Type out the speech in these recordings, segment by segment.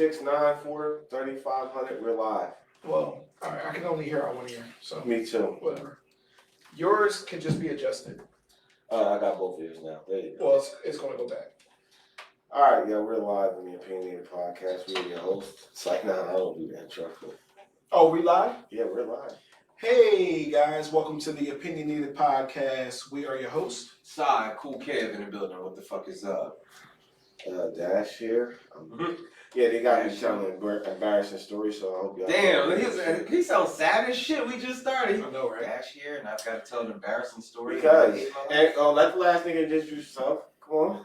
269-43500. We're live. Well, all right, I can only hear out one ear, so. Me too. Whatever. Yours can just be adjusted. I got both ears now. There you go. Well, it's going to go back. All right, yo, we're live on the Opinionated podcast. We're your hosts. It's like, nah, I don't do that, trust me. Oh, we live? Yeah, we're live. Hey, guys, welcome to the Opinionated podcast. We are your hosts. Side, Cool Kev in the building. What the fuck is up? Dash here. Yeah, they got me telling embarrassing stories, so I hope y'all. Damn, he sounds sad as shit. We just started. I know, right? Dash here, and I've got to tell an embarrassing story. Because, let the last nigga introduce yourself. Come on.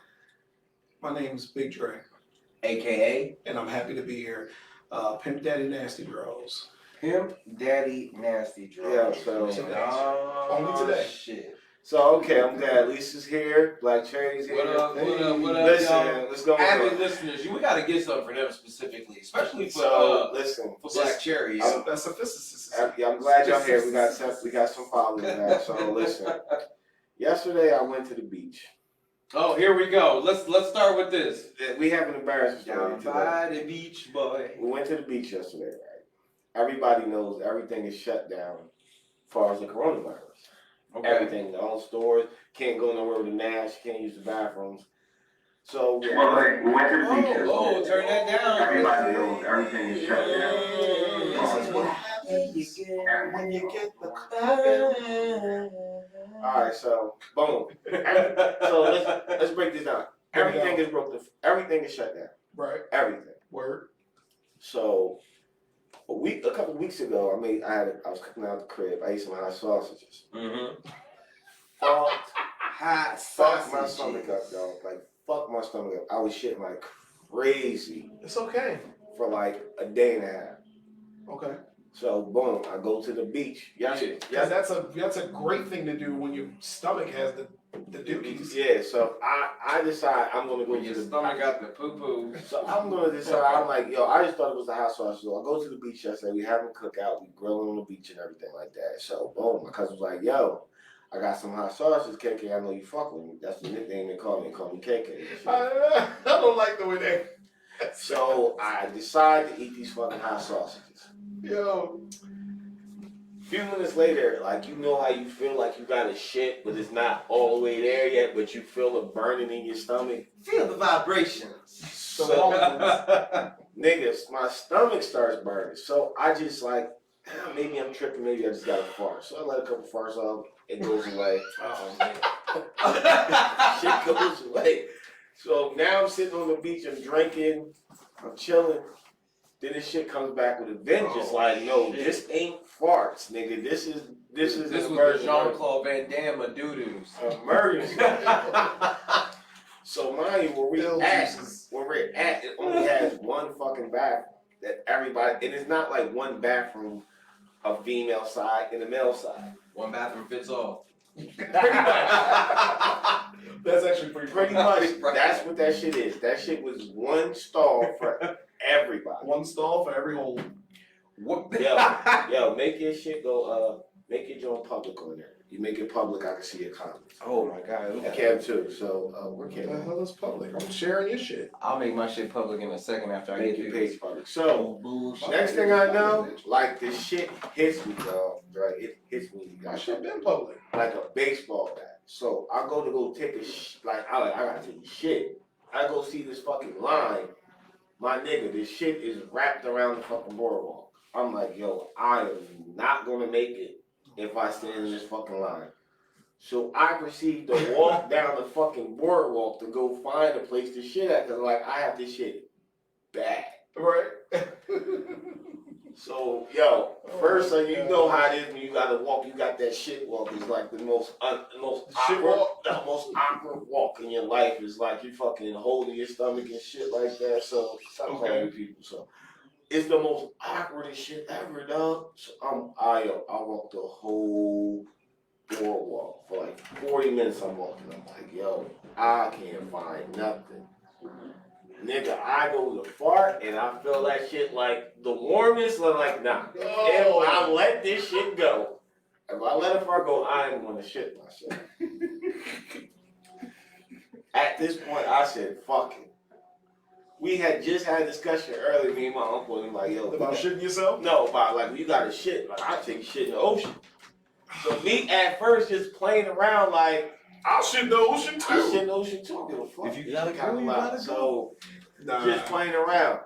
My name's Big Dre, AKA and I'm happy to be here. Pimp Daddy Nasty Bros. Pimp Daddy Nasty Dre. Yeah, so. Only today. Shit. So, okay, I'm glad Lisa's here. Black Cherry's here. What up, Listen, y'all? let's go. Avid listeners, we got to get something for them specifically, especially for, listen, for Black Cherries. That's a physicist. Yeah, I'm glad y'all here. We got some followers back. So, listen. Yesterday, I went to the beach. Oh, here we go. Let's start with this. We have an embarrassing story Down today. by the beach, boy. We went to the beach yesterday, right? Everybody knows everything is shut down as far as the coronavirus. Okay. Everything, all stores, can't go nowhere with a mask, can't use the bathrooms. So we went to the beach. Oh, turn that down. Everybody knows everything is shut down. This is what happens when you get the clapping. Alright, so boom. So let's break this down. Everything is broken. Everything is shut down. Right. Everything. Word. So a couple of weeks ago, I was cooking out the crib. I ate some hot sausages. Fuck my stomach up, dog. Like, fuck my stomach up. I was shitting like crazy It's okay. for like a day and a half. Okay. So, boom, I go to the beach. Yeah, that's a great thing to do when your stomach has the dookies. Yeah, so I decide I'm going to go When to your the stomach got the poo-poo. So I'm going to decide, I'm like, yo, I just thought it was a hot sauce. So I go to the beach yesterday. We having cookout. We grilling on the beach and everything like that. So, boom, my cousin was like, yo, I got some hot sauces, KK. I know you fuck with me. That's the nickname they call me. They call me KK. I don't like the way they. So I decide to eat these fucking hot sausages. Yo. A few minutes later, like, you know how you feel like you got a shit, but it's not all the way there yet, but you feel it burning in your stomach. Feel the vibrations. So, niggas, my stomach starts burning. So I just like, maybe I'm tripping, maybe I just got a fart. So I let a couple farts out, it goes away. Oh, man. Shit goes away. So now I'm sitting on the beach, I'm drinking, I'm chilling. Then this shit comes back with a vengeance. Like, no, shit. This ain't farts, nigga. This was the Jean-Claude Van Damme of doo-doos. Emergency. So mind you, where we're at, it only has one fucking bathroom that everybody, and it's not like one bathroom, a female side and a male side. One bathroom fits all. Pretty much. That's actually pretty much. That's what that shit is. That shit was one stall for everybody. One stall for every hole. Yo, make your shit go. Make your joint public on there. You make it public, I can see your comments. Oh my god. I can too. So we're What kidding. the hell is public? I'm sharing your shit. I'll make my shit public in a second after I Make get your through page public. So next thing I know, like this shit hits me, dog. Right? It hits me. My shit been public. Like a baseball bat. So I go take a I gotta take a shit. I go see this fucking line. My nigga, this shit is wrapped around the fucking boardwalk. I'm like, yo, I am not gonna make it if I stand in this fucking line. So I proceed to walk down the fucking boardwalk to go find a place to shit at, cause like I have this shit bad. Right. So, yo, first thing you know how it is when you gotta walk, you got that shit walk. It's like the most awkward walk in your life. It's like you fucking holding your stomach and shit like that. So, stop calling people. So, it's the most awkwardest shit ever, dog. So, I walked the whole boardwalk for like 40 minutes. I'm walking. I'm like, yo, I can't find nothing. Nigga, I go to fart and I feel that shit like the warmest. I'm like, nah. If I let this shit go, if I let a fart go, I am gonna shit myself. At this point, I said, fuck it. we had just had a discussion earlier, me and my uncle, and I'm like, yo. About shitting yourself? No, about like, you gotta shit. Like, I take shit in the ocean. So me at first just playing around like, I'll shit in the ocean too. I shit in the ocean too. I don't give a fuck. If you gotta go, you lie. gotta So, Nah. just playing around.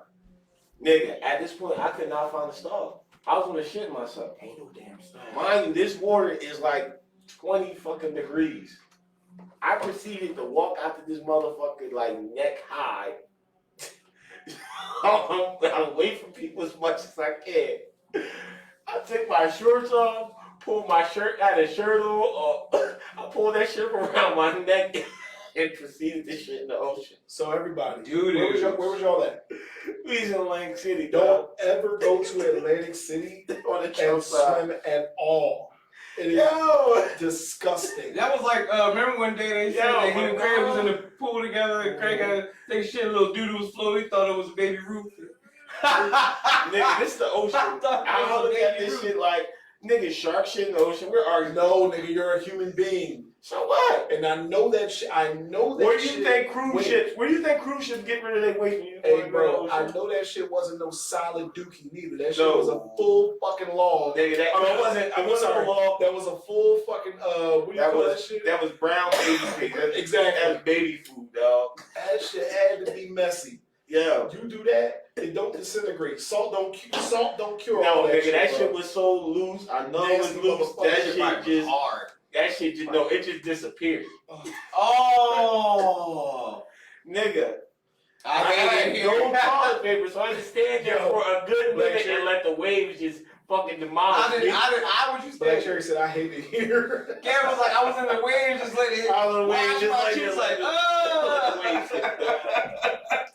Nigga, at this point, I could not find a stall. I was gonna shit myself. Ain't no damn stuff. Mind you, this water is like 20 fucking degrees. I proceeded to walk out to this motherfucker like neck high. I'm away from people as much as I can. I take my shorts off, pull my shirt out of shirt on, I pull that shit around my neck and proceeded to shit in the ocean. So everybody, Dude, where was y'all at? We was in Atlantic City, Don't dog. ever go to Atlantic City On the and Trump side. swim at all. It is Yo! disgusting. That was like, remember one day they said that he and Craig was in the pool together and Craig had to take shit, a little doo-doo was floating, he thought it was a baby Ruth. Nigga, this the ocean. I look at baby this Ruth. shit like, nigga, shark shit in the ocean. We're arguing. No, nigga, you're a human being. So what? And I know that shit. I know that Where do you shit. think cruise Wait. ships? Where do you think cruise ships get rid of their waste when you Hey, go in bro, the I ocean? know that shit wasn't no solid dookie neither. That shit No. was a full fucking log. Nigga, that I mean, it wasn't a law. That was a full fucking, what do you That call that was shit? that was brown baby food. That Exactly. was baby food, dog. That shit had to be messy. Yeah. You do that, it don't disintegrate. Salt don't cure No, all that nigga, shit, that bro. shit was so loose. I know it was Nasty loose. motherfucker. That That shit just hard. that shit just no, it just disappeared. Oh. Nigga. I I had hate no it. toilet paper, so I had to stand there Yo, for a good Black minute Cherry. and let the waves just fucking demolish me. I was just Black there. Cherry said, I hate it here. Gary was like, I was in the waves just letting it. I was in the waves just wash my like cheeks that,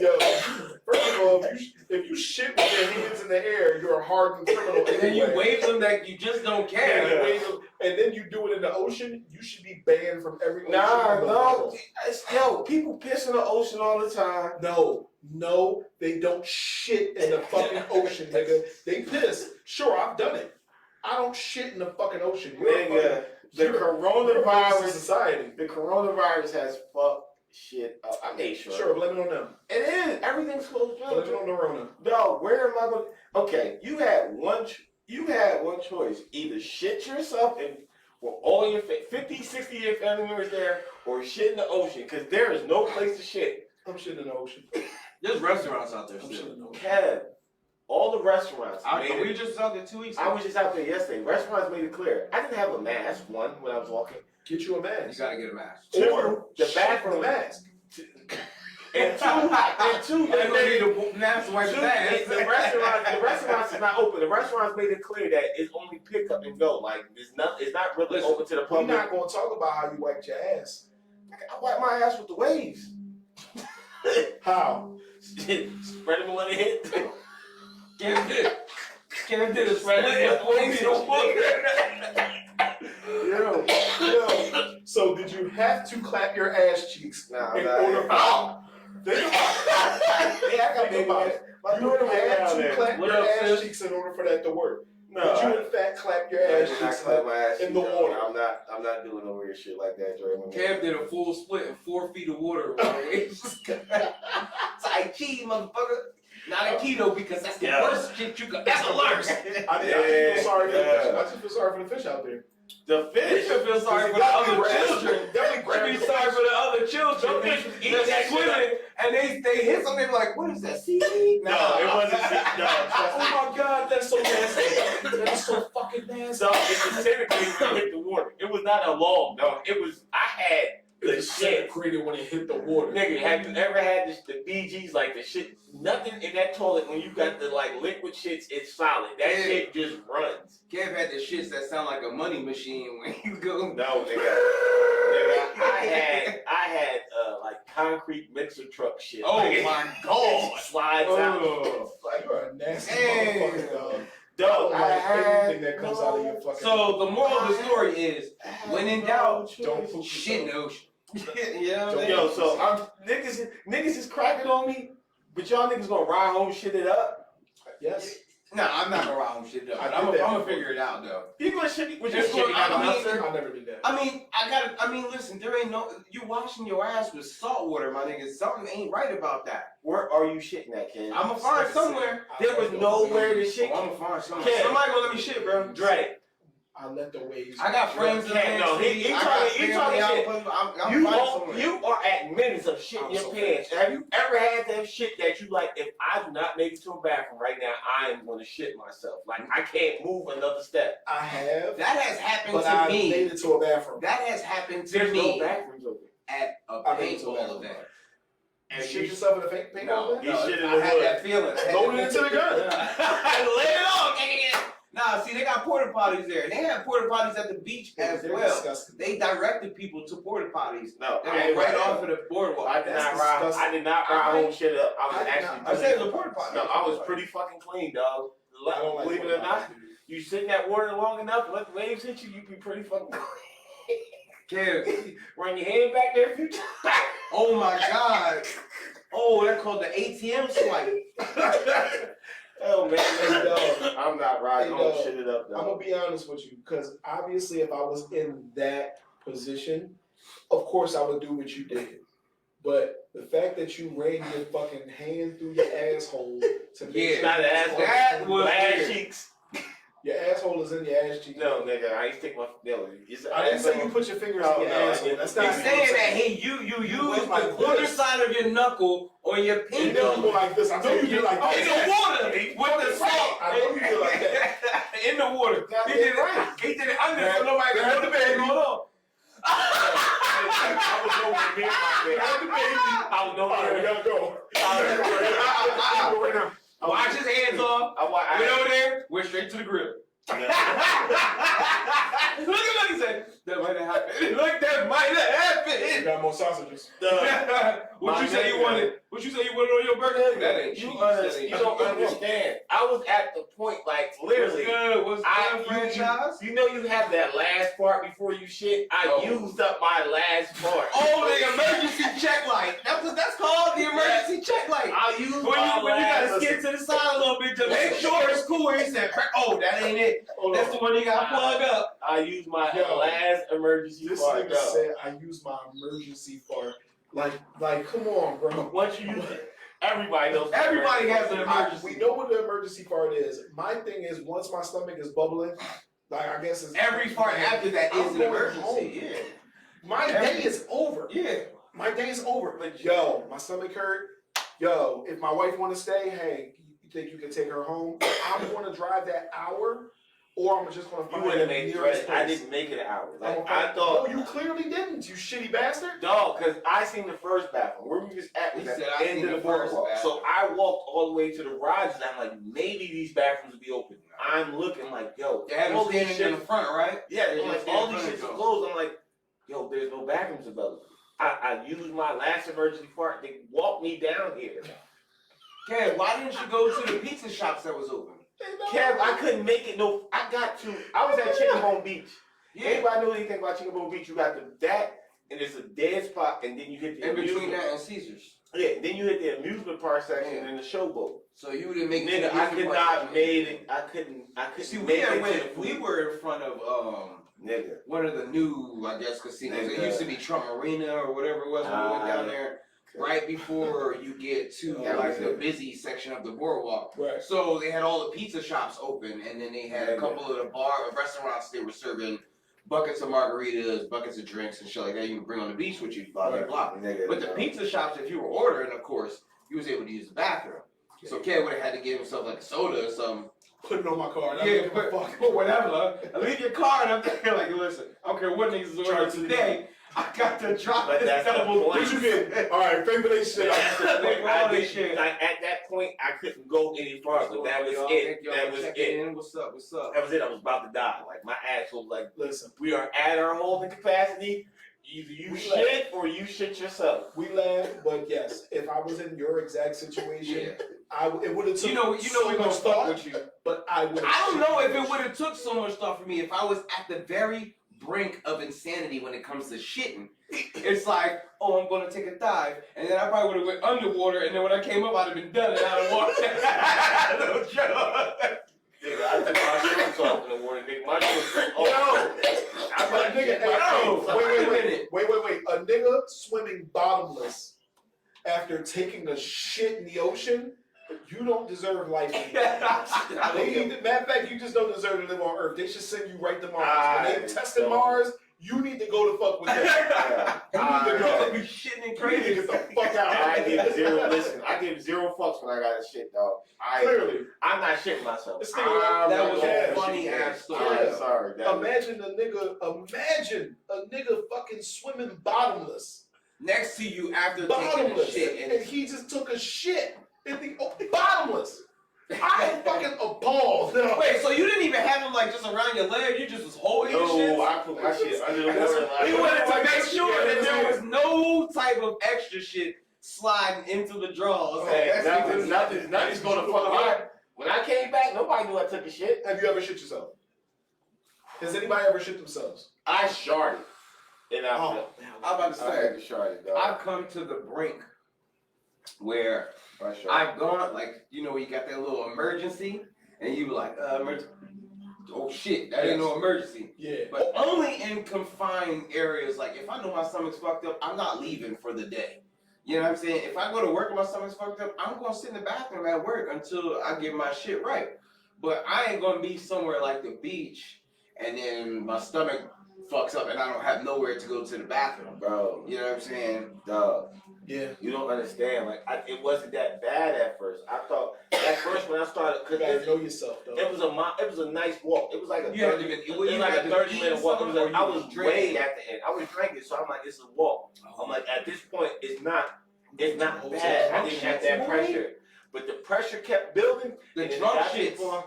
Yo, first of all, if you shit with your hands in the air, you're a hardened criminal. And then you anyway. wave them that you just don't And, care. you wave them, and then you do it in the ocean, you should be banned from every ocean Nah, in the no. world. Yo, people piss in the ocean all the time. No, they don't shit in the fucking ocean, nigga. They piss. Sure, I've done it. I don't shit in the fucking ocean. Nigga, the you're a coronavirus society. The coronavirus has fucked shit up. I made sure. Sure, blame it on them. It is. Everything's closed down. Blame it on the Rona. No, where am I going? Okay, you had one choice. Either shit yourself and with all your 50, 60 of your family members there, or shit in the ocean, because there is no place to shit. I'm shitting in the ocean. There's restaurants out there I'm still. shitting in the ocean. Kev, all the restaurants. We were just out there 2 weeks ago. I was just out there yesterday. Restaurants made it clear. I didn't have a mask, one, when I was walking. Get you a You mask. gotta get a mask. Two, the shit bathroom. in the mask. And two, They don't need a mask to wipe his ass. the restaurants is not open. The restaurants made it clear that it's only pick up and go. Like it's not really Listen, open to the We're public. not going to talk about how you wiped your ass. I wipe my ass with the waves. How? Spread them and let it hit. Kevin did a spread it with Yo. So did you have to clap your ass cheeks Nah, in nah, order yeah. Think about it. Yeah, I got Think big about ass. it. My You daughter went had down to there. clap What your up, ass sis? cheeks in order for that to work. No, Did you in fact clap your I ass did not cheeks clap my ass in the cheeks. water? I'm not doing no weird shit like that, Dre. Kev did a full split in 4 feet of water. It's like cheese, motherfucker. Not a keto because that's the worst shit you could ever learn. I just feel sorry for the fish. I just feel sorry for the fish out there. The We fish. should feel sorry for the other children. Definitely Should grab be the sorry fish. for the other children. Some fish was eating that They're shit swimming and they hit something. They be like, what is that, seaweed? No, it wasn't. No, Oh my god, that's so nasty. That's so fucking nasty. so it disintegrated when it hit the water. It was not a log, no. It was. I had the shit. Created when it hit the water. Nigga, have you ever had the BGs like the shit? Nothing in that toilet when you got the like liquid shits. It's solid. That Yeah. shit just runs. Kev had the shits that sound like a money machine when you go. No, nigga. I had like concrete mixer truck shit. Oh Like, my it god. slides out. Like, you're a nasty Hey. motherfucker, dog. Dog, I Like had everything that comes out of your fucking. So the moral of the story is, when in doubt, don't poop shit in the yourself. ocean. Yeah, Yo, so I'm niggas is cracking on me, but y'all niggas gonna ride home shit it up. Yes. No, I'm not gonna ride home shit though. I I'm did that gonna before. figure it out though. You gonna shit? Was you It's shitting going- out I of mean- house, sir? I never did that. I mean, listen, there ain't no, you washing your ass with salt water, my nigga. Something ain't right about that. Where are you shitting at, kid? I'ma find somewhere. There was nowhere to shit. Oh, I'ma find somewhere. Kid. Somebody gonna let me shit, bro. Dre, I let the waves. I got friends in the Can't- no, he I got talking- he family talking out, shit. I'm you finding somewhere. you are at minutes of shit in I'm your so pants. Have you ever had that shit that you like? If I do not make it to a bathroom right now, I am gonna shit myself. Like I can't move another step. I have, That has happened but to I me. made it to a bathroom. That has happened to There's me no bathrooms open. at a I made it to a paintball bathroom. event. You shit yourself in the paint No, over He there? shit in I the had wood. that feeling. Load it into the gun. Lay it on. Nah, see, they got porta potties there. They have porta potties at the beach as They're well. disgusting. They directed people to porta potties. No, They I were ain't right right off of the boardwalk. I did That's not ride. disgusting. I did not ride home shit up. I was I did actually. not- I said it was a porta potty. No, I was pretty fucking clean, dog. I don't like Believe it or porta not, potties, dude. you sit in that water long enough, let the waves hit you, you be pretty fucking clean. Kev. Run your hand back there a few times. Oh my God. Oh, they're called the ATM swipe. Oh man, Hey, dog. I'm not riding Hey, home dog. shit it up, I'm though. gonna be honest with you, because obviously, if I was in that position, of course I would do what you did. But the fact that you ran your fucking hand through your asshole to make Yeah, sure not an your asshole. That was Ass weird. cheeks. your asshole is in your ass cheek. No, nigga, I ain't stick my. No, it's an I didn't say asshole. you put your fingers No, in your no, I asshole. didn't. That's He's not saying that you use went like the corner this. side of your knuckle on your You pinky. don't go like this. I know you did like Oh, in that. the water with the salt. I know you did like that. In the water. He did it. He did it under so nobody can know the baby going on. I was nowhere near my bed. Grab the baby. I was nowhere Alright, we near. gotta go. I Go right now. Wash his hands off. Went over there. Went straight to the grill. Look at what he said. That might have happened. Look, that might have We happened. got more sausages. What you say you wanted? What you say you wanted on your birthday? That ain't cheese. You don't understand. I was at the point, like literally. What's good, franchise? You know you have that last part before you shit. I used up my last part. Oh, the emergency check light. That's what that's called, the emergency check light. I used When my you gotta last. skid to the side a little bit to make sure it's cool. He said, "Oh, that ain't it. Hold That's on. the one you gotta plug up." I used my Yo, last emergency This part. nigga Though. said I used my emergency fart. Like, come on, bro. Once you use it, everybody knows. Everybody has an emergency. We know what the emergency fart is. My thing is, once my stomach is bubbling, like I guess it's Every part after that is I'm an going emergency. home. My day is over. Yeah. My day is over. But yo, my stomach hurt. Yo, if my wife want to stay, hey, you think you can take her home? I'm going to drive that hour, or I'm just going to You find wouldn't the have made nearest it. I place. didn't make it an hour. I'm Like gonna I find- thought. No, you clearly didn't. You shitty bastard. Dog, because I seen the first bathroom. Where we was at was He at said, the "I end seen of the the first boardwalk. bathroom." So I walked all the way to the garage and I'm like, maybe these bathrooms will be open. I'm looking like, yo, They had all him these standing in shit, the front, right? yeah, Yeah, I'm like, stand all in these front shits of are it. closed. I'm like, yo, there's no bathrooms available. I used my last emergency part. They walked me down here. Kev, why didn't you go to the pizza shops that was open? Kev, I couldn't make it. No, I was at Chicken Bone Beach. Yeah. Anybody know anything about Chicken Bone Beach? You got that, and it's a dead spot, and then you hit the In between amusement. that and Caesars. Yeah, then you hit the amusement park section and the showboat. So you didn't make it to Nigga, the I amusement could park not section. made it. I couldn't See, make we it had to went, the we food. were in front of Nigga. one of the new, I guess, casinos. It Nigga. used to be Trump Arena or whatever it was when we went down there. Right before you get to That like was the it. busy section of the boardwalk. Right. So they had all the pizza shops open, and then they had a couple of the restaurants. They were serving buckets of margaritas, buckets of drinks, and shit like that. You could bring on the beach with you, blah blah blah. Nigga, But the pizza shops, if you were ordering, of course, you was able to use the bathroom. So Ken would have had to give himself like a soda or something. Put it on my card. I Yeah, don't give a fuck. but whatever. Leave your card up there. Like, listen, I don't care what niggas is ordering today. I got to drop But this that's the double. point. What you get? All right, pay for that shit. That's the point. Nigga, all this shit. Like, at that point, I couldn't go any farther. That was it. That was it. In. What's up? What's up? That was it. I was about to die. Like my asshole. Like Listen, we are at our holding capacity. Either you We shit or you shit yourself. we laugh, but yes, if I was in your exact situation, Yeah. it would have took You know, we so gonna much fuck thought, with you. but I would. I don't know if it would have took so much stuff for me if I was at the very brink of insanity when it comes to shitting. It's like, oh, I'm gonna take a dive, and then I probably would have went underwater, and then when I came up, I'd have been done, and I'd have walked. No joke. Nigga, I took my bottomless after taking a shit in the ocean, you don't deserve life anymore. Matter of fact, you just don't deserve to live on Earth. They should send you right to Mars. When they tested Mars, you need to go to fuck with them. You need to go. be shitting and You need to crazy. get the fuck out. I give zero. Listen, I give zero fucks when I got to shit, dog. Clearly. I'm not shitting myself. This nigga- That was Yeah, a funny ass story. I'm sorry. Imagine a nigga fucking swimming bottomless. Next to you after taking a Bottomless. shit. And he just took a shit in the bottomless. I am fucking appalled. No. Wait, so you didn't even have him like just around your leg? You just was holding your shit? No, I put my shit under the water. He wanted to make sure Yeah, that there was no type of extra shit sliding into the drawers. Nothing's gonna fuck up. When I came back, nobody knew I took a shit. Have you ever shit yourself? Has anybody ever shit themselves? I sharted. And I'm about to I had say, to shard dog. I've come to the brink where I've gone, like, you know, you got that little emergency, and you be like, oh shit, that ain't no emergency. Yeah. But only in confined areas, like if I know my stomach's fucked up, I'm not leaving for the day. You know what I'm saying? If I go to work and my stomach's fucked up, I'm gonna sit in the bathroom at work until I get my shit right. But I ain't gonna be somewhere like the beach, and then my stomach fucks up and I don't have nowhere to go to the bathroom. Bro, You know what I'm saying? dog. Yeah. You don't understand. Like, it wasn't that bad at first. I thought at first when I started, You cause gotta know yourself, though. it was a nice walk. It was like a You had 30 to minute. get- It was you like had a to 30-minute eat walk. It something was or like, I you was was way drinking? at the end. I was drinking, so I'm like, it's a walk. I'm like, at this point, it's not Hotel bad. I drunk didn't have shit, that boy. pressure, but the pressure kept building. The and then drunk it got to the shit. point-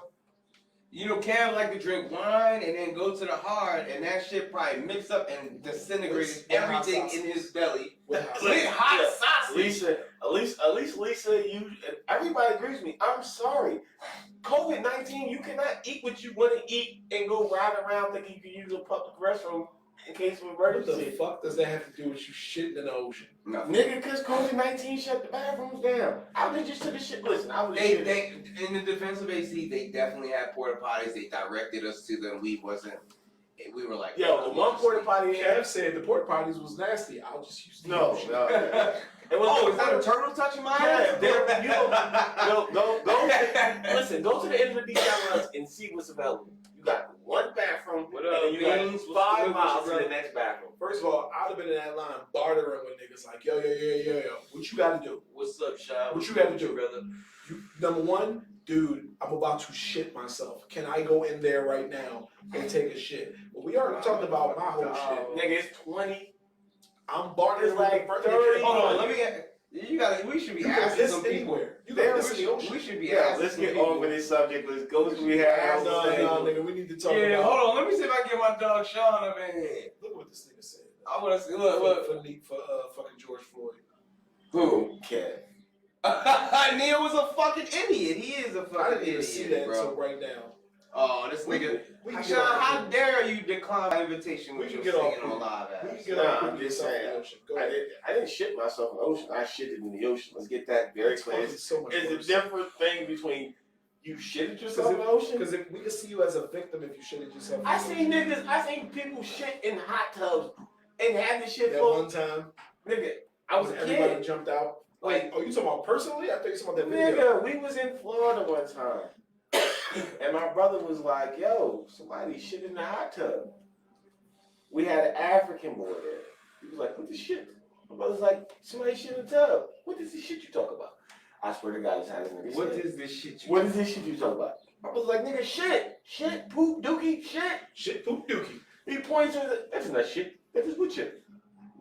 You know, Cam like to drink wine and then go to the hard, and that shit probably mixed up and disintegrated With hot everything sauce. in his belly. With hot With hot sausage. Lisa, at least Lisa, you everybody agrees with me. I'm sorry. COVID-19, you cannot eat what you want to eat and go ride around thinking you can use a public restroom in case of What the emergency. fuck does that have to do with you shitting in the ocean? No. Nigga, cause COVID-19 shut the bathrooms down. I just took a shit. Listen, I was They, shitting. they, in the defense of AC, they definitely had porta potties. They directed us to them. We were like, Yo, the one porta potty. Kev said the porta potties was nasty. I'll just use the No, ocean. no. It was Oh, is that a turtle touching my ass? Yeah, go. Listen, go to the end of the beach outlets and see what's available. You got one bathroom, What and up, then you got Beans? What's 5 good, miles to brother? the next bathroom. First of all, I'd have been in that line bartering with niggas like, yo. What you gotta do? What's up, Shy? What you gotta do? brother? You, number one, dude, I'm about to shit myself. Can I go in there right now and take a shit? But we already talked about my whole shit. Nigga, it's 20. I'm bartering It's with like the first 30. Hold on, let me get. We should be You can asking piss some people. anywhere. You can piss in the ocean. We should be Yeah, asking let's some get people. over this subject. Let's go to we have. No, nigga, we need to talk Yeah, about. hold on. Let me see if I can get my dog Sean up in here. Look what this nigga said. I want to see. Look. For fucking George Floyd. Who? Okay. Neil was a fucking idiot. He is a I fucking didn't even see idiot, that bro. until right now. Oh, this We nigga. can Sean, how dare you decline my invitation with we your can get off singing on live We ass? can get Nah, off I'm of just yourself in saying. the ocean. Go I ahead. didn't shit myself in the ocean. I shitted in the ocean. Let's get that very clear. It's so much It's a worse. different thing between you shitted yourself in the ocean. Because we can see you as a victim if you shitted yourself. in I the seen ocean. niggas, I seen people shit in hot tubs and had the shit That full. one time, Nigga, I was a everybody kid. jumped out. Wait. Oh, you talking about personally? I thought you talking about that video. Nigga, we was in Florida one time. And my brother was like, yo, somebody shit in the hot tub. We had an African boy there. He was like, what the shit? My brother's like, somebody shit in the tub. What is this shit you talk about? I swear to God, it's how this nigga What said. is this shit you? What is this shit you talk about? My brother's like, nigga, shit, poop, dookie, shit. Shit, poop, dookie. He points to the, that's not shit, that is wood chip.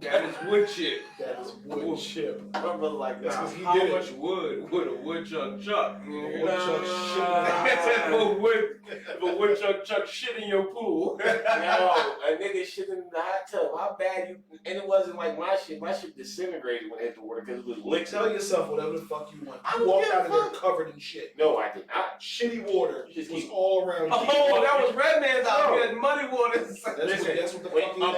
That is wood chip. That is wood chip. My brother like, That's nah. 'cause he How did it. much wood would a woodchuck chuck? Woodchuck shit. If a woodchuck shit in your pool. Yo, a nigga shit in the hot tub. How bad you? And it wasn't like my shit. My shit disintegrated when it hit the water because it was liquid. Tell yourself whatever the fuck you want. I You don't walked give a out of there fuck. covered in shit. No, I did not. Shitty water Just was keep- all around you. Oh, that was Redman's out No. here. Muddy waters. That's what the Wait, fuck you had.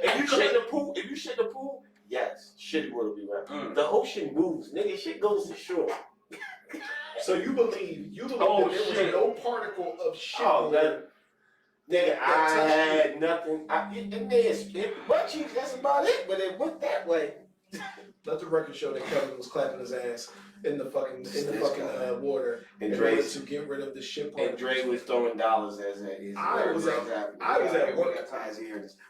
if you shit in the pool, yes, shitty water will be around. The ocean moves, nigga. Shit goes to shore. So you believe Oh, that there shit. was no particle of shit Oh, in there that. Nigga, that I touched had nothing. Butt cheeks, that's about it. But it went that way. Let the record show that Kevin was clapping his ass in the fucking water And in order to get rid of the shit part. And Dre was throwing dollars as a. I was at work.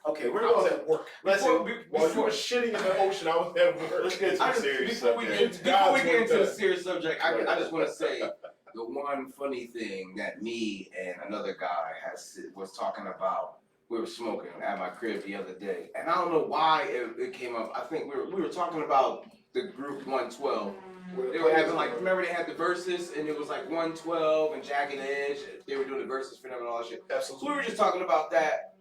Okay, we're I was going. at work. Listen, While you were shitting in the ocean, I was at work. let's get to the serious Before we subject. get into the serious subject, I just want to say the one funny thing that me and another guy was talking about. We were smoking at my crib the other day, and I don't know why it came up. I think we were talking about the group 112. They were having like, remember they had the verses, and it was like 112 and Jagged Edge. They were doing the verses for them and all that shit. Absolutely. So we were just talking about that,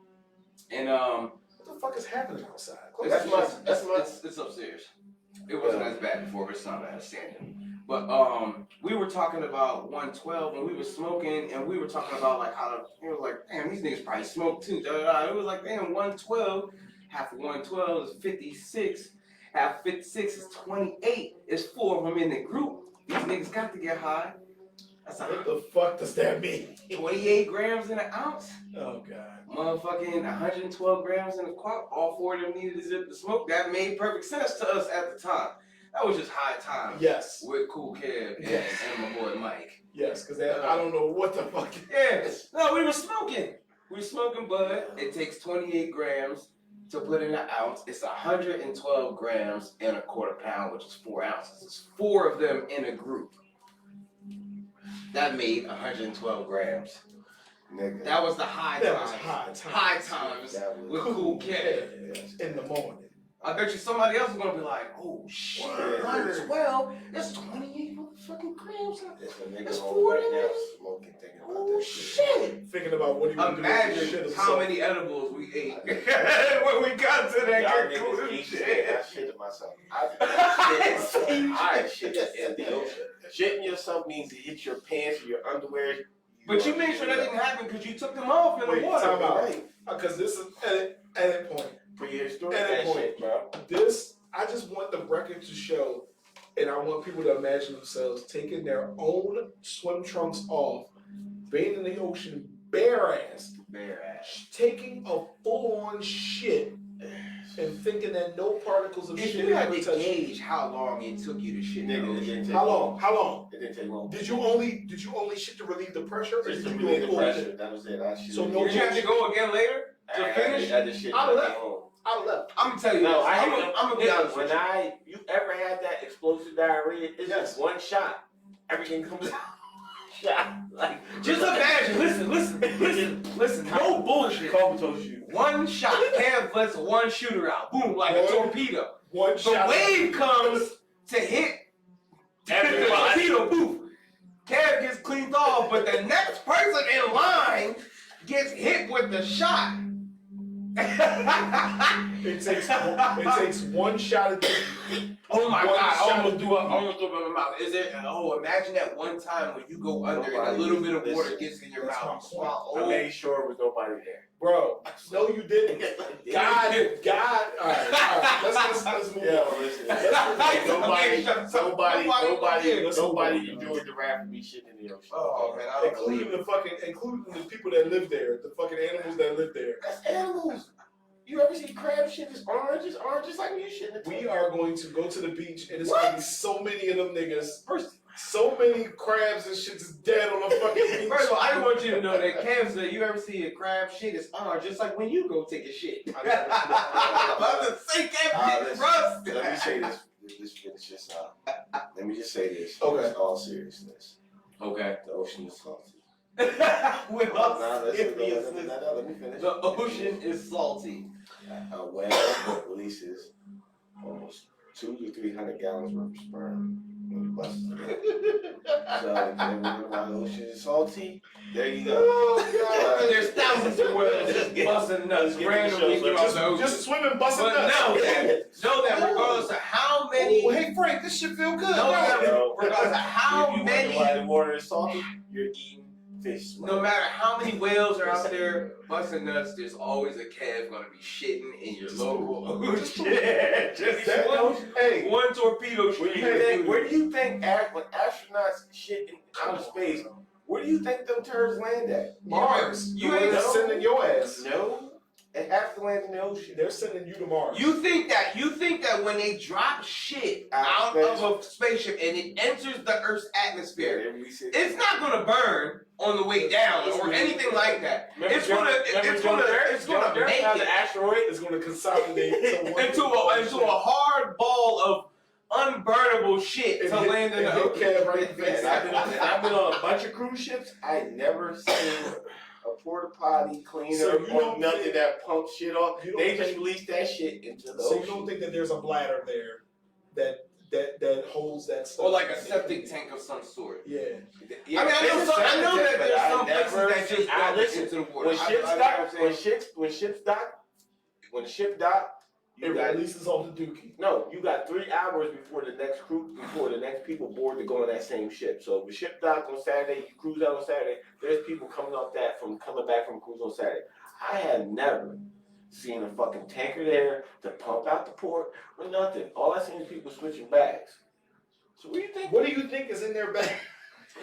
and What the fuck is happening outside? it's upstairs. It wasn't as bad before, but it's not bad. Standing. But we were talking about 112 when we were smoking, and we were talking about like how it was like, damn, these niggas probably smoke too. It was like, damn, 112, half of 112 is 56, half of 56 is 28. There's 4 of them in the group. These niggas got to get high. That's What the fuck does that mean? 28 grams in an ounce. Oh god. Motherfucking 112 grams in a quart. All 4 of them needed to smoke. That made perfect sense to us at the time. That was just high time. Yes. With Cool Kev Yes. and my boy Mike. Yes, because I don't know what the fuck. Yes. No, we were smoking. We were smoking bud. It takes 28 grams to put in an ounce. It's 112 grams in a quarter pound, which is 4 ounces. It's 4 of them in a group. That made 112 grams. Nigga. That was the high That times. was high times. High times That was with Cool Kev. Yes, in the morning. I bet you somebody else is gonna be like, oh shit, Word. 112, that's 28 motherfucking grams. There's a nigga That's home 4 right now days. smoking, thinking about Oh that shit. Thinking about what he would do with this shit Imagine how himself. many edibles we ate when we got to that Y'all conclusion. niggas keep saying I shitted myself. I shit in the ocean. Shitting yourself means it hits your pants or your underwear. But you made sure that didn't happen because you took them off in Wait, the water. time out. Right. Because this is edit point. Prehistoric Edit that point. shit, bro. I just want the record to show, and I want people to imagine themselves taking their own swim trunks off, being in the ocean bare ass, taking a full-on shit, and thinking that no particles of If shit you had ever to touch you. gauge how long it took you to shit in the Nigga, it ocean. didn't take How long? It didn't take long. Did you only shit to relieve the pressure, or Just did to you do relieve a the full pressure. shit? That was it. I shit. So no Did you have to go again later to finish? I just shit. I left. home. I left. I'm gonna tell you No, this. I'm gonna be honest when with you. you ever had that explosive diarrhea, it's Yes. just one shot. Everything comes out. Shot. Like Just imagine, listen, no bullshit. comatose you. One shot, Kev lets one shooter out. Boom, like a torpedo. One The shot. wave comes to hit the Everybody. torpedo, poof. Kev gets cleaned off, but the next person in line gets hit with the shot. It takes one shot at the Oh my One god, I shot. almost threw up in my mouth. Is it? Oh, imagine that one time when you go under and a little bit of water gets in your That's mouth. my You swallow. I made sure there was nobody there. Bro, no, you didn't. God. All right. Let's move Yeah, on. listen. Let's Nobody move on. enjoyed the rap of me shitting in the ocean. Oh man, I don't believe Including the people that live there, the fucking animals that live there. That's animals. You ever see crab shit? It's orange. It's orange, just like when you shit in the We toilet. are going to go to the beach, and it's What? gonna be so many of them niggas. So many crabs and shit is dead on the fucking beach. First of all, I just want you to know that Kev said you ever see a crab shit is orange, just like when you go take a shit. I never- I'm about to say Kev shit rust. Let me say this. Let's finish this up. Let me just say this. Okay. In all seriousness. Okay. The ocean is salty. With Now, all seriousness, let me finish. the ocean is salty. A whale releases almost 200 to 300 gallons worth of sperm when you bust it. So, if you're wondering why the ocean is salty, there you go. Oh, God. There's thousands of whales just busting nuts Just give randomly me the show, throughout the ocean. Just swimming, busting But nuts. know that regardless of how many, Oh, hey Frank, this shit feel good. know that No. regardless of how If you many, wonder why the water is salty, you're eating fish. no matter how many whales are out there busting nuts, there's always a Kev gonna be shitting in your local ocean. Just Hey, one torpedo stream. Where do you think when astronauts shit in outer space, Where do you think them turds land at? Mars. You Where ain't they're know. sending your ass. No. It has to land in the ocean. They're sending you to Mars. You think that when they drop shit out of a spaceship and it enters the Earth's atmosphere, it's not gonna burn on the way down or anything like that. It's gonna make the it asteroid is gonna consolidate into a hard ball of unburnable shit to land in the ocean. I've been on a bunch of cruise ships. I never seen a porta potty cleaner So you or don't nothing think- that pumps shit off. you don't They just think- release that shit into the So ocean. you don't think that there's a bladder there that holds that stuff? Or like a septic tank of some sort. Yeah. Yeah, I know it's a that septic, there's but some I places never that just I dump listen. into the water. When the ship dock, It you got releases all the dookie. no, you got 3 hours before the next people board to go on that same ship. So the ship dock on Saturday, you cruise out on Saturday. There's people coming back from cruise on Saturday. I have never seen a fucking tanker there to pump out the port or nothing. All I seen is people switching bags. So what do you think? What do you think is in their bag?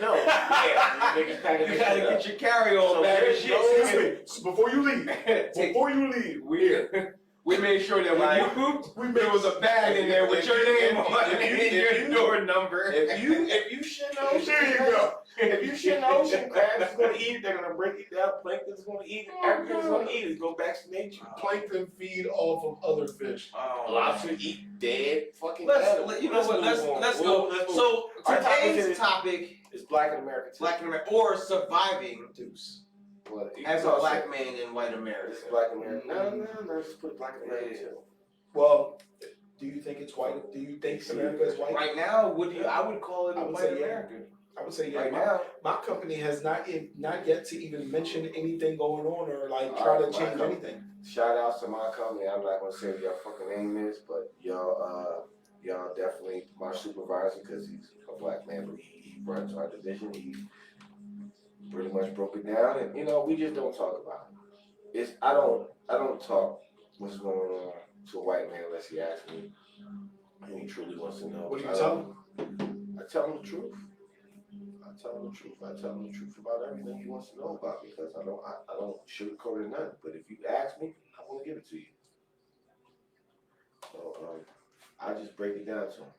No, yeah, these niggas packing You this gotta shit up. get your carry-on So bag and there's shit. no- Excuse me. So before you leave, We made sure that when you pooped, there was a bag in there with your name on it and your door number. If you shit in the ocean, there you go. If you shit in the ocean, crabs is gonna eat it. They're gonna break it down. Plankton's gonna eat it. Everything's gonna eat it. Go back to nature. Plankton feed off of other fish. Lobster eat dead fucking Let's animals. let's move go. on. Let's move. So Our topic today's is- topic, It's Black in America too. Black America, or surviving Deuce. Well, you as can a also- black man in white America. It's Black America. No. Just put Black in America too. Well, do you think it's white? Do you think America is white? Right now, I would call it I a would white say yeah. America. I would say yeah. Right now, My company has not yet to even mention anything going on or like try to change anything. Shout outs to my company. I'm not gonna say what y'all fucking name is, but y'all definitely my supervisor because he's a black man, but he runs our division. He pretty much broke it down, and we just don't talk about it. I don't talk what's going on to a white man unless he asks me and he truly wants to know. What do you tell him? I tell him the truth. I tell him the truth about everything he wants to know about because I don't sugarcoat it or nothing. But if you ask me, I want to give it to you. So I just break it down to him.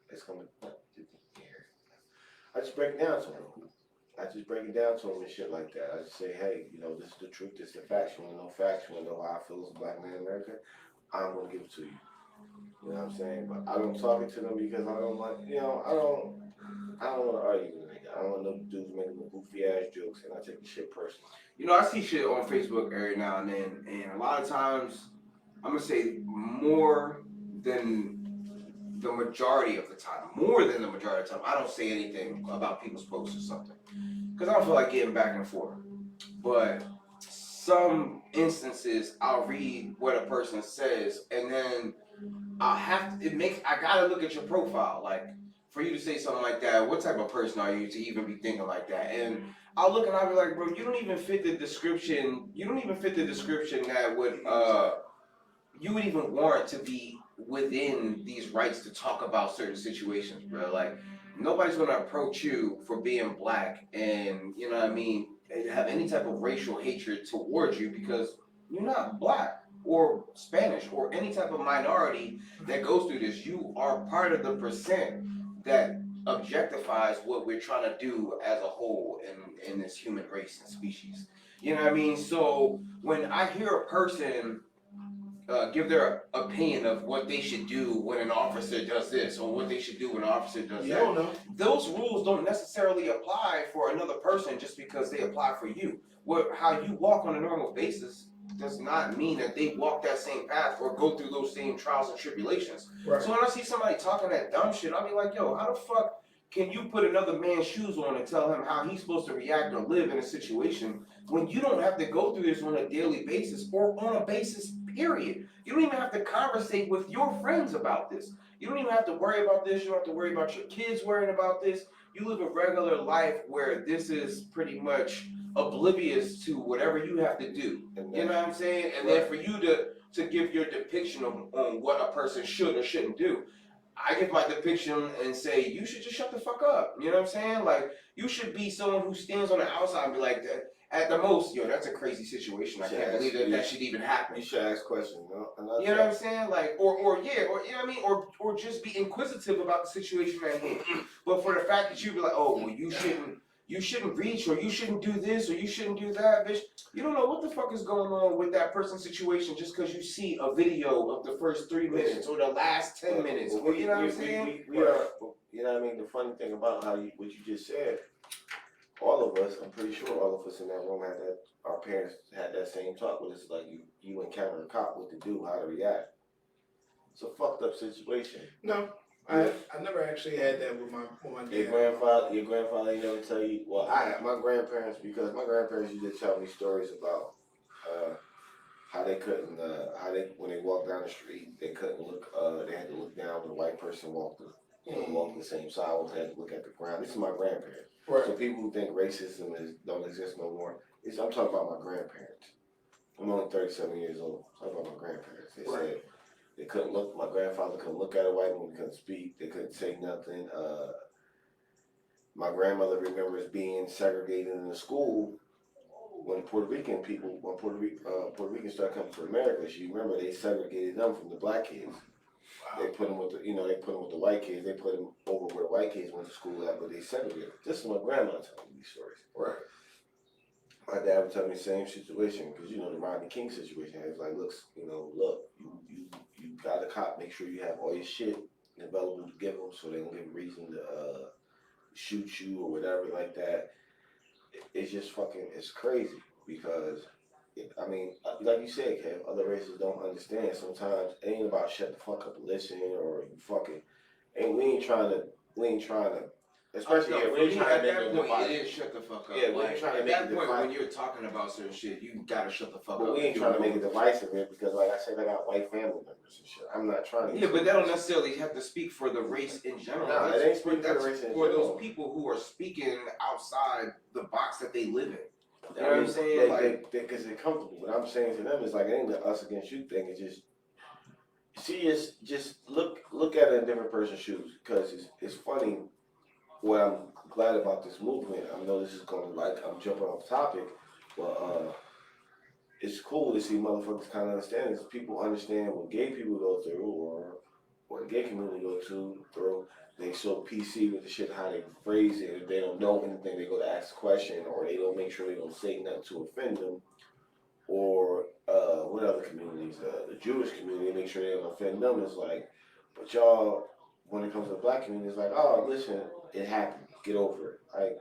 I just break it down to him and shit like that. I just say, hey, this is the truth, this is the facts. You want to know facts, you want to know how I feel as a black man in America, I'm going to give it to you. You know what I'm saying? But I don't talk it to them because I don't like, I don't want to argue with them. I don't want no dudes making goofy ass jokes and I take the shit personally. I see shit on Facebook every now and then, and a lot of times, I'm gonna say more than the majority of the time, I don't say anything about people's posts or something, because I don't feel like getting back and forth. But some instances, I'll read what a person says, and then I gotta look at your profile, like, for you to say something like that, what type of person are you to even be thinking like that? And I'll look and I'll be like, bro, you don't even fit the description that would you would even warrant to be within these rights to talk about certain situations, bro. Like, nobody's gonna approach you for being black and, and have any type of racial hatred towards you because you're not black or Spanish or any type of minority that goes through this. You are part of the percent that objectifies what we're trying to do as a whole in this human race and species. You know what I mean? So when I hear a person give their opinion of what they should do when an officer does this or what they should do when an officer does You that, don't know. those rules don't necessarily apply for another person just because they apply for you. How you walk on a normal basis does not mean that they walk that same path or go through those same trials and tribulations. Right. So when I see somebody talking that dumb shit, I'll be like, yo, how the fuck can you put another man's shoes on and tell him how he's supposed to react or live in a situation when you don't have to go through this on a daily basis or on a basis, period? You don't even have to conversate with your friends about this. You don't even have to worry about this. You don't have to worry about your kids worrying about this. You live a regular life where this is pretty much oblivious to whatever you have to do. You know what I'm saying? And then for you to give your depiction on what a person should or shouldn't do, I give my depiction and say, you should just shut the fuck up. You know what I'm saying? Like, you should be someone who stands on the outside and be like, that. At the most, yo, that's a crazy situation. I can't believe that should even happen. You should ask questions, you know? You know what I'm saying? Like, or you know what I mean? Or just be inquisitive about the situation at hand. But for the fact that you be like, oh, well, you shouldn't reach, or you shouldn't do this, or you shouldn't do that, bitch. You don't know what the fuck is going on with that person's situation just because you see a video of the first 3 minutes or the last 10 minutes. Or, you know what I'm saying? We are, you know what I mean? The funny thing about what you just said, all of us, I'm pretty sure all of us in that room had that, our parents had that same talk with us, like you encounter a cop, what to do, how to react. It's a fucked up situation. No, I never actually had that with my dad. Your grandfather ain't never tell you. Well, I had my grandparents, because my grandparents used to tell me stories about how they couldn't, when they walked down the street, they couldn't look. They had to look down when a white person walked the same sidewalk. They had to look at the ground. This is my grandparents. Right. So people who think racism don't exist no more. I'm talking about my grandparents. I'm only 37 years old. I'm talking about my grandparents. They said they couldn't look. My grandfather couldn't look at a white woman. Couldn't speak. They couldn't say nothing. My grandmother remembers being segregated in the school when Puerto Ricans started coming to America. She remember they segregated them from the black kids. Wow. They put them with the white kids. They put them over where the white kids went to school at, but they segregated. This is my grandma telling me these stories. Right. My dad would tell me the same situation, because the Rodney King situation. It's like, look, you got a cop. Make sure you have all your shit available to give them, so they don't give a reason to shoot you or whatever like that. It's just fucking, it's crazy, because like you said, Kev, other races don't understand. Sometimes it ain't about shut the fuck up and listen, or you fucking, we ain't trying to, especially we ain't trying to make a divide. It is shut the fuck up. Yeah, we ain't trying to make at that point when you're talking about certain shit, you gotta shut the fuck up. But we ain't trying to make it divisive here, because like I said, I got white family members and shit. I'm not trying to. Yeah, but that don't necessarily have to speak for the race in general. No, it ain't speaking for the race in general. For those people who are speaking outside the box that they live in. You know what I'm saying? Because they're comfortable. What I'm saying to them is like, it ain't the us against you thing. It's just look at it in different person's shoes. Because it's funny. What I'm glad about this movement, I know this is going to, I'm jumping off topic, but it's cool to see motherfuckers kind of understand this. People understand what gay people go through, or the gay community go through. They so PC with the shit, how they phrase it. If they don't know anything, they go to ask a question, or they don't make sure they don't say nothing to offend them. Or what other communities? The Jewish community, make sure they don't offend them. It's like, but y'all, when it comes to the black community, it's like, oh, listen, it happened. Get over it. Like,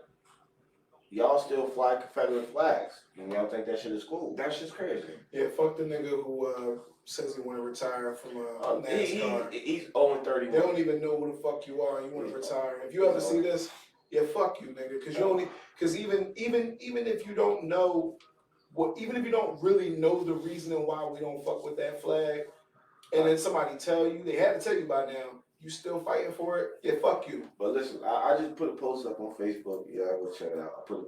y'all still fly Confederate flags, and y'all think that shit is cool. That shit's crazy. Yeah, fuck the nigga who says he want to retire from NASCAR. He's 0-31. They don't even know who the fuck you are, and you want to retire. If you ever see this, yeah, fuck you, nigga. Because even if you don't know even if you don't really know the reasoning why we don't fuck with that flag, and then somebody tell you, they had to tell you by now, you still fighting for it? Yeah, fuck you. But listen, I just put a post up on Facebook. Yeah, I will check it out. I put a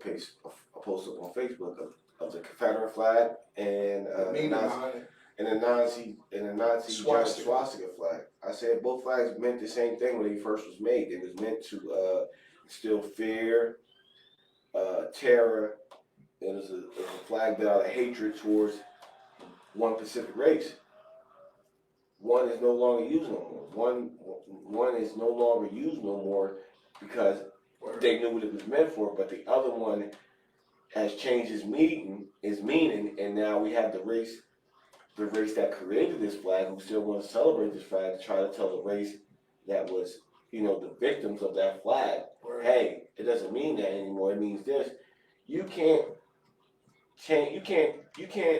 post up on Facebook of the Confederate flag and the Nazi swastika flag. I said both flags meant the same thing when they first was made. It was meant to instill fear, terror. It was a flag that out of hatred towards one Pacific race. One is no longer used no more. One is no longer used no more because they knew what it was meant for, but the other one has changed its meaning, and now we have the race that created this flag who still want to celebrate this flag to try to tell the race that was, the victims of that flag, hey, it doesn't mean that anymore. It means this. You can't,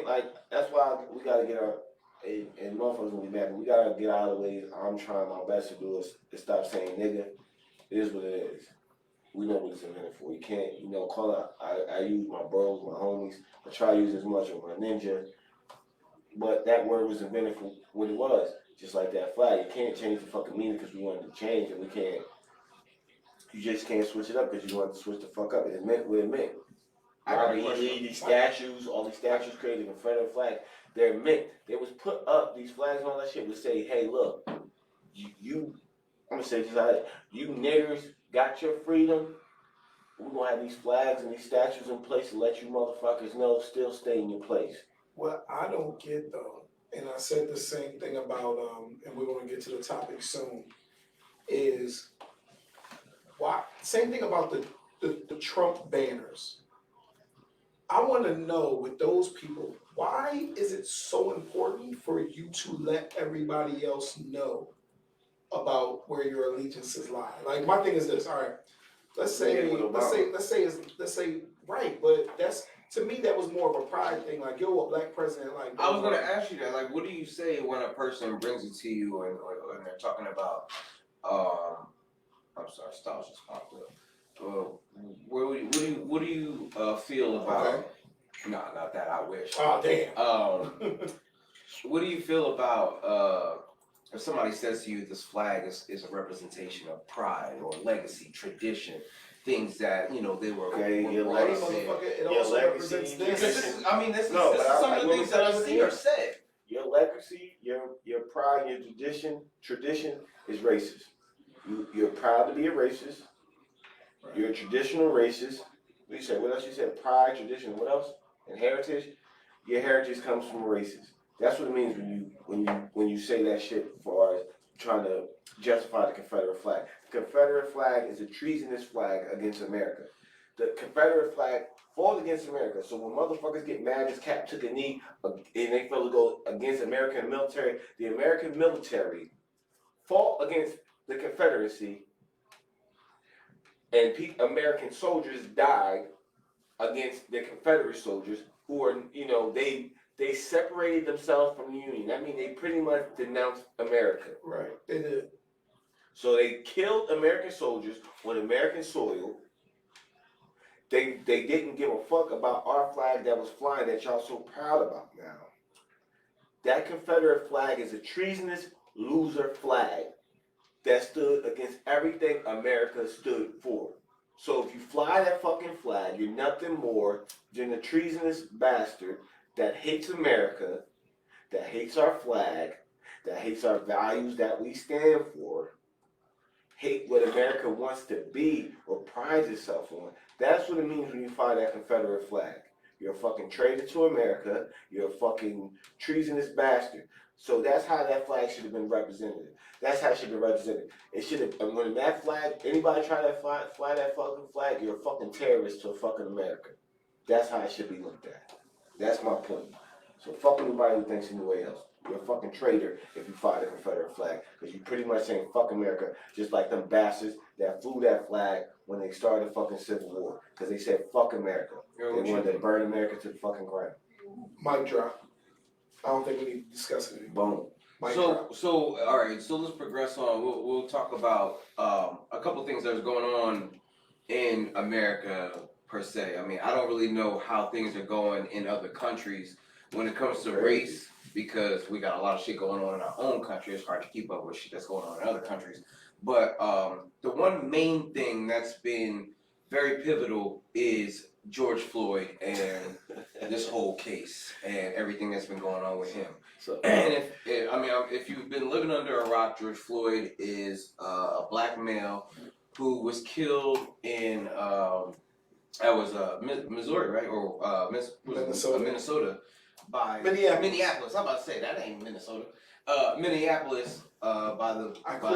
like, that's why we got to get our, and motherfuckers will be mad, but we got to get out of the way. I'm trying my best to do is to stop saying nigga. It is what it is. We know what it's invented for. You can't, call it, I use my bros, my homies. I try to use as much of my ninja. But that word was invented for what it was. Just like that flag. You can't change the fucking meaning because we wanted to change it. We can't. You just can't switch it up because you want to switch the fuck up. It meant what it meant. These statues, all these statues created the Confederate flag, they're meant. They was put up, these flags and all that shit would say, hey, look, you I'm gonna say just like you niggers got your freedom. We're gonna have these flags and these statues in place to let you motherfuckers know still stay in your place. What I don't get though, and I said the same thing about and we're gonna get to the topic soon, is why same thing about the Trump banners. I wanna know with those people, why is it so important for you to let everybody else know about where your allegiances lie? Like my thing is this, all right, let's say right, but that's to me that was more of a pride thing, like yo, a black president, like I was gonna ask you that, like, what do you say when a person brings it to you and they're talking about, I'm sorry, Styles just popped up. What do you feel about? Okay. No, not that. I wish. Oh damn. What do you feel about if somebody says to you this flag is a representation of pride or legacy, tradition, things that they were. Okay, were your brought legacy, up in. Motherfucker, it your also legacy, represents Because this. this is, I mean, this is, No, this is but some I- of the let me things say that this I've seen or again. said. Your legacy, your pride, your tradition is racist. You're proud to be a racist. You're a traditional racist. What you said? What else you said? Pride, tradition, what else? And heritage. Your heritage comes from racist. That's what it means when you say that shit for trying to justify the Confederate flag. The Confederate flag is a treasonous flag against America. The Confederate flag fought against America. So when motherfuckers get mad as Cap took a knee and they feel to go against American military, the American military fought against the Confederacy, and American soldiers died against the Confederate soldiers who are, they separated themselves from the Union. That means they pretty much denounced America. Right, they did. So they killed American soldiers on American soil. They didn't give a fuck about our flag that was flying that y'all so proud about now. That Confederate flag is a treasonous loser flag that stood against everything America stood for. So if you fly that fucking flag, you're nothing more than a treasonous bastard that hates America, that hates our flag, that hates our values that we stand for, hate what America wants to be or prides itself on. That's what it means when you fly that Confederate flag. You're a fucking traitor to America. You're a fucking treasonous bastard. So that's how that flag should have been represented. That's how it should be represented. It should have. And when that flag, anybody try to fly that fucking flag, you're a fucking terrorist to fucking America. That's how it should be looked at. That's my point. So fuck anybody who thinks any way else. You're a fucking traitor if you fly the Confederate flag, because you pretty much saying fuck America, just like them bastards that flew that flag when they started the fucking Civil War, because they said fuck America. They wanted to burn America to the fucking ground. Mic drop. I don't think we need to discuss it anymore. Boom. So all right. So let's progress on. We'll talk about a couple things that are going on in America per se. I mean, I don't really know how things are going in other countries when it comes to race, because we got a lot of shit going on in our own country. It's hard to keep up with shit that's going on in other countries. But the one main thing that's been very pivotal is George Floyd and this whole case and everything that's been going on with him. So, And if you've been living under a rock, George Floyd is a black male who was killed in that was Missouri, right, or Minnesota by Minneapolis. I'm about to say that ain't Minnesota. Minneapolis by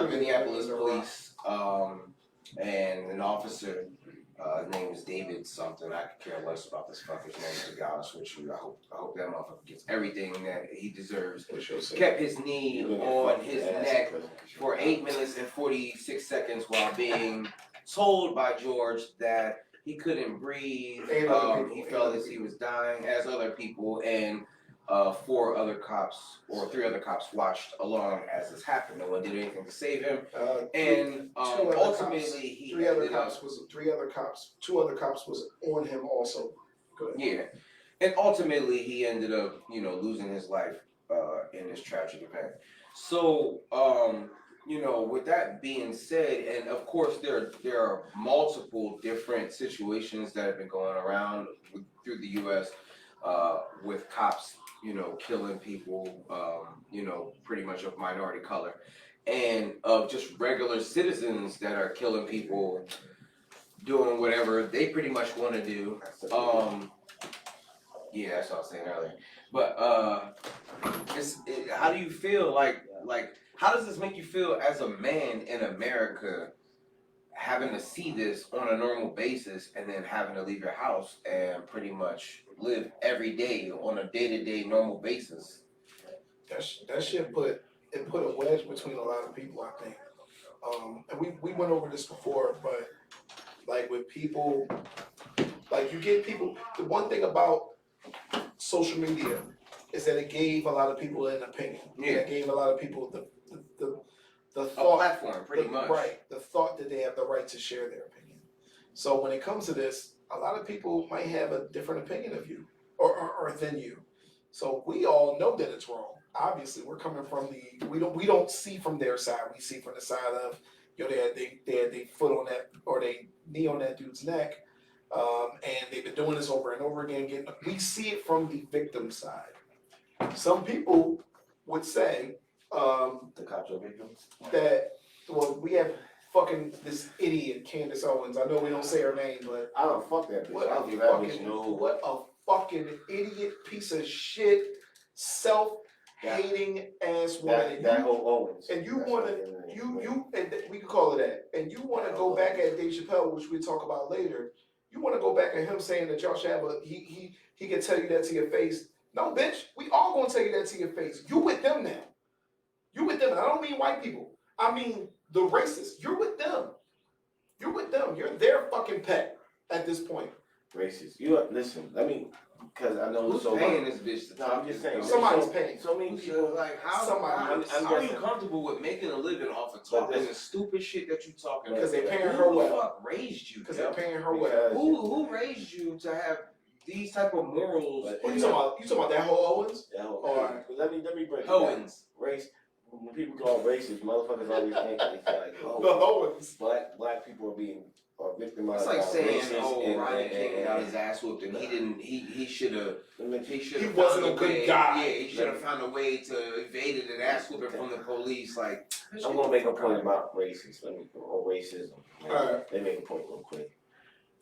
Minneapolis police and an officer. His name is David something. I could care less about this fucker's name, to be honest with you. I hope that motherfucker gets everything that he deserves. Kept his knee on his neck for 8 minutes and 46 seconds while being told by George that he couldn't breathe. He felt as he was dying, as other people, and 4 other cops or 3 other cops watched along as this happened. No one did anything to save him, and ultimately two other cops was on him also. Yeah, and ultimately he ended up, losing his life in this tragic event. So, with that being said, and of course there are multiple different situations that have been going around through the U.S. With cops, killing people, pretty much of minority color. and of just regular citizens that are killing people, doing whatever they pretty much want to do. Yeah, that's what I was saying earlier. But how do you feel like how does this make you feel as a man in America, having to see this on a normal basis and then having to leave your house and pretty much live every day on a day-to-day normal basis? That shit put a wedge between a lot of people, I think. And we went over this before, but like with people, like you get people. The one thing about social media is that it gave a lot of people an opinion. Yeah. It gave a lot of people the A thought, platform, pretty much. right? The thought that they have the right to share their opinion. So when it comes to this, a lot of people might have a different opinion of you or than you. So we all know that it's wrong. Obviously, we're coming from we don't see from their side. We see from the side of they had their foot on that or they knee on that dude's neck, and they've been doing this over and over again. We see it from the victim side. Some people would say The cops are victims. that we have fucking this idiot Candace Owens. I know we don't say her name, but I don't fuck that bitch. what I a don't give that bitch fucking no. what a fucking idiot piece of shit, self-hating ass woman. That whole Owens. And you That's wanna what it is. and we could call it that. And you wanna go back at Dave Chappelle, which we'll talk about later. You wanna go back at him saying that y'all should have he can tell you that to your face. No, bitch, we all gonna tell you that to your face. You with them now. You with them. And I don't mean white people. I mean the racists. You're with them. You're with them. You're their fucking pet at this point. Racist. You listen. Let me, because I know Who's so paying much. this bitch to No, talk I'm just this saying. dumb Somebody's shit? paying. So many people. Like how Somebody- are you comfortable with making a living off of talking the stupid shit that you talking? Because they're paying her Who the well. fuck raised you? Because yo? they're paying her well. Who raised you to have these type of morals? But- What you talking about? You talking about that whole Owens? That whole, Alright. but let me break it down. Owens. Race. When people call racist, motherfuckers always think it's like, The oh, Owens. black people are victimized. It's like by saying, racists "Oh, Rodney and- King got his ass whooped, and he didn't. He should have. He wasn't a good guy. Yeah, he should have found a way to evade an ass whooping from the police. Like, I'm gonna make a point about racism. Or racism. Alright. Let me make a point real quick.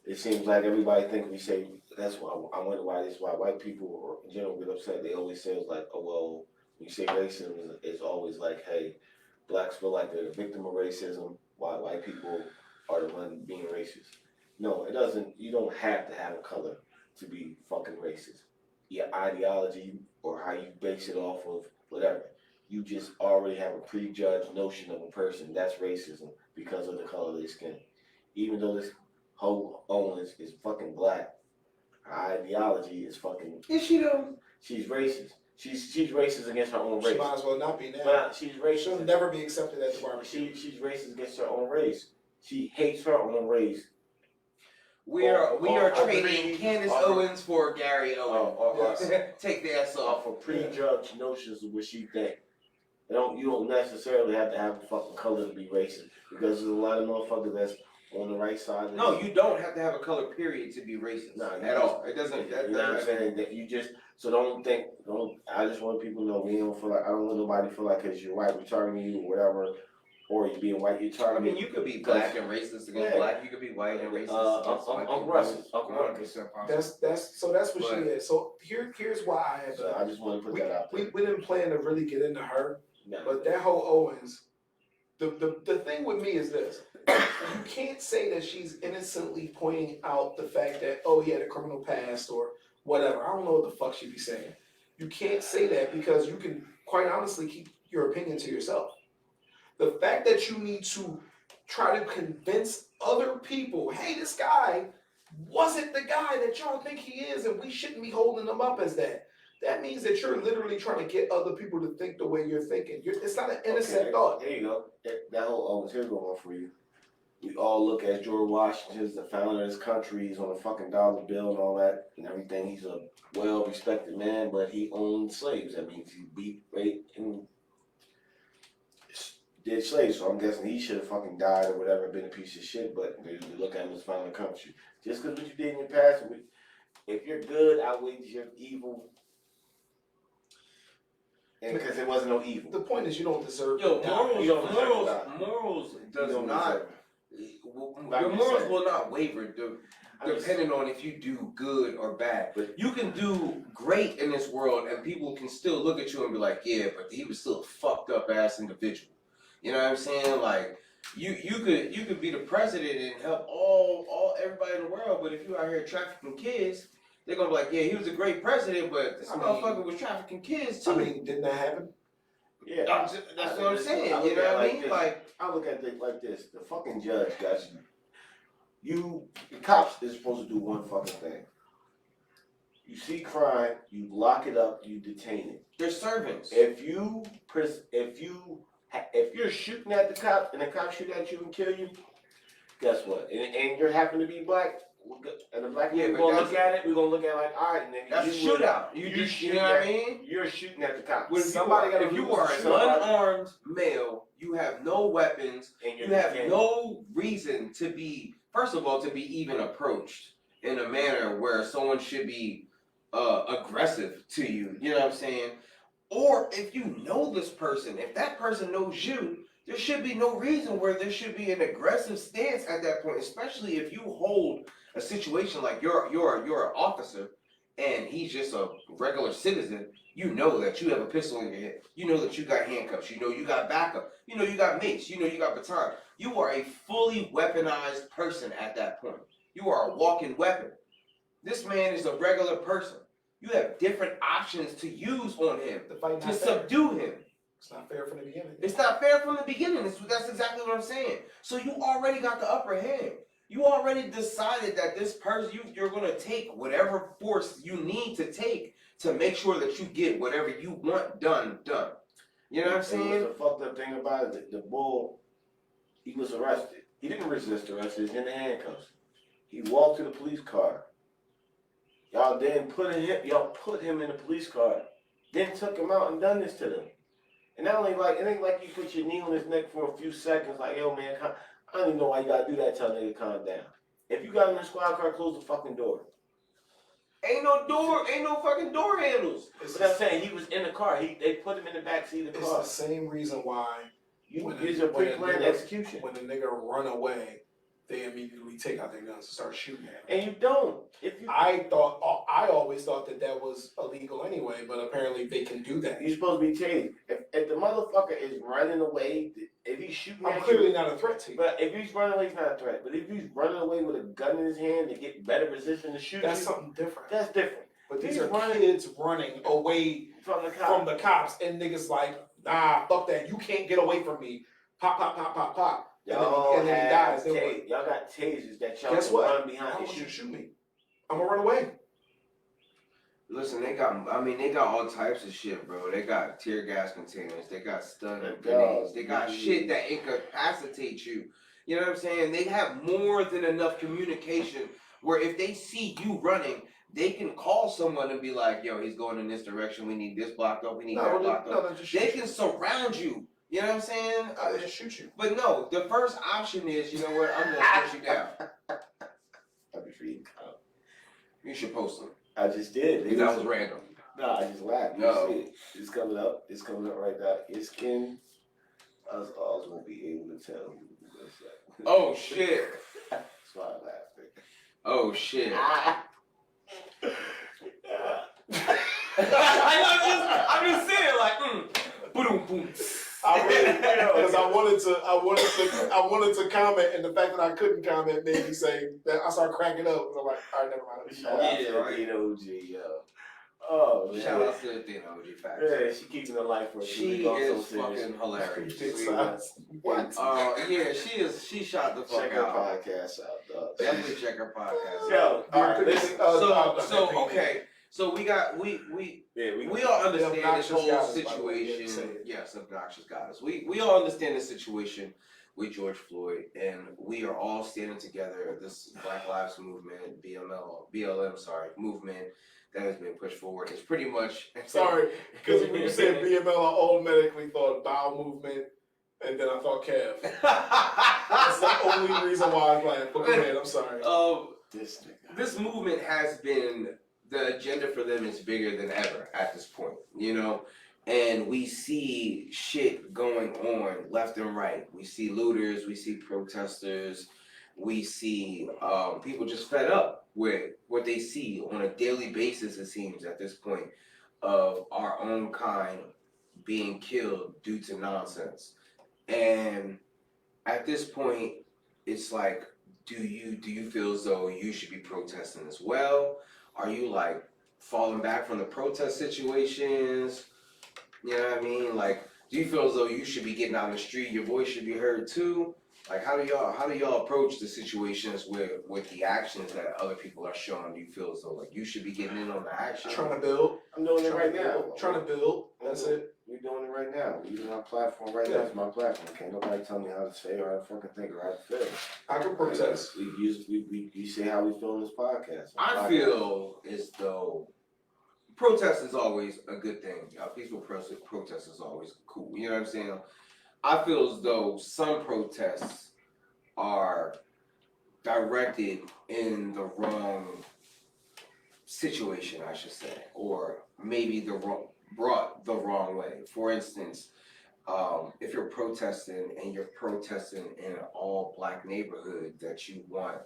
It seems like everybody think we say that's why I wonder why white people in general get upset. They always say it's like, oh well, when you say racism it's always like, hey, blacks feel like they're the victim of racism, while white people are the one being racist. No, it doesn't. You don't have to have a color to be fucking racist. Your ideology or how you base it off of whatever. You just already have a prejudged notion of a person. That's racism because of the color of their skin. Even though this whole Owens is fucking black, her ideology is fucking. is she though? She's racist. She's racist against her own She race. might as well not be now. But she's She'll racist. never be accepted at the barbecue. She's racist against her own race. She hates her own race. We are trading agree. Candace Or- Owens for Gary Owens. Yes. Take the ass off. Off of prejudged notions of what she think. You don't necessarily have to have a fucking color to be racist because there's a lot of motherfuckers that's on the right side. Of No, you don't have to have a color period to be racist. No, you at just- all. It doesn't. That You know what I'm doesn't. saying? That you just I just want people to know we don't feel like I don't want nobody to feel like because you're white we're targeting you or whatever, or you being white you're I targeting. mean, you could be black and racist against Yeah. black. You could be white and racist against white Uncle people. Russell, Uncle 100% possible. That's what she is. So here's why I have So I just want to put that out there. we didn't plan to really get into her, No. but that whole Owens, the thing with me is this: you can't say that she's innocently pointing out the fact that he had a criminal past or whatever. I don't know what the fuck she be saying. You can't say that because you can quite honestly keep your opinion to yourself. The fact that you need to try to convince other people, hey, this guy wasn't the guy that y'all think he is, and we shouldn't be holding him up as that. That means that you're literally trying to get other people to think the way you're thinking. It's not an innocent thought. There you go. That whole Owens, here's one for you. We all look at George Washington as the founder of this country. He's on a fucking dollar bill and all that and everything. He's a well-respected man, but he owned slaves. That means he beat, raped, and did slaves. So I'm guessing he should have fucking died or whatever, been a piece of shit. But we look at him as founder of the country. Just because what you did in your past, if you're good outweighs your evil. and because it wasn't no evil. The point is, you don't deserve. Yo, to die. morals, You don't deserve morals, that. morals You does don't not. deserve it. Your morals will not waver I'm just- depending on if you do good or bad. But you can do great in this world, and people can still look at you and be like, "Yeah, but he was still a fucked up ass individual." You know what I'm saying? Like you could be the president and help all everybody in the world, but if you out here trafficking kids, they're gonna be like, "Yeah, he was a great president, but this motherfucker was trafficking kids too." I mean, didn't that happen? Yeah, That's what I'm saying. You know what I mean? Like. I look at it like this: the fucking judge got you. The cops is supposed to do one fucking thing. You see crime, you lock it up, you detain it. They're servants. If you're shooting at the cop and the cop shoot at you and kill you, guess what? And you happen to be black, and the black people gonna look at it. We're gonna look at it like, all right, nigga, That's a shootout. You know what I mean? You're shooting at the cop. If you are an unarmed male, you have no weapons, and you have no reason to be, first of all, to be even approached in a manner where someone should be aggressive to you. You know what I'm saying? Or if you know this person, if that person knows you, there should be no reason where there should be an aggressive stance at that point, especially if you hold a situation like you're an officer and he's just a regular citizen. You know that you have a pistol in your head. You know that you got handcuffs. You know you got backup. You know you got mace. You know you got baton. You are a fully weaponized person at that point. You are a walking weapon. This man is a regular person. You have different options to use on him to subdue him. It's not fair from the beginning. It's not fair from the beginning. That's exactly what I'm saying. So you already got the upper hand. You already decided that this person, you're going to take whatever force you need to take to make sure that you get whatever you want done. You know what I'm saying? The fucked up thing about it, the bull, he was arrested. He didn't resist arrest. He was in the handcuffs. He walked to the police car. Y'all put him in the police car, then took him out and done this to them. And not only it ain't like you put your knee on his neck for a few seconds, like, yo man, I don't even know why you gotta do that, tell nigga calm down. If you got him in the squad car, close the fucking door. Ain't no fucking door handles. But I'm saying he was in the car. They put him in the back seat of the car. It's the same reason why It's a pre-planned execution. When the nigga run away, they immediately take out their guns and start shooting at him. And you don't. I always thought that was illegal anyway, but apparently they can do that. You're supposed to be tased. If the motherfucker is running away, if he's shooting at you, I'm clearly not a threat to you. But if he's running away, he's not a threat. But if he's running away with a gun in his hand to get better position to shoot That's you, something different. that's different. But these are kids running away from the cops, and niggas like, nah, fuck that. You can't get away from me. Pop, pop, pop, pop, pop. And then he dies. Y'all got tasers that y'all Guess can what? run behind How and would you shoot. shoot me? I'm gonna run away. Listen, they got all types of shit, bro. They got tear gas containers. They got stun Thank grenades. God. They got shit that incapacitate you. You know what I'm saying? They have more than enough communication where if they see you running, they can call someone and be like, yo, he's going in this direction. We need this blocked up. We need that blocked up. They can surround you. You know what I'm saying? They just shoot you. But no, the first option is, you know what? I'm going to push you down. I'll be reading. You should post them. I just did. That was random. No, I just laughed. You No. see it. It's coming up. It's coming up right now. Your skin. I was won't be able to tell you. Oh, shit. That's why I laughed. Oh, shit. I'm just saying, like, boom, boom. I really, because I wanted to comment, and the fact that I couldn't comment made me say that I started cracking up. I'm like, all right, never mind. Shout out to right. the OG, yo. Oh, man. Shout out to the Thin OG Facts. Yeah, she keeping the life for us. She is fucking hilarious. What? Yeah, she is. She shot the fuck Check her out. podcast out, dog. Definitely check her podcast. Yo, all right, listen. Okay. So we all understand this whole situation. Yes, obnoxious goddess. We all understand the situation with George Floyd, and we are all standing together. This Black Lives Movement, BLM, movement that has been pushed forward. It's pretty much Sorry, because when you said BML, I automatically thought bowel movement, and then I thought calf. That's the only reason why I'm playing. But go ahead, I'm sorry. This movement has been, the agenda for them is bigger than ever at this point, you know, and we see shit going on left and right. We see looters, we see protesters, we see people just fed up with what they see on a daily basis, it seems, at this point, of our own kind being killed due to nonsense. And at this point, it's like, do you feel as though you should be protesting as well? Are you like falling back from the protest situations? You know what I mean? Like, do you feel as though you should be getting out in the street, your voice should be heard too? Like, how do y'all approach the situations with the actions that other people are showing? Do you feel as though like you should be getting in on the action? Trying to build. I'm doing it right now. Trying to build. That's it. We're doing it right now. We're using our platform right now. It's my platform. Can't nobody tell me how to say or how to fucking think or how to feel. I can protest. We say how we feel in this podcast. I feel as though protest is always a good thing. Peaceful protest is always cool. You know what I'm saying? I feel as though some protests are directed in the wrong situation, I should say, or maybe brought the wrong way. For instance, if you're protesting and you're protesting in an all-black neighborhood that you want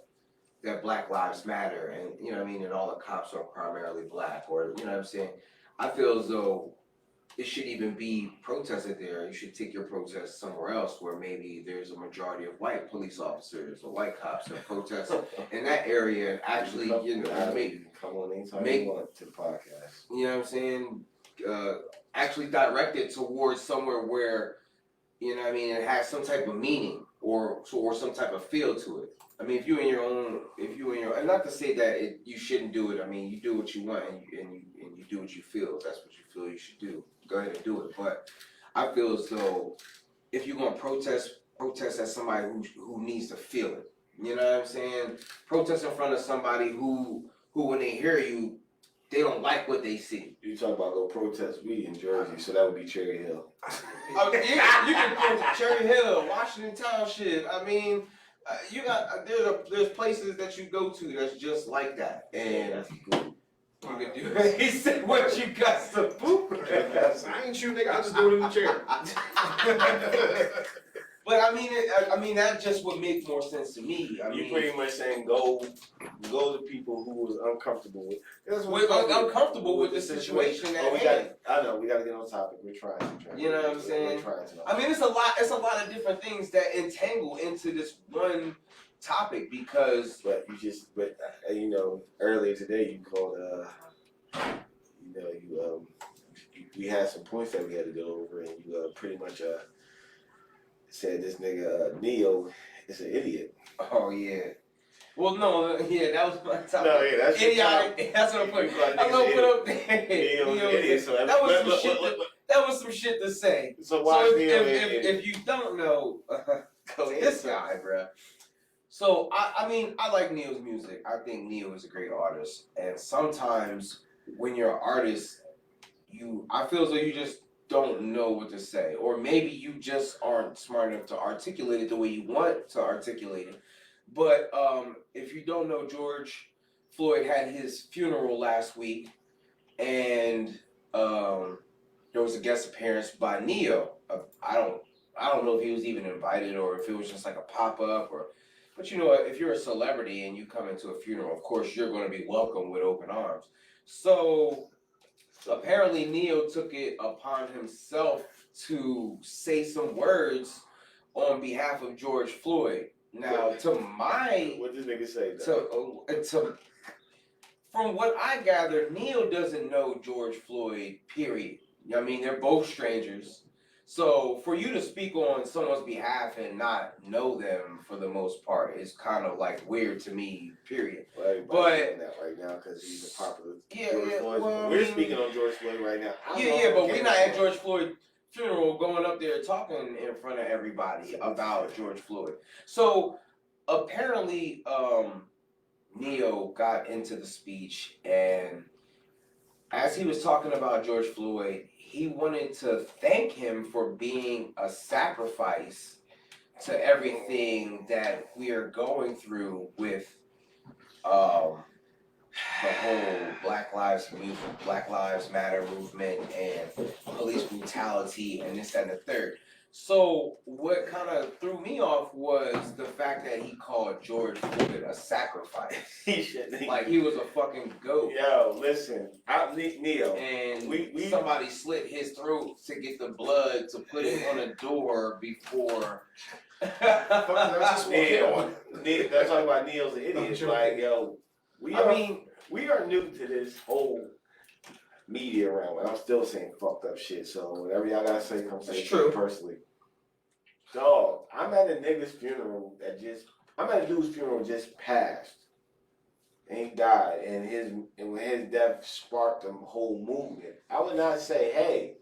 that Black Lives Matter, and you know what I mean, and all the cops are primarily black, or you know what I'm saying, I feel as though it should even be protested there. You should take your protest somewhere else where maybe there's a majority of white police officers or white cops that protest in that area and actually, you know, come on anytime you want to the podcast. You know what I'm saying? Actually direct it towards somewhere where, you know what I mean, it has some type of meaning or some type of feel to it. I mean, if you in your own, and not to say that you shouldn't do it. I mean, you do what you want and you do what you feel. If that's what you feel you should do, go ahead and do it. But I feel as though if you're gonna protest as somebody who needs to feel it. You know what I'm saying? Protest in front of somebody who when they hear you, they don't like what they see. You talk about go protest we in Jersey, so that would be Cherry Hill. Oh yeah, you can go to Cherry Hill, Washington Township. I mean, you got there's places that you go to that's just like that, and That's good. you can do it. He said, "What you got to poop?" I ain't you, nigga. I just do it in the chair. But I mean, that just would make more sense to me. I mean, You pretty much saying go to people who was uncomfortable with. Uncomfortable with the situation at hand. I know we got to get on topic. We're trying. You know what I'm saying? We're trying to. I mean, it's a lot of different things that entangle into this one topic because. But you know, earlier today you called we had some points that we had to go over, and you pretty much said this nigga Neo is an idiot. Oh yeah. Well, no, yeah, that was my topic. No, yeah, that's idiotic. That's what I'm putting. I'm gonna put up there. Neo's an idiot. So that was some shit. That was some shit to say. So why So Neo? if you don't know, this guy, bruh. So I mean, I like Neo's music. I think Neo is a great artist, and sometimes when you're an artist, I feel as though you just don't know what to say, or maybe you just aren't smart enough to articulate it the way you want to articulate it. But if you don't know, George Floyd had his funeral last week, and there was a guest appearance by Neo. I don't know if he was even invited or if it was just like a pop up but you know, if you're a celebrity and you come into a funeral, of course you're going to be welcomed with open arms. So apparently Neo took it upon himself to say some words on behalf of George Floyd. Now, What did this nigga say? From what I gather, Neo doesn't know George Floyd, period. I mean, they're both strangers. So for you to speak on someone's behalf and not know them for the most part is kind of like weird to me, period. Well, but that right now because he's a popular George Floyd. Well, we're speaking on George Floyd right now. But we're not at George Floyd's funeral going up there talking in front of everybody about George Floyd. So apparently, Neo got into the speech, and as he was talking about George Floyd, he wanted to thank him for being a sacrifice to everything that we are going through with the whole Black Lives Matter movement and police brutality and this, that, and the third. So what kind of threw me off was the fact that he called George Floyd a sacrifice. He should. Like he was a fucking goat. Yo, listen, Neo. And we somebody slit his throat to get the blood to put it on a door before. That's just what Neo. That's talking about Neo's an idiot. Sure. Like, yo, we are new to this whole media realm, and I'm still saying fucked up shit. So whatever y'all gotta say, come say That's it true. personally. Dog, I'm at a nigga's funeral I'm at a dude's funeral just passed. And he died, and when his death sparked a whole movement. I would not say, hey,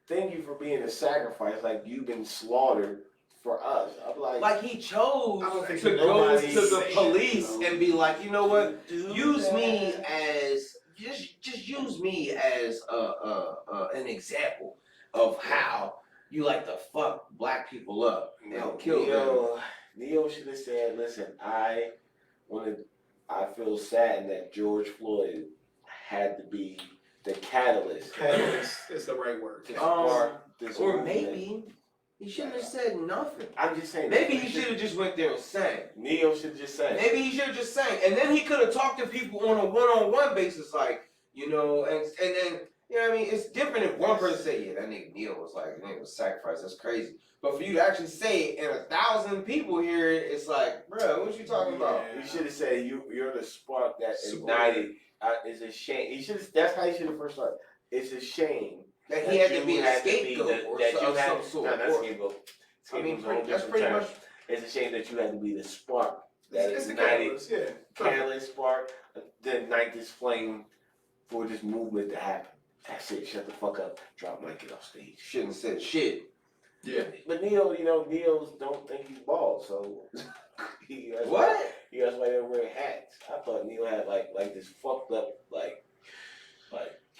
thank you for being a sacrifice, like you've been slaughtered for us. I'm like he chose I don't think to go to nobody's the saying police that, though. and be like, you know what? do Use that. me as just use me as an example of how you like to fuck black people up and kill them. Neo should have said, listen, I feel sad that George Floyd had to be the catalyst. Catalyst is the right word. To spark this Or movement. maybe he shouldn't have said nothing. I'm just saying. Maybe he should have just went there and sang. Neo should just say. Maybe he should have just sang, and then he could have talked to people on a one-on-one basis, like, you know, and then, you know what I mean? It's different if one person say, yeah, that nigga Neil was like, that nigga was sacrificed, that's crazy. But for you to actually say it and 1,000 people hear it, it's like, bro, what you talking about? You should have said you're the spark that Super. ignited. It's a shame. That's how you should have first started. It's a shame That he had to you be a had to be scapegoat or that you of had- some sort. No, not Or- scapegoat. I mean, Scapegoat's a whole that's different pretty term. much. It's a shame that you had to be the spark that It's the ignited, catalyst, yeah. catalyst spark, that ignite this flame for this movement to happen. That's it. Shut the fuck up. Drop mic, get off stage. Shouldn't have said shit. Yeah. But Neo, Neos don't think he's bald, so that's What? why they're wearing hats. I thought Neo had like this fucked up like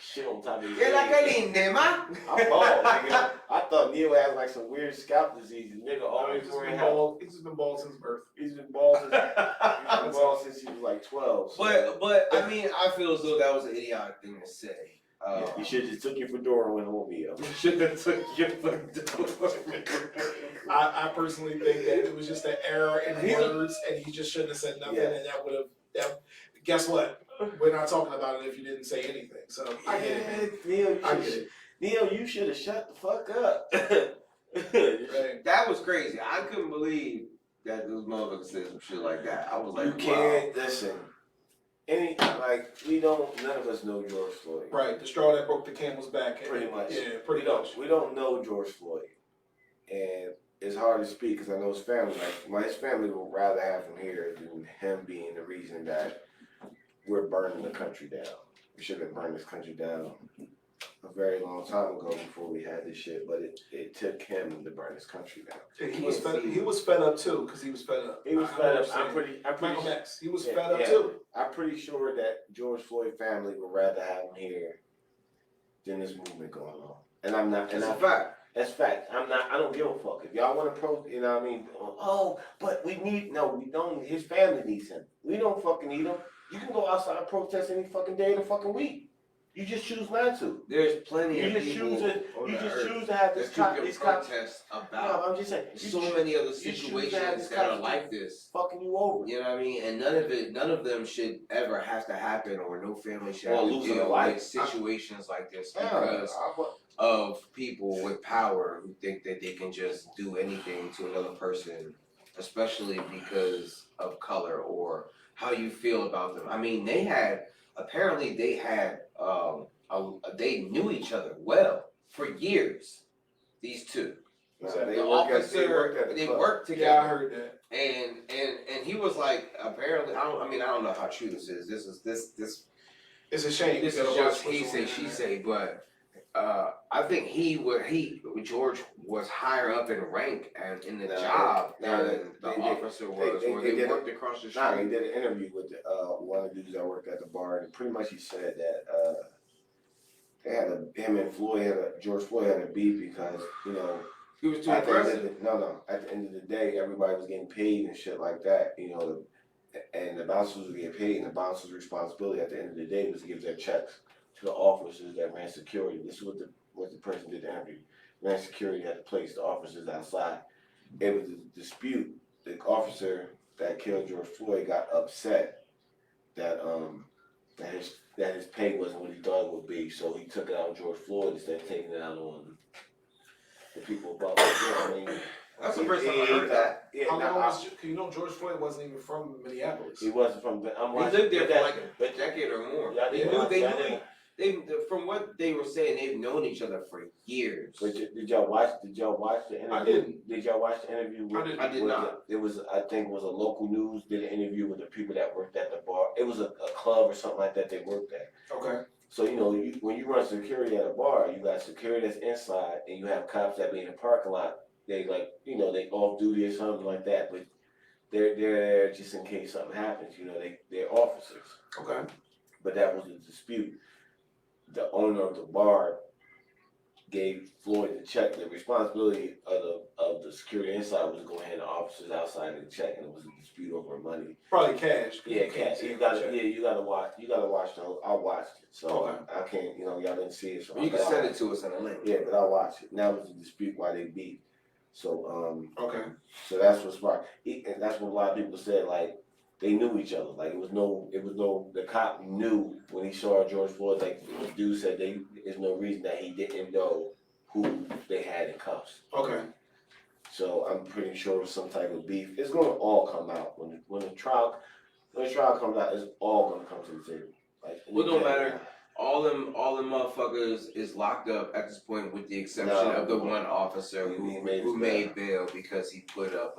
shit on top of his Que la head. que linda, ma? I'm bald, nigga. I thought Neo had like some weird scalp disease. Nigga always wearing hats. He's just been bald since birth. He's been bald since he was like 12. So. But I mean, I feel as though that was an idiotic thing to say. You should have just took your fedora and went home, yo. You should have took your fedora. I personally think that it was just an error in He's a- words, and he just shouldn't have said nothing, Yeah. and that would have. Guess what? We're not talking about it if you didn't say anything. So I get it, man. I get it. Neo, you should have shut the fuck up. Right. That was crazy. I couldn't believe that those motherfuckers said some shit like that. I was like, You can't listen. None of us know George Floyd. Right, the straw that broke the camel's back. Pretty much. Yeah, pretty much. We don't know George Floyd, and it's hard to speak because I know his family. His family would rather have him here than him being the reason that we're burning the country down. We should have burned this country down a very long time ago before we had this shit, but it took him to burn this country down. He was fed up too, because he was fed up. He was fed up. I'm pretty Malcolm sure. X. He was Yeah, fed up yeah. too. I'm pretty sure that George Floyd family would rather have him here than this movement going on. And I'm not. And That's a I, fact. that's fact. I don't give a fuck. If y'all want to you know what I mean? Oh, but we don't. His family needs him. We don't fucking need him. You can go outside and protest any fucking day of the fucking week. You just choose not to. There's plenty You of just people choose to. on You the just earth choose to have that this you cop. can These cops. protest No, about I'm just saying. so many other choose to have situations this that are cops like this. fucking you over. You know what I mean? And none of them should ever have to happen, or no family should Or have to losing a deal life. with situations like this Yeah, because of people with power who think that they can just do anything to another person, especially because of color or how you feel about them. I mean, they knew each other well for years. These two, They the worked officer, at the they club. worked together. Yeah, I heard that. And he was like, apparently, I don't know how true this is. This It's a shame. is You gotta just watch he what's say, on she there. say, but I think George was higher up in rank and in the job than the officer was, or they worked across the Nah, he street. did an interview with one of the dudes that worked at the bar, and pretty much he said that George Floyd had a beef because He was too at the end aggressive. of at the end of the day, everybody was getting paid and shit like that. and the bouncers would get paid, and the bouncers' responsibility at the end of the day was to give their checks to the officers that ran security. This is what the person did the interview. Ran security at the place, the officers outside. It was a dispute. The officer that killed George Floyd got upset that that his pay wasn't what he thought it would be, so he took it out on George Floyd instead of taking it out on the people above. I mean, That's the first time I heard that. Yeah, How now, long was George Floyd wasn't even from Minneapolis. he wasn't from. He lived there for like a decade or more. Yeah, They from what they were saying, they've known each other for years. But did y'all watch the interview? I didn't. Did y'all watch the interview? I did not. It was, I think it was a local news, did an interview with the people that worked at the bar. It was a club or something like that they worked at. Okay. So, when you run security at a bar, you got security that's inside and you have cops that be in the parking lot. They they off duty or something like that, but they're there just in case something happens, they're officers. Okay. But that was a dispute. The owner of the bar gave Floyd the check. The responsibility of the security inside was to go hand the officers outside and check, and it was a dispute over money. Probably cash. Yeah, cash. You gotta watch the whole. I watched it, so I can't. Y'all didn't see it. So You can send it to us in a link. Yeah, but I watched it. Now it's a dispute why they beat. So Okay. So that's what's smart. And that's what a lot of people said. Like, they knew each other. Like, the cop knew when he saw George Floyd. Like, the dude said there's no reason that he didn't know who they had in cuffs. Okay. So I'm pretty sure it was some type of beef. It's gonna all come out when the trial comes out. It's all gonna come to the table. Like, Well, it don't matter. All them motherfuckers is locked up at this point, with the exception of the one officer who made bail because he put up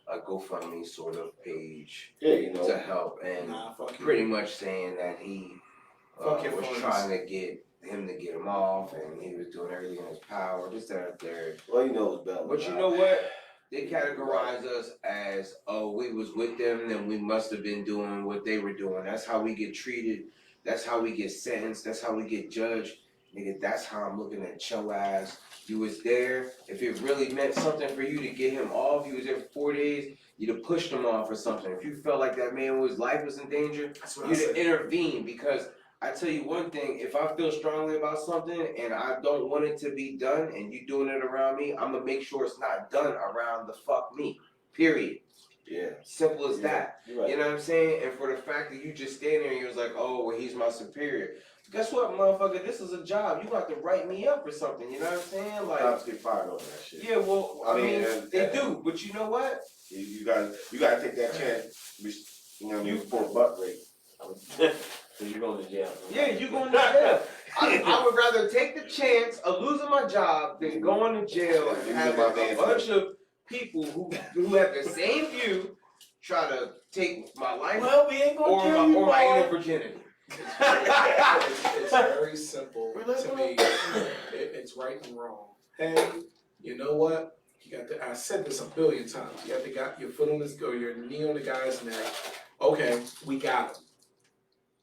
a GoFundMe sort of page to help, and pretty much saying that he was trying to get him off, and he was doing everything in his power, just that there. Well, it's better. But you know what? They categorize us as, we was with them, then we must have been doing what they were doing. That's how we get treated. That's how we get sentenced. That's how we get judged. Nigga, that's how I'm looking at your ass. You was there. If it really meant something for you to get him off, you was there for 4 days, you'd have pushed him off or something. If you felt like that man's life was in danger, you'd have intervened. Because I tell you one thing, if I feel strongly about something and I don't want it to be done and you doing it around me, I'm going to make sure it's not done around the fuck me. Period. Yeah. Simple as that. Right. You know what I'm saying? And for the fact that you just stand there and you was like, he's my superior. Guess what, motherfucker? This is a job. You got to write me up or something. You know what I'm saying? Like, cops get fired over that shit. Yeah, well, I mean, they do. But you know what? You gotta take that chance. You know what I mean? For a buck rate. So you're going to jail. Yeah, you're going to jail. I would rather take the chance of losing my job than going to jail and having a bunch of people who have the same view try to take my life we ain't gonna or my inner virginity. It's very simple to me. It's right and wrong. Hey, you know what? I said this a billion times. You got your foot on this, or your knee on the guy's neck. Okay, we got him.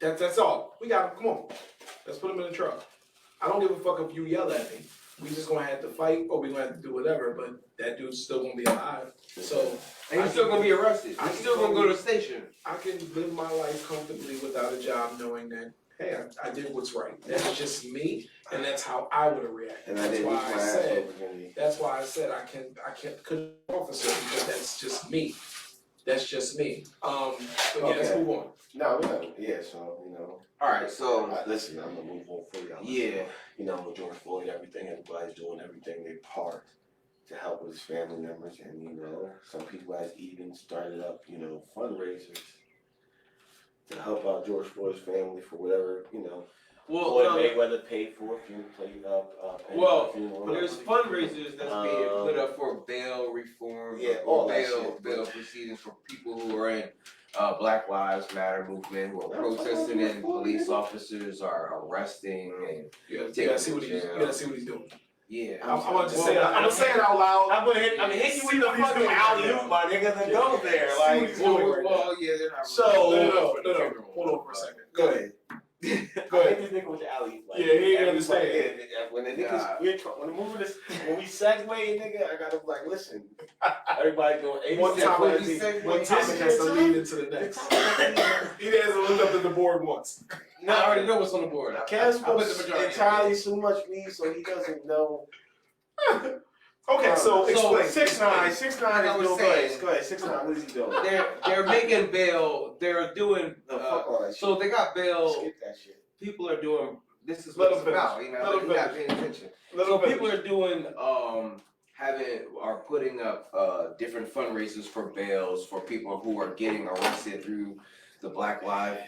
That's all. We got him. Come on. Let's put him in the truck. I don't give a fuck if you yell at me. We just gonna have to fight, or we gonna have to do whatever. But that dude's still gonna be alive. So, and he's still gonna be arrested. He's still gonna go to the station. I can live my life comfortably without a job, knowing that, hey, I did what's right. That's just me, and that's how I would have reacted. And that's why I said I can't couldn't officer, because that's just me. That's just me. But yeah, let's move on. No, so All right, so listen, I'm gonna move on for y'all. Yeah. With George Floyd, everybody's doing everything they part to help with his family members, and some people has even started up, fundraisers to help out George Floyd's family for whatever, Floyd Mayweather paid for if you played there's fundraisers that's being put up for bail reform, bail proceedings for people who are in Black Lives Matter movement, who are protesting and police officers are arresting and you gotta see what he's doing. Yeah, I'm gonna just say it. I'm gonna say it out loud. I'm gonna hit you with the fucking alley-oop, my nigga, then go there. Like, well, yeah, they're not. So, no. Hold on for a second. Go ahead. Go I ahead. hate this nigga with the alley. Like, Yeah, he ain't everybody- understand. yeah, when the niggas, Nah. when the moving this, when we segue, nigga, I gotta be like, listen, everybody doing 80 One topic This has is to your lead time. into the The next. topic- He hasn't looked up at the board once. I already know what's on the board. Kev I put the smokes majority. entirely too much weed, so he doesn't know. Okay, so explain. 6ix9ine Like is I was doing. saying, Go ahead. 6ix9ine, what is he doing? They're making bail. They're doing. No, fuck all that shit. So they got bail. Skip that shit. People are doing. This is Let what it's him about. finish. You know, Let him you're not finish. paying attention. Let So him finish. people are doing are putting up different fundraisers for bails for people who are getting arrested through the Black Lives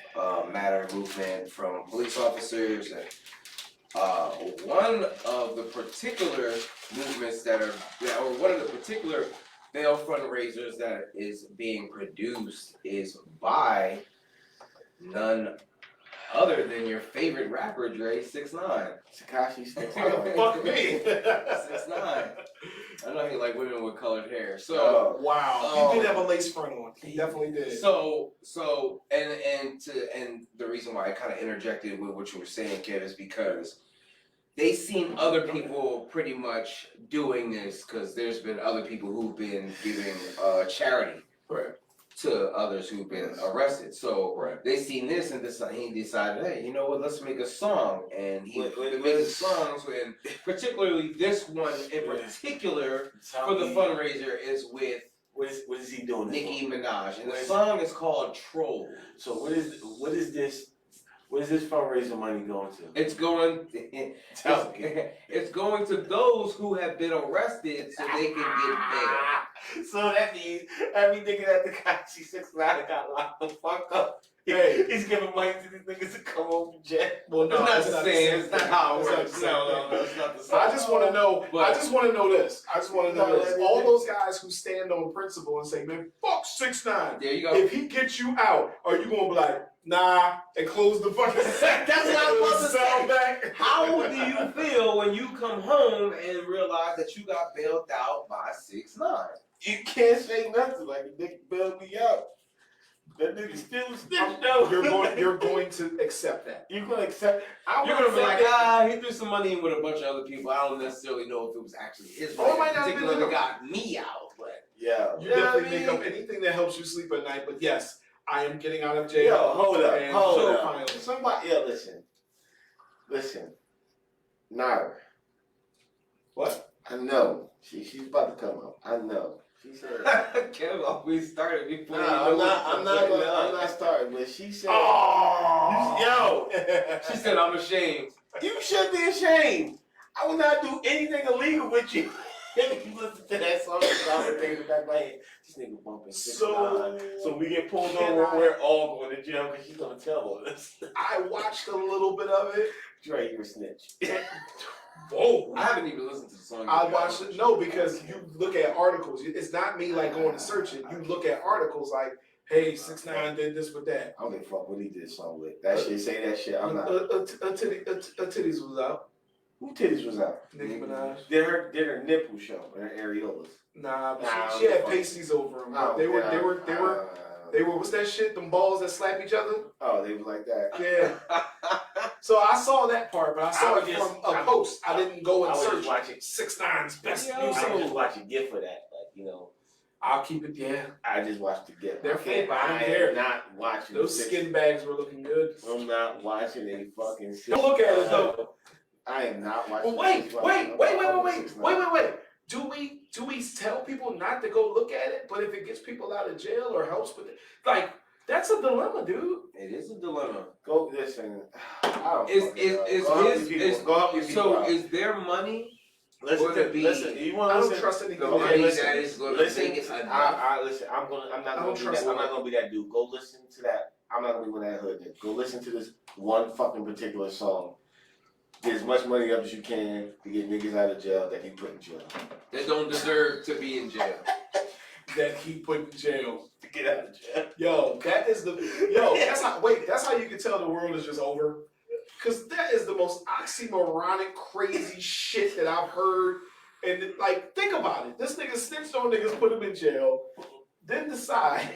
Matter movement, from police officers, and one of the particular movements one of the particular bail fundraisers that is being produced is by none other than your favorite rapper, Dre, 6ix9ine. Tekashi Six Fuck me. 6ix9ine. I know he like women with colored hair. So Oh, Wow, he did have a lace front on. He definitely did. So and the reason why I kind of interjected with what you were saying, Kev, is because they seen other people pretty much doing this, because there's been other people who've been giving charity Right. to others who've been arrested. So Right. they seen this and he decided, hey, you know what? Let's make a song. And he Wait, made songs, and particularly this one in particular for the fundraiser is with What is he doing? this Nicki for? Minaj, and the What is- song is called Troll. So what is this fundraiser money going to? It's going Tell me. it's going to those who have been arrested so they can get So that means every nigga that the Tekashi 6ix9ine got locked the fuck up. Hey. He's giving money to these niggas to come home from jail. Well, bail. no, It's not the same. It's not how it It's not works. the same No, thing. it's not the same. I just want to know. But- I just want to know this. I just want to know No, this. let me- All those guys who stand on principle and say, "Man, fuck 6ix9ine." There you go. If he gets you out, are you gonna be like, "Nah," and close the fucking? That's what I was about to Sell say. back. How do you feel when you come home and realize that you got bailed out by 6ix9ine? You can't say nothing like a nigga bailed me out. That nigga still a snitch though. You're going to accept that. You're gonna accept. I You're wanna gonna be like, accept he threw some money in with a bunch of other people. I don't necessarily know if it was actually his Oh, it money might in not have been particular that him. got me out, but Yeah. You know what definitely I make mean? up anything that helps you sleep at night. But yes, I am getting out of Yo, jail. hold up, And hold so up. finally. Somebody, listen. Naira. What? I know. She's about to come up. I know. She said. Kev always started before. I'm not starting, but she said. Oh, Yo, She said, "I'm ashamed." you should be ashamed. I will not do anything illegal with you. If you listen to that song, I was thinking in the back of my head, this nigga bumping 6ix9ine. So we get pulled over, we're all going to jail because she's gonna tell on us. I watched a little bit of it. Dre, you're a snitch. Whoa. I haven't even listened to the song. I watched it. No, because you look at articles. It's not me like going to search it. You look at articles like, "Hey, 6ix9ine did this with that." I don't give a fuck what he did song with. That shit, say that shit. I'm not. Titties was out. Who titties was out? Nicki Minaj. Did her nipple show and her areolas? Nah, but Nah, she had fuck. pasties over them. Oh, They were. What's that shit? Them balls that slap each other. Oh, they was like that. Yeah. So I saw that part, but I saw it from a post. I didn't go and I was search just watching. 6ix9ine's best Yo. I was music. just watching GIF for that. Like, you know, I'll keep it. Yeah. I just watched the GIF. They're Okay, fake, I don't I care. am not watching Those six- skin bags were looking good. I'm not watching a fucking. Don't look at it though. I am not watching. But wait. 6ix9ine. Do we tell people not to go look at it? But if it gets people out of jail or helps with it, like that's a dilemma, dude. It is a dilemma. Go listen. I don't Is fucking know. is Go help his these people. is Go help these people so out. is their money Listen, going to be listen. You want I to don't listen? trust anything. the Okay, money listen, that is going to listen, make it enough? I listen. I'm I not don't gonna be trust that. I'm it. not gonna be that dude. Go listen to that. I'm not gonna be one of that hood nigga. Go listen to this one fucking particular song. Get as much money up as you can to get niggas out of jail that he put in jail. That don't deserve to be in jail. That he put in jail. To get out of jail. Yo, that's how you can tell the world is just over. Cause that is the most oxymoronic, crazy shit that I've heard. And like, think about it. This nigga snitched on niggas, put him in jail, then decide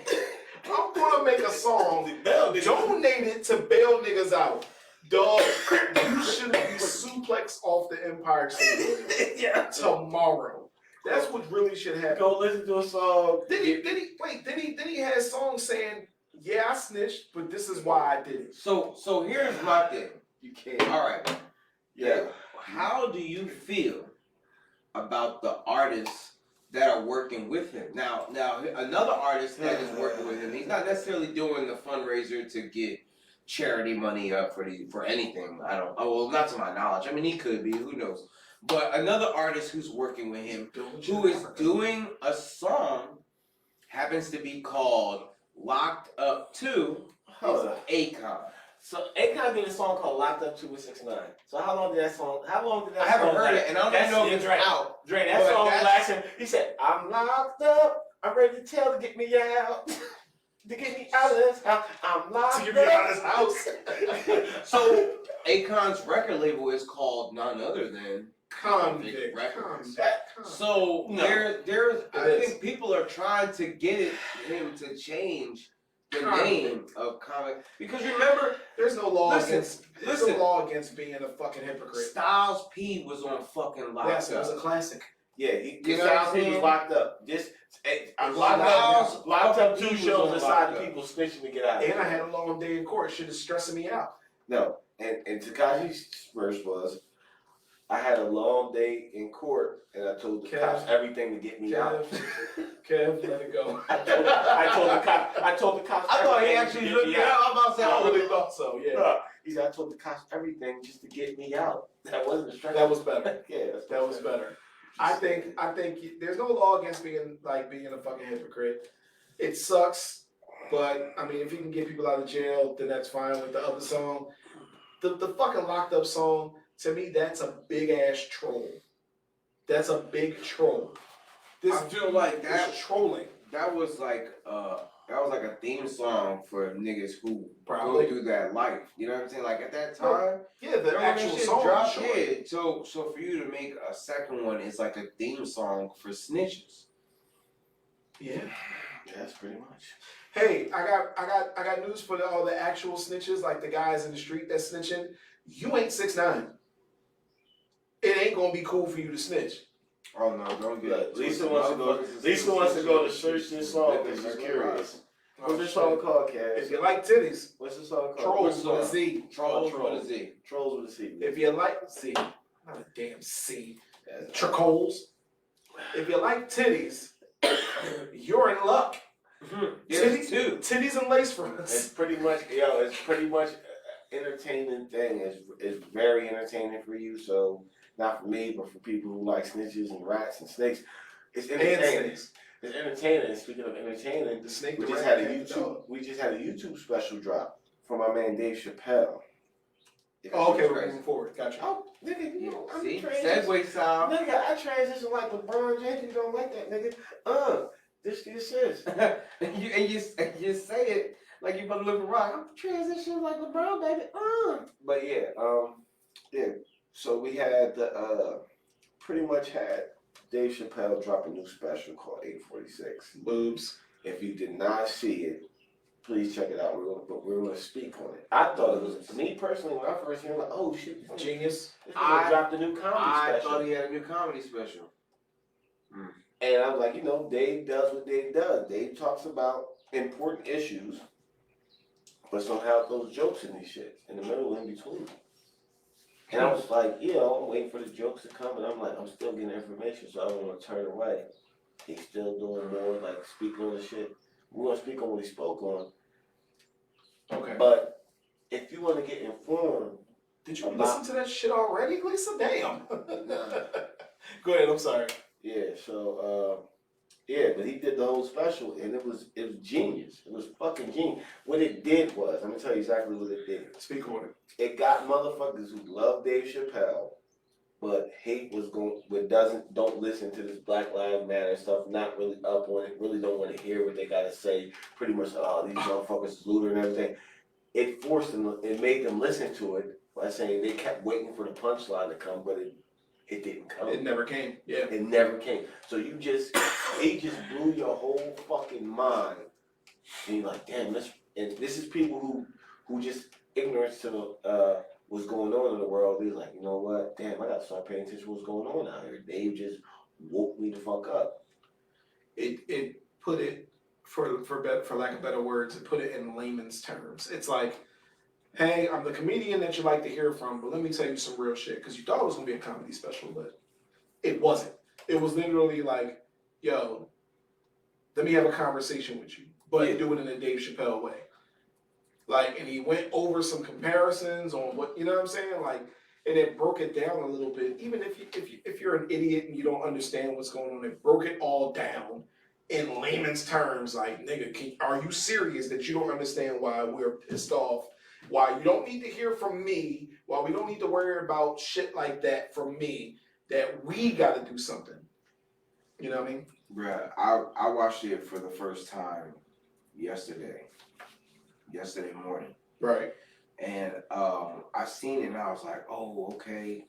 I'm gonna make a song, donate it to bail niggas out. Dog, you should be suplexed off the Empire State Yeah. tomorrow. That's what really should happen. Go listen to a song. Then he had songs saying, "Yeah, I snitched, but this is why I did it." So here's my thing. You can't. All right. Yeah. How do you feel about the artists that are working with him? Now another artist that is working with him, he's not necessarily doing the fundraiser to get charity money up for anything. Well, not to my knowledge. I mean, he could be, who knows. But another artist who's working with him, who is doing a song, happens to be called Locked Up 2, is Akon. So Akon did a song called Locked Up 2 with 6ix9ine. So how long did that song I haven't heard it, and I don't even know if it's out. Dre, that song lasting. He said, "I'm locked up. I'm ready to tell to get me out. To get me out of this house. I'm locked To get me out of this house." So Akon's record label is called none other than Convict Records. Convict. So No. I think people are trying to get him to change the name of Convict, because remember, There's no law Listen. no law against being a fucking hypocrite. Styles P was on fucking Locked Yes, it was a Up. classic. Yeah, he You know what I'm was saying? locked up. Just Styles locked up P 2 was shows on aside Locked the Up. people snitching to get out. And I had a long day in court. Shit is stressing me out. No, and Tekashi's verse was, "I had a long day in court, and I told the Kev. cops everything to get me out." Kev, let it go. I told the cops. I thought he everything actually to get looked me it out. up. I'm about to say, I really thought so, yeah. He said, "I told the cops everything just to get me out." That wasn't a strike. That was better. Yeah, That was better. I think there's no law against being a fucking hypocrite. It sucks, but I mean, if you can get people out of jail, then that's fine. With the other song, the fucking Locked Up song, to me, that's a big ass troll. That's a big troll. This I feel like dude that- is trolling. that was like a theme song for niggas who Probably. go through that life. You know what I'm saying? Like at that time, Yeah, the when actual that shit song. dropped, Sure. yeah. So for you to make a second one, it's like a theme song for snitches. Yeah. That's pretty much. Hey, I got news for all the actual snitches, like the guys in the street that's snitching. You ain't 6ix9ine. It ain't gonna be cool for you to snitch. Oh no, don't get Look, it. Lisa wants to go to search this song because she's curious. What's this song called, If Cass? you like titties, What's this song called? Trolls What with a song? Z. Trolls Trolls. with a Z. Trolls with a C. If you like C, not a damn C. Tricoles. If you like titties, you're in luck. There's two. Titties and lace It's fronts. pretty much, it's pretty much entertaining thing. It's very entertaining for you. So not for me, but for people who like snitches and rats and snakes, it's And entertaining. snakes. It's entertaining. And speaking of entertaining, The snake, we the just rat, had a and the YouTube. dog. We just had a YouTube special drop from my man Dave Chappelle. Oh, okay, we're Crazy. moving forward. Gotcha. Oh, nigga, you know, I'm See? transition. Segway style. Nigga, I transition like LeBron James. You don't like that, nigga. This is. and you say it like you about to look for rock. I'm transitioning like LeBron, baby. But yeah. So we had pretty much had Dave Chappelle drop a new special called 846. Boobs. If you did not see it, please check it out. We're gonna speak on it. I thought it was, me personally, when I first heard it, like, oh shit, Genius. this nigga dropped a new comedy I special. thought he had a new comedy special. And I was like, Dave does what Dave does. Dave talks about important issues, but somehow those jokes in these shit in the middle, in between. And I was like, I'm waiting for the jokes to come, and I'm like, I'm still getting information, so I don't want to turn away. He's still doing more, like speaking on the shit. We want to speak on what he spoke on. Okay. But if you want to get informed, Did you listen to that shit already, Lisa? Damn. Go ahead. I'm sorry. but he did the whole special, and it was genius. It was fucking genius. What it did was, I'm gonna tell you exactly what it did. Speak on it. It got motherfuckers who love Dave Chappelle, but don't listen to this Black Lives Matter stuff, not really up on it, really don't want to hear what they gotta say. Pretty much, these motherfuckers is looter and everything. It forced them, it made them listen to it by saying they kept waiting for the punchline to come, but it didn't come. It never came. Yeah. It never came. So he just blew your whole fucking mind. And you're like, damn, this is people who just ignorance to what's going on in the world, he's like, you know what? Damn, I gotta start paying attention to what's going on out here. Dave just woke me the fuck up. It put it for lack of better words, it put it in layman's terms. It's like, hey, I'm the comedian that you like to hear from, but let me tell you some real shit. Because you thought it was gonna be a comedy special, but it wasn't. It was literally like, yo, let me have a conversation with you, but do it in a Dave Chappelle way. Like, and he went over some comparisons on what, you know what I'm saying? Like, and it broke it down a little bit. Even if you're an idiot and you don't understand what's going on, it broke it all down in layman's terms. Like, nigga, are you serious that you don't understand why we're pissed off? Why you don't need to hear from me? Why we don't need to worry about shit like that from me? That we got to do something. You know what I mean? Bruh, I watched it for the first time yesterday morning. Right. And I seen it and I was like, oh, okay.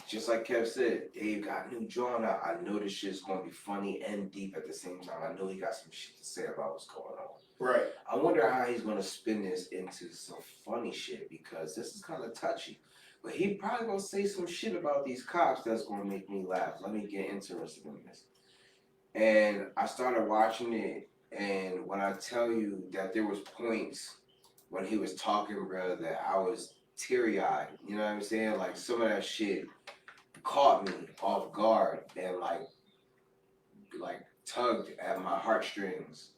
Just like Kev said, Dave got new drawing out. I know this shit's gonna be funny and deep at the same time. I know he got some shit to say about what's going on. Right. I wonder how he's gonna spin this into some funny shit because this is kind of touchy. But he probably gonna say some shit about these cops that's gonna make me laugh. Let me get interested in this. And I started watching it, and when I tell you that there was points when he was talking, bro, that I was teary-eyed. You know what I'm saying? Like, some of that shit caught me off guard and like tugged at my heartstrings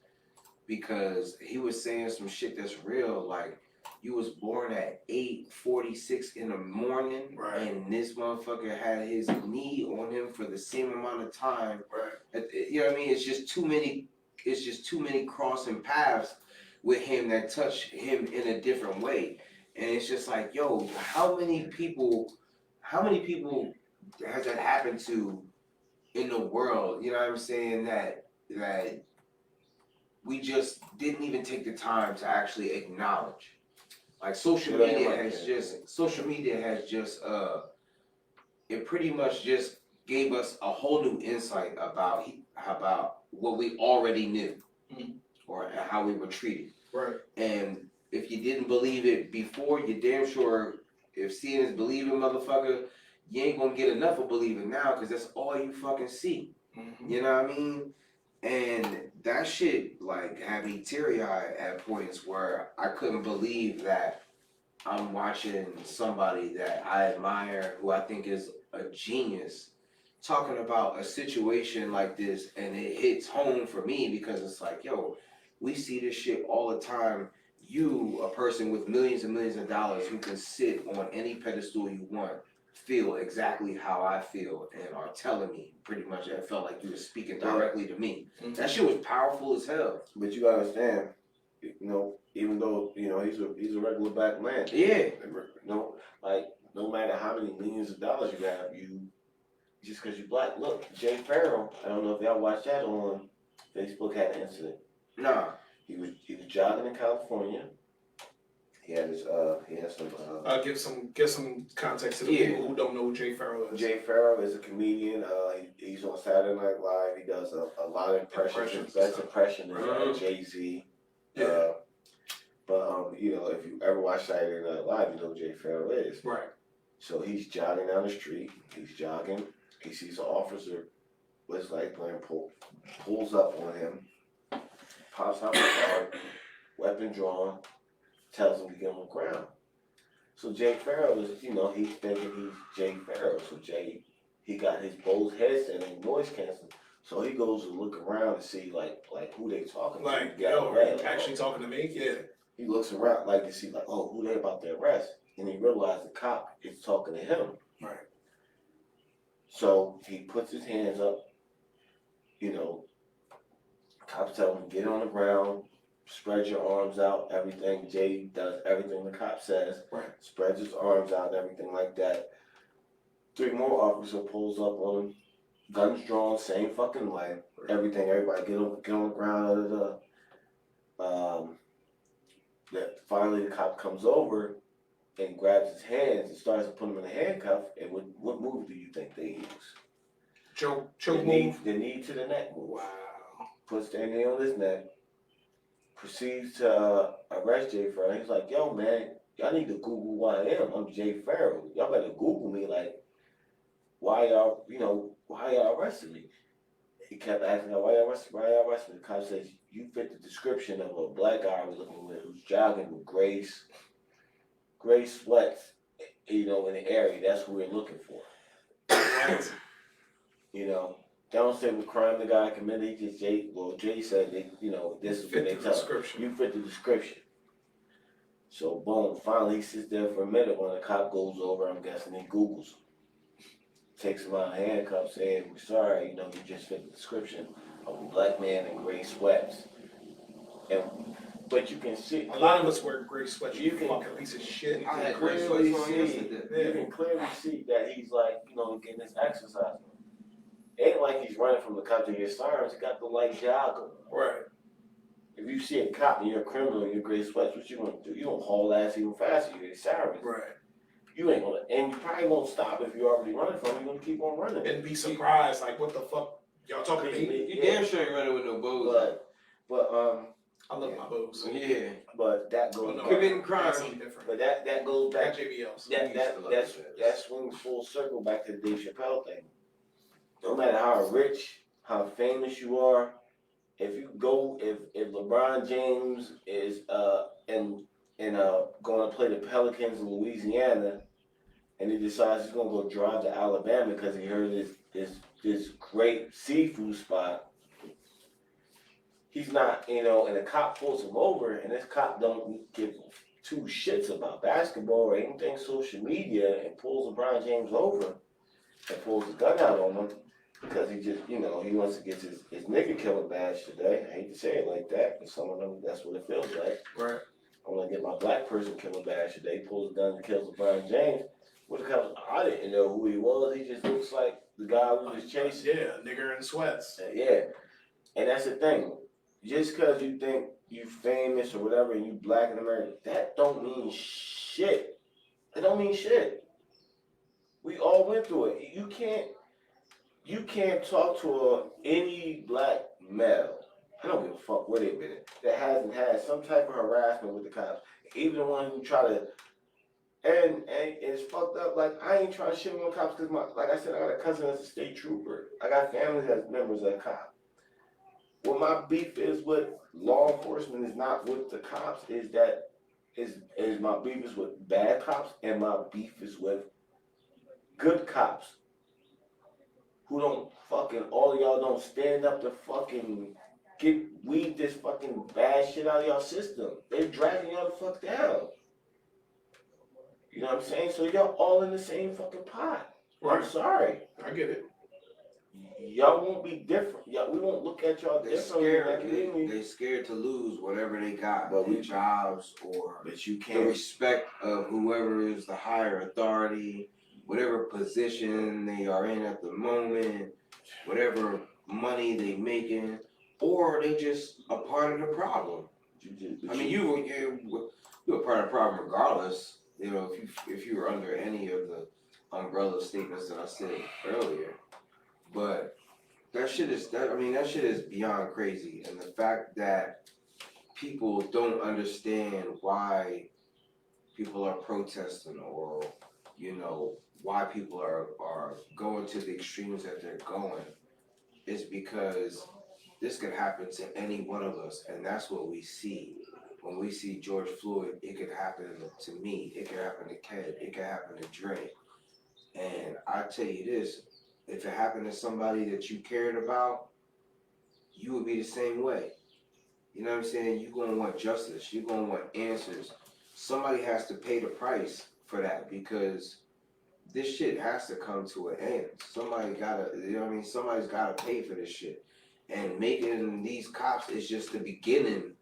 because he was saying some shit that's real. Like, you was born at 8:46 in the morning, right, and this motherfucker had his knee on him for the same amount of time. right. You know what I mean? It's just too many crossing paths with him that touch him in a different way. And it's just like, yo, how many people has that happened to in the world? You know what I'm saying? That we just didn't even take the time to actually acknowledge. Like, social media has just it pretty much just gave us a whole new insight about what we already knew, or how we were treated. Right. And if you didn't believe it before, you're damn sure, if seeing is believing, motherfucker, you ain't gonna get enough of believing now, because that's all you fucking see. Mm-hmm. You know what I mean? And that shit, like, had me teary-eyed at points where I couldn't believe that I'm watching somebody that I admire, who I think is a genius, talking about a situation like this, and it hits home for me because it's like, yo, we see this shit all the time. You, a person with millions and millions of dollars who can sit on any pedestal you want, feel exactly how I feel and are telling me pretty much. I felt like you were speaking directly to me. Mm-hmm. That shit was powerful as hell. But you gotta understand, you know, even though, you know, he's a regular black man. Yeah. No, like, no matter how many millions of dollars you have, just because you're black. Look, Jay Farrell, I don't know if y'all watched that on Facebook, had an incident. Nah. He was jogging in California. He had some. Give some context to the people who don't know who Jay Farrell is. Jay Farrell is a comedian. He's on Saturday Night Live. He does a lot of impressions. Best impression is Jay-Z. Yeah. But you know, if you ever watch Saturday Night Live, you know who Jay Farrell is. Right. So he's jogging down the street. He's jogging. He sees an officer with his light playing, pulls up on him, pops out the car, weapon drawn, tells him to get on the ground. So Jay Farrell is, you know, he's thinking he's Jay Farrell. So he got his Bose headset and noise canceling. So he goes to look around to see like who they talking to. Like, actually talking to me? Yeah. He looks around like to see like, oh, who they about to arrest. And he realized the cop is talking to him. Right. So he puts his hands up, you know, cops tell him, get on the ground, spread your arms out, everything. Jay does everything the cop says, right. Spreads his arms out and everything like that. 3 more officers pulls up on him, guns drawn, same fucking way, everything, everybody get on the ground, that finally the cop comes over and grabs his hands and starts to put him in a handcuff. And what move do you think they use? Choke move? The knee to the neck move. Wow. Puts their knee on his neck, proceeds to arrest Jay Farrell. He's like, yo, man, y'all need to Google who I am. I'm Jay Farrell. Y'all better Google me, like, why y'all arresting me? He kept asking, why y'all arresting me? The cop says, you fit the description of a black guy I was looking with who's jogging with gray sweats, in the area. That's who we're looking for. Right. They don't say what crime the guy committed. He just Jay said this is what they tell him. You fit the description. So boom, finally he sits there for a minute when the cop goes over, I'm guessing he Googles him. Takes him out of handcuffs, saying, we're sorry, you just fit the description of a black man in gray sweats. But you can see a lot of us wear gray sweats. You fucking piece of shit. You can clearly see that he's like, getting his exercise. It ain't like he's running from the cop to get sirens. He got the light jogger. Right. If you see a cop and you're a criminal in your gray sweats, what you gonna do? You gonna haul ass even faster. You get sirens. Right. You ain't gonna, and you probably won't stop if you're already running from him. You're gonna keep on running. And be surprised, like, what the fuck? Y'all talking to me? You damn sure ain't running with no bows. But I love my bows. Yeah. But that goes back. Committing crime. Different. But that goes back. JBLs. That swings full circle back to the Dave Chappelle thing. No matter how rich, how famous you are, if LeBron James is going to play the Pelicans in Louisiana, and he decides he's gonna go drive to Alabama because he heard this great seafood spot. He's not, and a cop pulls him over, and this cop don't give two shits about basketball or anything social media, and pulls LeBron James over and pulls his gun out on him because he just, he wants to get his nigga killing badge today. I hate to say it like that, but some of them, that's what it feels like. Right. I want to get my black person killing badge today. He pulls a gun and kills LeBron James. What the cops? I didn't know who he was. He just looks like the guy we was chasing. Yeah, nigger in sweats. Yeah, and that's the thing. Just because you think you famous or whatever and you black in America, that don't mean shit. It don't mean shit. We all went through it. You can't talk to any black male, I don't give a fuck where they've been, that hasn't had some type of harassment with the cops. Even the one who try to, and it's fucked up. Like, I ain't trying to shit on cops because, like I said, I got a cousin that's a state trooper. I got family that's members of the cops. What my beef is with law enforcement is not with the cops, is my beef is with bad cops, and my beef is with good cops who don't fucking, all of y'all don't stand up to fucking weed this fucking bad shit out of y'all system. They're dragging y'all the fuck down. You know what I'm saying? So y'all all in the same fucking pot. Right. I'm sorry. I get it. Y'all won't be different. We won't look at y'all differently. They're scared to lose whatever they got, But their jobs or But you the can't. respect of whoever is the higher authority, whatever position they are in at the moment, whatever money they making, or they just a part of the problem. I mean, you're a part of the problem regardless. If you were under any of the umbrella statements that I said earlier. But that shit is beyond crazy, and the fact that people don't understand why people are protesting, or why people are going to the extremes that they're going, is because this could happen to any one of us, and that's what we see. When we see George Floyd, it could happen to me, it could happen to Ked, it could happen to Dre. And I tell you this, if it happened to somebody that you cared about, you would be the same way. You know what I'm saying? You're going to want justice. You're going to want answers. Somebody has to pay the price for that, because this shit has to come to an end. Somebody's got to pay for this shit. And making these cops is just the beginning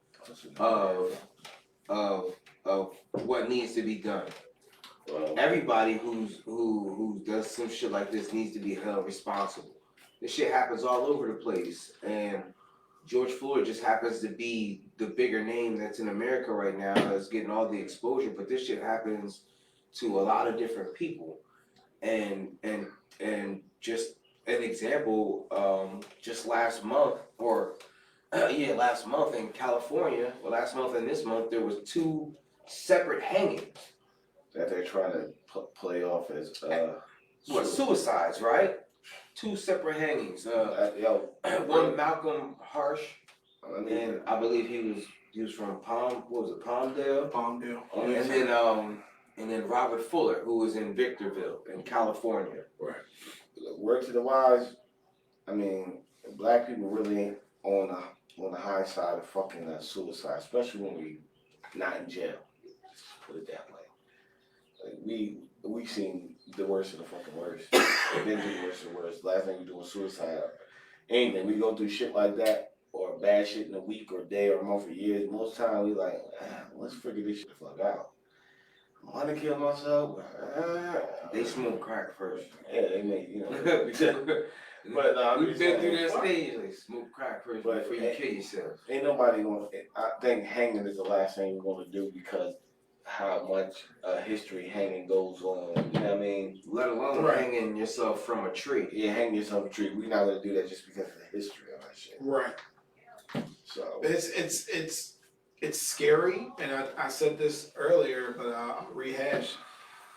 of what needs to be done. Everybody who does some shit like this needs to be held responsible. This shit happens all over the place, and George Floyd just happens to be the bigger name that's in America right now that's getting all the exposure. But this shit happens to a lot of different people, and just an example, just last month in California, last month and this month, there was two separate hangings. That they're trying to play off as Suicides, right? 2 separate hangings. yo, One Malcolm Harsh, I mean, and I believe he was from Palmdale? Palmdale. And then Robert Fuller, who was in Victorville in California. Right. word to the wise. I mean, black people really ain't on the high side of fucking suicide, especially when we not in jail. Let's just put it that way. Like we seen the worst of the fucking worst. We've been through the worst of the worst. Last thing we do was suicide. Anything we go through shit like that or bad shit in a week or day or month or years. Most time we like, let's figure this shit the fuck out. I want to kill myself. They smoke crack first. Yeah, they may, you know. But we've been through that stage. Like smoke crack first But before you kill yourself. Ain't nobody going. I think hanging is the last thing we're going to do because how much history hanging goes on. You know what I mean? Let alone hanging yourself from a tree. Yeah, hang yourself from a tree. We're not going to do that just because of the history of that shit. Right. So it's scary, and I said this earlier, but I'll rehash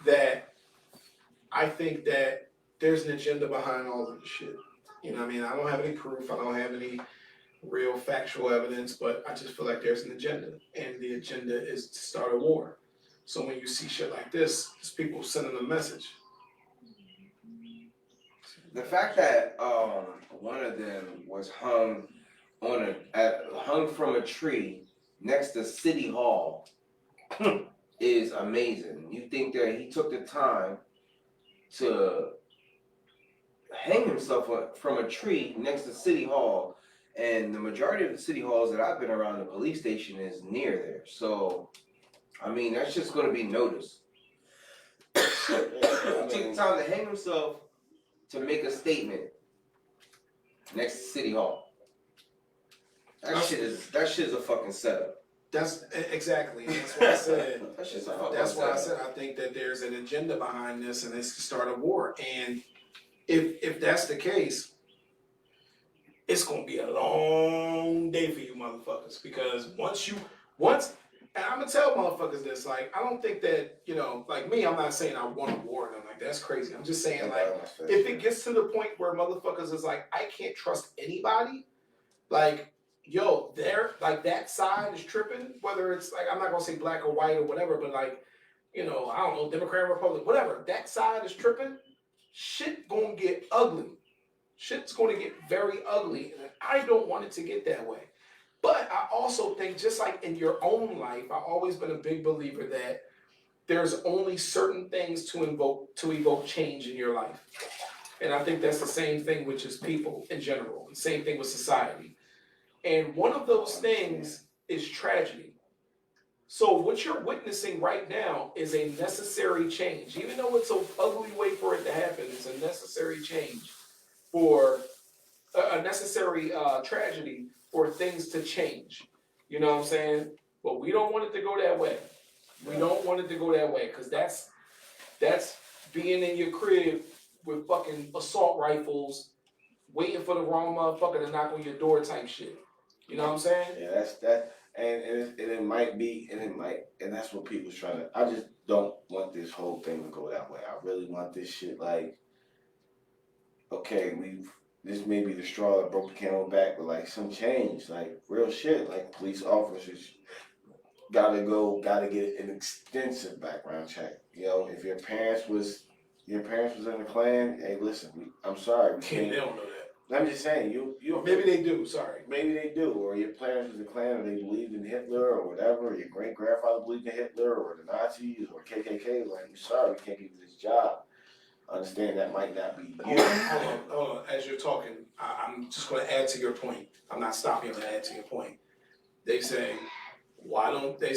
that. I think that there's an agenda behind all of this shit. You know what I mean? I don't have any proof. I don't have any real factual evidence, but I just feel like there's an agenda, and the agenda is to start a war. So when you see shit like this, it's people sending a message. The fact that one of them was hung from a tree next to City Hall is amazing. You think that he took the time to hang himself from a tree next to City Hall, and the majority of the city halls that I've been around, the police station is near there. So, I mean, that's just going to be noticed. He took the time to hang himself to make a statement next to City Hall. That shit is a fucking setup. That's exactly. That's what I said. That's why I said I think that there's an agenda behind this, and it's to start a war. And if that's the case, it's gonna be a long day for you motherfuckers, because once and I'm gonna tell motherfuckers this, like, I don't think that, like me, I'm not saying I want a war and I'm like, that's crazy. I'm just saying, like, if it gets to the point where motherfuckers is like, I can't trust anybody, like, yo, they're like, that side is tripping, whether it's like, I'm not gonna say black or white or whatever, but like, I don't know, Democrat, Republican, whatever, that side is tripping, shit gonna get ugly. Shit's gonna get very ugly, and I don't want it to get that way. But I also think, just like in your own life, I've always been a big believer that there's only certain things to evoke change in your life. And I think that's the same thing with just people in general, and same thing with society. And one of those things is tragedy. So what you're witnessing right now is a necessary change. Even though it's an ugly way for it to happen, it's a necessary change for a necessary tragedy for things to change. You know what I'm saying? But we don't want it to go that way. We don't want it to go that way, because that's being in your crib with fucking assault rifles, waiting for the wrong motherfucker to knock on your door type shit. You know what I'm saying? Yeah, that's that, and it might be, and that's what people's trying to. I just don't want this whole thing to go that way. I really want this shit like, okay, this may be the straw that broke the camel back, but like some change, like real shit, like police officers gotta get an extensive background check. If your parents was in the Klan, hey, listen, I'm sorry, we can't. They don't know that. I'm just saying, you Maybe they do. Sorry. Maybe they do, or your parents was a Klan, or they believed in Hitler, or whatever, or your great grandfather believed in Hitler, or the Nazis, or KKK. Like, I'm sorry, we can't give you this job. I understand that might not be you. Hold on. As you're talking, I'm just going to add to your point. I'm not stopping. I'm going to add to your point. They say, why don't they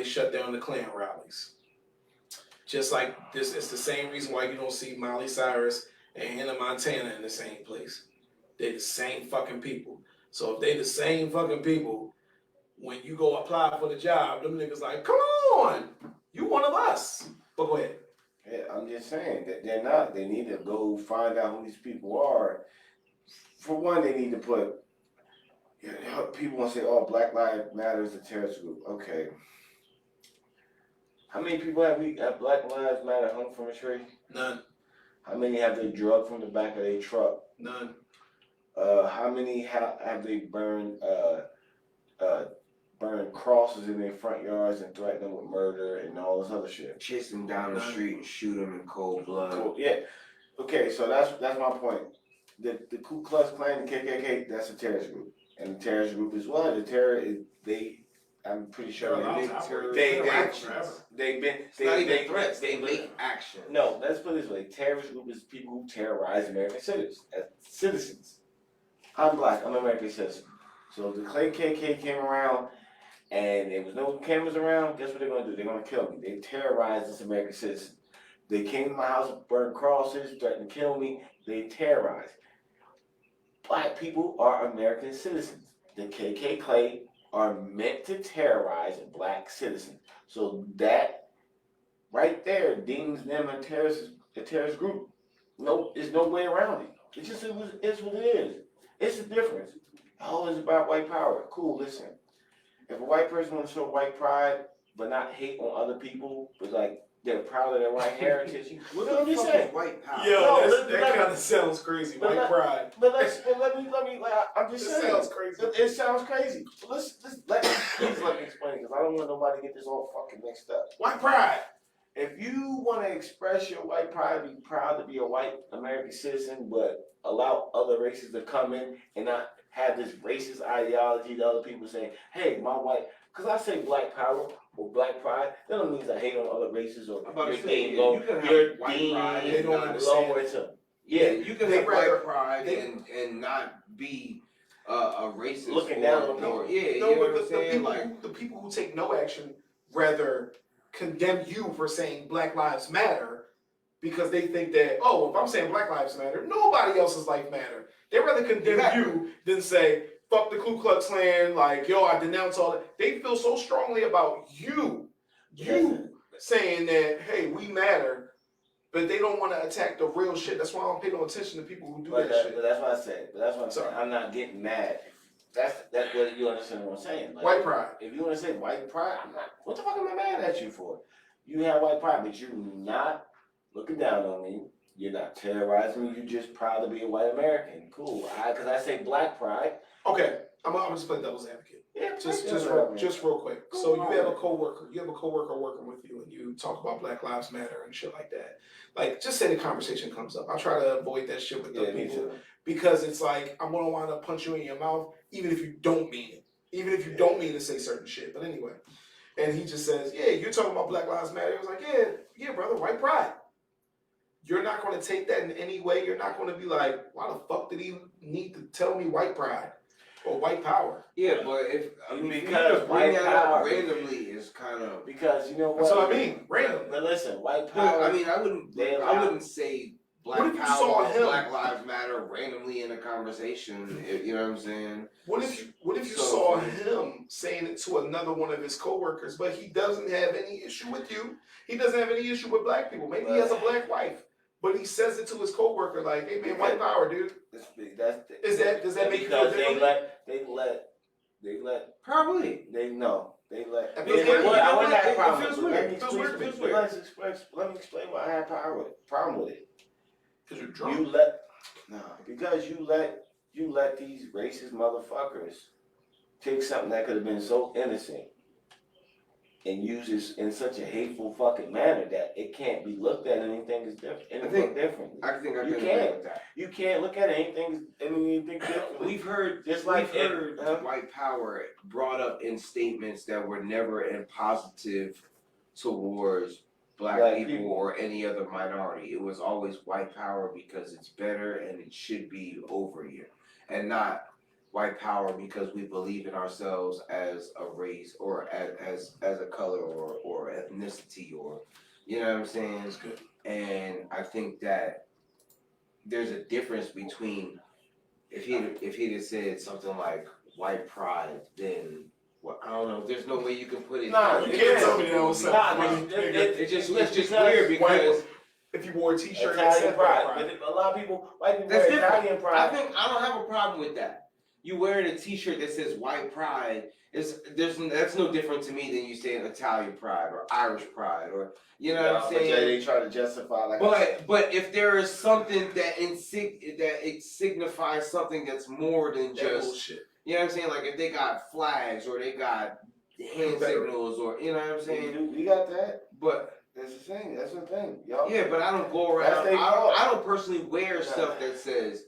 shut down the Klan rallies? Just like this, it's the same reason why you don't see Miley Cyrus and Hannah Montana in the same place. They the same fucking people. So if they the same fucking people, when you go apply for the job, them niggas like, come on, you one of us. But go ahead. Yeah, I'm just saying that they're not. They need to go find out who these people are. For one, they need to put. People want to say, "Oh, Black Lives Matter is a terrorist group." Okay, How many people have Black Lives Matter hung from a tree? None. How many have they drugged from the back of their truck? None. How many have they burned crosses in their front yards and threatened them with murder and all this other shit? Chase them down the None. street and shoot them in cold blood. Cool. Yeah. Okay, so that's my point. The Ku Klux Klan, the KKK, that's a terrorist group, and the terrorist group is what the terror is. I'm pretty sure They're allowed they to operate. they actions. they've been It's not even threats. They make action. No, let's put it this way: terrorist group is people who terrorize American citizens. I'm black. I'm an American citizen. So if the KKK came around and there was no cameras around, guess what they're gonna do? They're gonna kill me. They terrorize this American citizen. They came to my house, burned crosses, threatened to kill me. They terrorize. Black people are American citizens. The KKK are meant to terrorize black citizens. So that right there deems them a terrorist group. No, there's no way around it. It's just it's what it is. It's the difference. Oh, it's about white power. Cool, listen. If a white person wants to show white pride but not hate on other people, but like they're proud of their white heritage. What I'm the just fuck saying. is white power? Yo, No, that kind of sounds crazy. but White let- pride. But let me like I'm just It saying. sounds crazy. It sounds crazy. Please let me explain because I don't want nobody to get this all fucking mixed up. White pride. If you want to express your white pride, be proud to be a white American citizen, but allow other races to come in and not have this racist ideology that other people say, hey, my white, because I say black power or black pride, that don't mean I hate on other races or I'm about to you're say, deemed yeah, low. you can have You're white deemed pride They and don't not understand. lower to. Yeah, you can They have rather- white pride they- and not be a racist. Looking down on or people. yeah, No, you know but what I'm saying? the people who take no action rather condemn you for saying Black Lives Matter because they think that, oh, if I'm saying Black Lives Matter, nobody else's life matter. They rather condemn Exactly. you than say, fuck the Ku Klux Klan, like, yo, I denounce all that. They feel so strongly about you saying that, hey, we matter, but they don't want to attack the real shit. That's why I don't pay no attention to people who do But, that shit. but that's what I said. But that's what I'm saying. Sorry. I'm not getting mad. That's what you understand what I'm saying. Like, White pride. If you want to say white pride, I'm not. What the fuck am I mad at you for? You have white pride, but you're not looking down on me. You're not terrorizing me. You're just proud to be a white American. Cool. Because I say black pride. Okay, I'm just playing devil's advocate. Yeah, Just real quick. Go So you on. have a coworker. You have a coworker working with you, and you talk about Black Lives Matter and shit like that. Like, just say the conversation comes up. I try to avoid that shit with Yeah, the me people too. because it's like I'm gonna wind up punch you in your mouth, even if you don't mean it, even if you don't mean to say certain shit. But anyway, and he just says, "Yeah, you're talking about Black Lives Matter." I was like, "Yeah, brother, white pride." You're not going to take that in any way. You're not going to be like, why the fuck did he need to tell me white pride or white power? Yeah, but if Because you just bring white that up power- randomly is kind of. Because you know what? That's what I mean, random. But listen, white power. I mean, I wouldn't say What Black if you Power, saw him- Black Lives Matter randomly in a conversation. You know what I'm saying? What if you So- saw him saying it to another one of his coworkers, but he doesn't have any issue with you? He doesn't have any issue with black people. Maybe he has a black wife, but he says it to his coworker like, "Hey man, white power, dude." Does that make you feel because they differently? let Probably. they know they let. It I mean, feels weird. I wouldn't have a It problem feels with it. weird. Let me It feels explain- weird. It feels Let me explain why I have problem with it. Because you're drunk. Because you let these racist motherfuckers take something that could have been so innocent and use it in such a hateful fucking manner that it can't be looked at anything is different. Differently. I think I You can agree can't. with that. You can't look at anything differently. We've heard Just we've like heard huh? white power brought up in statements that were never in positive towards black people or any other minority. It was always white power because it's better and it should be over here, and not white power because we believe in ourselves as a race or as a color or ethnicity, or you know what I'm saying? That's good. And I think that there's a difference between if he'd have said something like white pride, then I don't know. There's no way you can put it. Nah, You can't tell me that was Nah, something. It's just weird White- because if you wore a t-shirt, Italian that said pride. white pride. But a lot of people, white people that's wear different. Italian pride. I don't have a problem with that you wearing a T-shirt that says white pride, that's no different to me than you saying Italian pride or Irish pride or you know what I'm saying. But they try to justify like. But if there is something that it signifies something that's more than just bullshit. You know what I'm saying? Like if they got flags or they got hand signals or you know what I'm saying. We got that, but. That's the thing. That's the thing, y'all. Yeah, but I don't go around. I don't personally wear stuff that says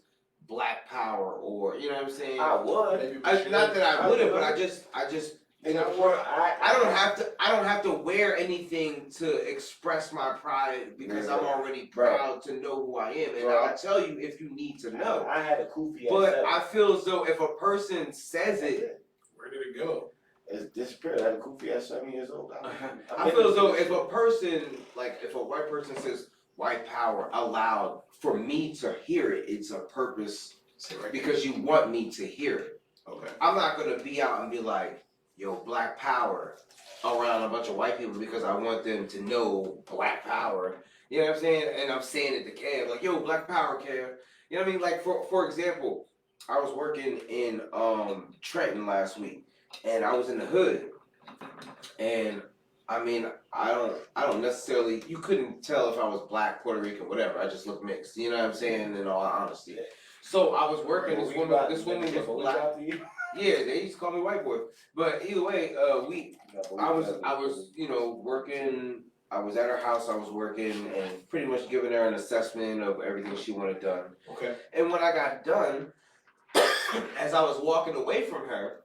Black Power or you know what I'm saying. I would. Not that I wouldn't, but I just. You know what? I don't have to wear anything to express my pride because I'm already proud to know who I am, and I'll tell you if you need to know. I had a kufi. But I feel as though if a person says it, where did it go? It's disappeared. I had a kufi at 7 years old. I feel as though if a person, like if a white person says white power aloud, for me to hear it, it's a purpose because you want me to hear it. Okay. I'm not gonna be out and be like, yo, black power around a bunch of white people because I want them to know black power. You know what I'm saying? And I'm saying it to Kev, like, yo, black power, Kev. You know what I mean? Like for example, I was working in Trenton last week. And I was in the hood, and I mean, I don't necessarily. You couldn't tell if I was black, Puerto Rican, whatever. I just looked mixed. You know what I'm saying? In all honesty. So I was working. This woman was black. Yeah, they used to call me white boy. But either way, I was, you know, working. I was at her house. I was working and pretty much giving her an assessment of everything she wanted done. Okay. And when I got done, as I was walking away from her.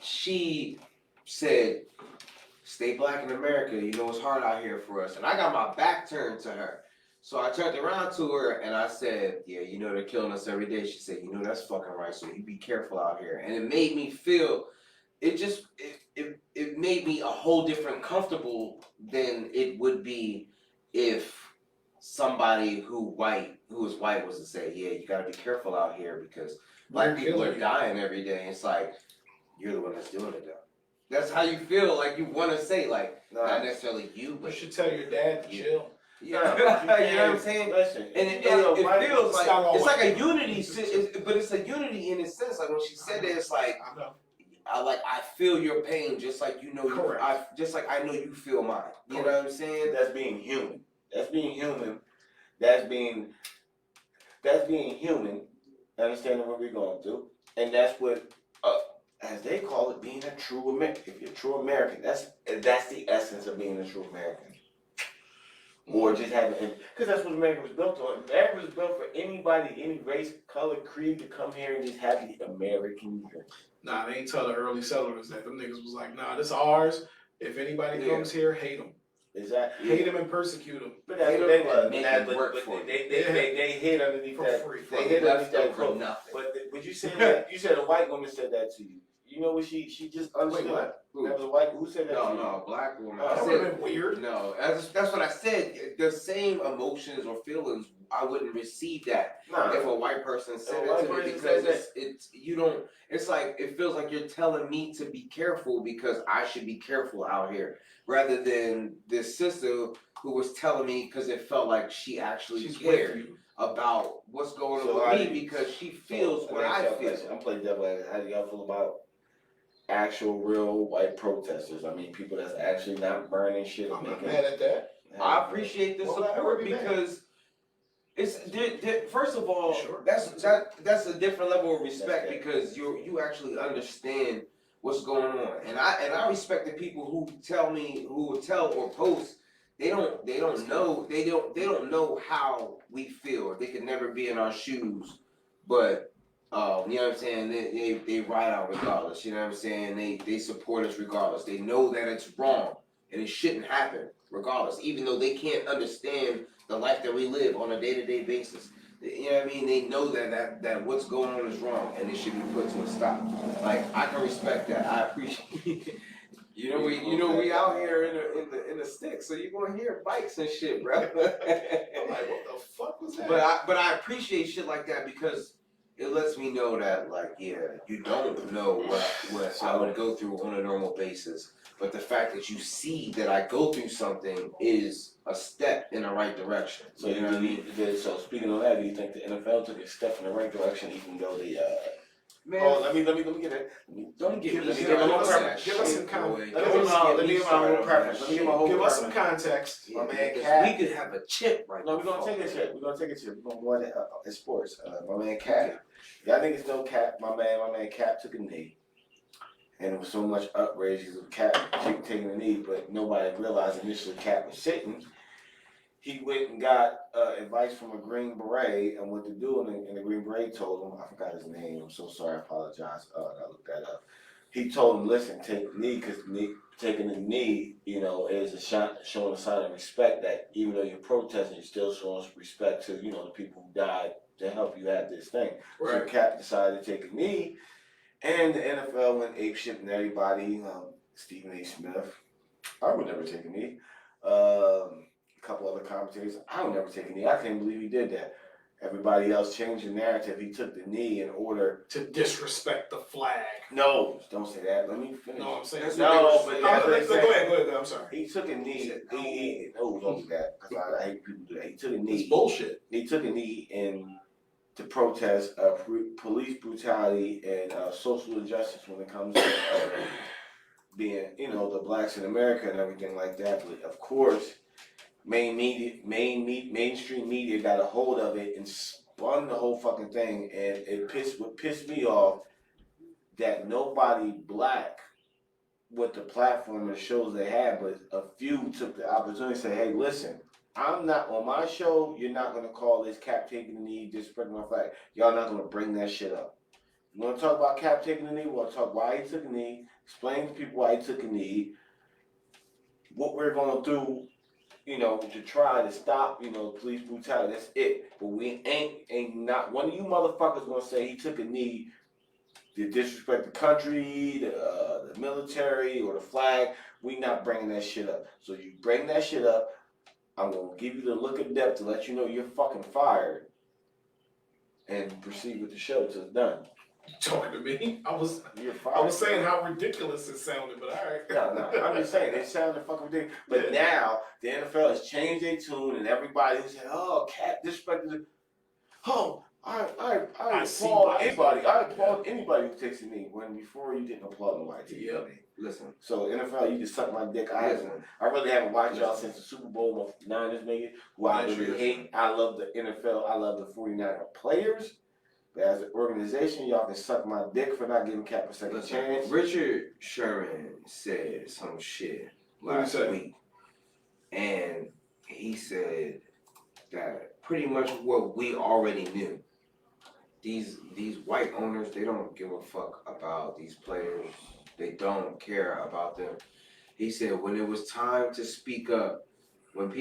She said, "Stay black in America. You know it's hard out here for us." And I got my back turned to her. So I turned around to her and I said, "Yeah, you know they're killing us every day." She said, "You know that's fucking right. So you be careful out here." And it made me feel, it made me a whole different comfortable than it would be if somebody who is white was to say, "Yeah, you gotta be careful out here because black people are dying every day." It's like. You're the one that's doing it though. That's how you feel, like you want to say, like, not necessarily you, but... You should tell your dad to chill. Yeah, you know what I'm saying? Listen, and it feels like, it's like a unity, but it's a unity in a sense, like when she said that, it's like, I feel your pain just like you know, just like I know you feel mine. You know what I'm saying? That's being human. That's being human. That's being human, understanding what we're going through. And that's what... as they call it, being a true American. If you're a true American, that's the essence of being a true American. Or just having, because that's what America was built on. America was built for anybody, any race, color, creed to come here and just have the American dream. Nah, they ain't tell the early settlers that. Them niggas was like, nah, this is ours. If anybody comes here, hate them. Exactly. Hate them and persecute them. But that's what they was. They hid underneath for that. Free. They hid underneath that for nothing. But you said that, you said a white woman said that to you. You know what she just understood? Wait, what? That was a white, who said that to you? No, black woman. That would have been weird. No, that's what I said. The same emotions or feelings, I wouldn't receive that if a white person said it to me because it's like, it feels like you're telling me to be careful because I should be careful out here rather than this sister who was telling me because it felt like she actually cared about what's going on with me because she feels what I feel. I'm playing devil advocate. How do y'all feel about actual real white protesters? I mean, people that's actually not burning shit. I'm not mad at that. I appreciate the support because it's first of all, that's a different level of respect because you actually understand what's going on, and I respect the people who tell me, who will tell or post. They don't know how we feel. They could never be in our shoes, but you know what I'm saying? They ride out regardless. You know what I'm saying? They support us regardless. They know that it's wrong and it shouldn't happen regardless, even though they can't understand the life that we live on a day-to-day basis. You know what I mean? They know that what's going on is wrong and it should be put to a stop. Like I can respect that. I appreciate it. You know we out here in the sticks, so you're gonna hear bikes and shit, bro. I'm like, what the fuck was that? But I appreciate shit like that because it lets me know that, like, yeah, you don't know what I would go through on a normal basis, but the fact that you see that I go through something is a step in the right direction. So you know what I mean? So speaking of that, do you think the NFL took a step in the right direction, even though they Man, Oh, let me get it. don't get me Let me started get my on preference. that Give us shit, some con- boy. let Let me me get get Don't my me whole started on preference. that Let me get my shit. whole Give us some preference. context. My man Because Cat. we could have a chip right No, now. we're gonna take a chip. We're gonna go in in sports. My man Cap. Y'all niggas know Cap. My man Cap took a knee. And there was so much outrage because of Cap taking a knee, but nobody realized initially Cap was sitting. He went and got advice from a Green Beret and what to do, and the Green Beret told him, I forgot his name, I'm so sorry, I apologize, I looked that up. He told him, listen, take the knee, because taking the knee, is showing a sign of respect that even though you're protesting, you're still showing respect to, the people who died to help you have this thing. Right. So Cap decided to take a knee, and the NFL went apeshit and everybody, Stephen A. Smith, I would never take a knee. A couple other commentators, I would never take a knee. I can't believe he did that. Everybody else changed the narrative. He took the knee in order To disrespect the flag. No, don't say that. Let me finish. No, I'm saying. That's No, what but they that's what they Go said. ahead. I'm sorry. He took a knee. No, don't do that. Because I hate people do that. He took a knee. It's bullshit. He took a knee to protest police brutality and social injustice when it comes to being, the blacks in America and everything like that. But of course, mainstream media got a hold of it and spun the whole fucking thing, and what pissed me off that nobody black with the platform and the shows they had, but a few took the opportunity to say, hey, listen, I'm not on my show, you're not gonna call this Cap taking the knee, disrespecting my flag. Y'all not gonna bring that shit up. You wanna talk about Cap taking the knee? We wanna talk why he took a knee, explain to people why he took a knee, what we're gonna do, to try to stop, police brutality. That's it. But we ain't not one of you motherfuckers gonna say he took a knee to disrespect the country, the military, or the flag. We not bringing that shit up. So you bring that shit up, I'm gonna give you the look of death to let you know you're fucking fired, and proceed with the show till it's done. Talking to me? You're fired. I was saying how ridiculous it sounded, but all right. No, I'm just saying, it sounded fucking ridiculous. But now, the NFL has changed their tune, and everybody who said, oh, Cap disrespected the... Oh, I applaud anybody. I applaud anybody who takes a knee, when before you didn't applaud nobody. Yep. Listen. So NFL, you just suck my dick. I really haven't watched y'all since the Super Bowl of Niners nigga, who I really hate. I love the NFL. I love the 49er players. But as an organization, y'all can suck my dick for not giving Cap a second chance. Richard Sherman said some shit last week, and he said that pretty much what we already knew. These white owners, they don't give a fuck about these players. They don't care about them. He said when it was time to speak up, when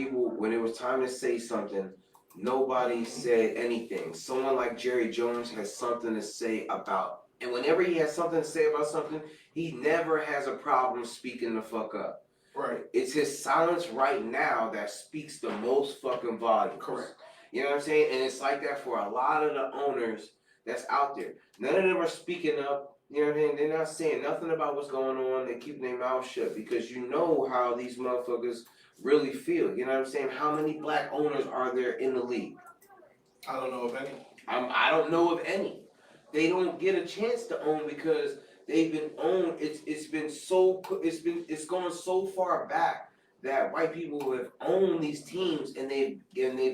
it was time to say something, nobody said anything. Someone like Jerry Jones has something to say about, and whenever he has something to say about something, he never has a problem speaking the fuck up. Right. It's his silence right now that speaks the most fucking volumes. Correct. You know what I'm saying? And it's like that for a lot of the owners that's out there. None of them are speaking up. You know what I mean? They're not saying nothing about what's going on. They keep their mouth shut because you know how these motherfuckers really feel. You know what I'm saying? How many black owners are there in the league? I don't know of any. I don't know of any. They don't get a chance to own because they've been owned. It's gone so far back that white people have owned these teams and they've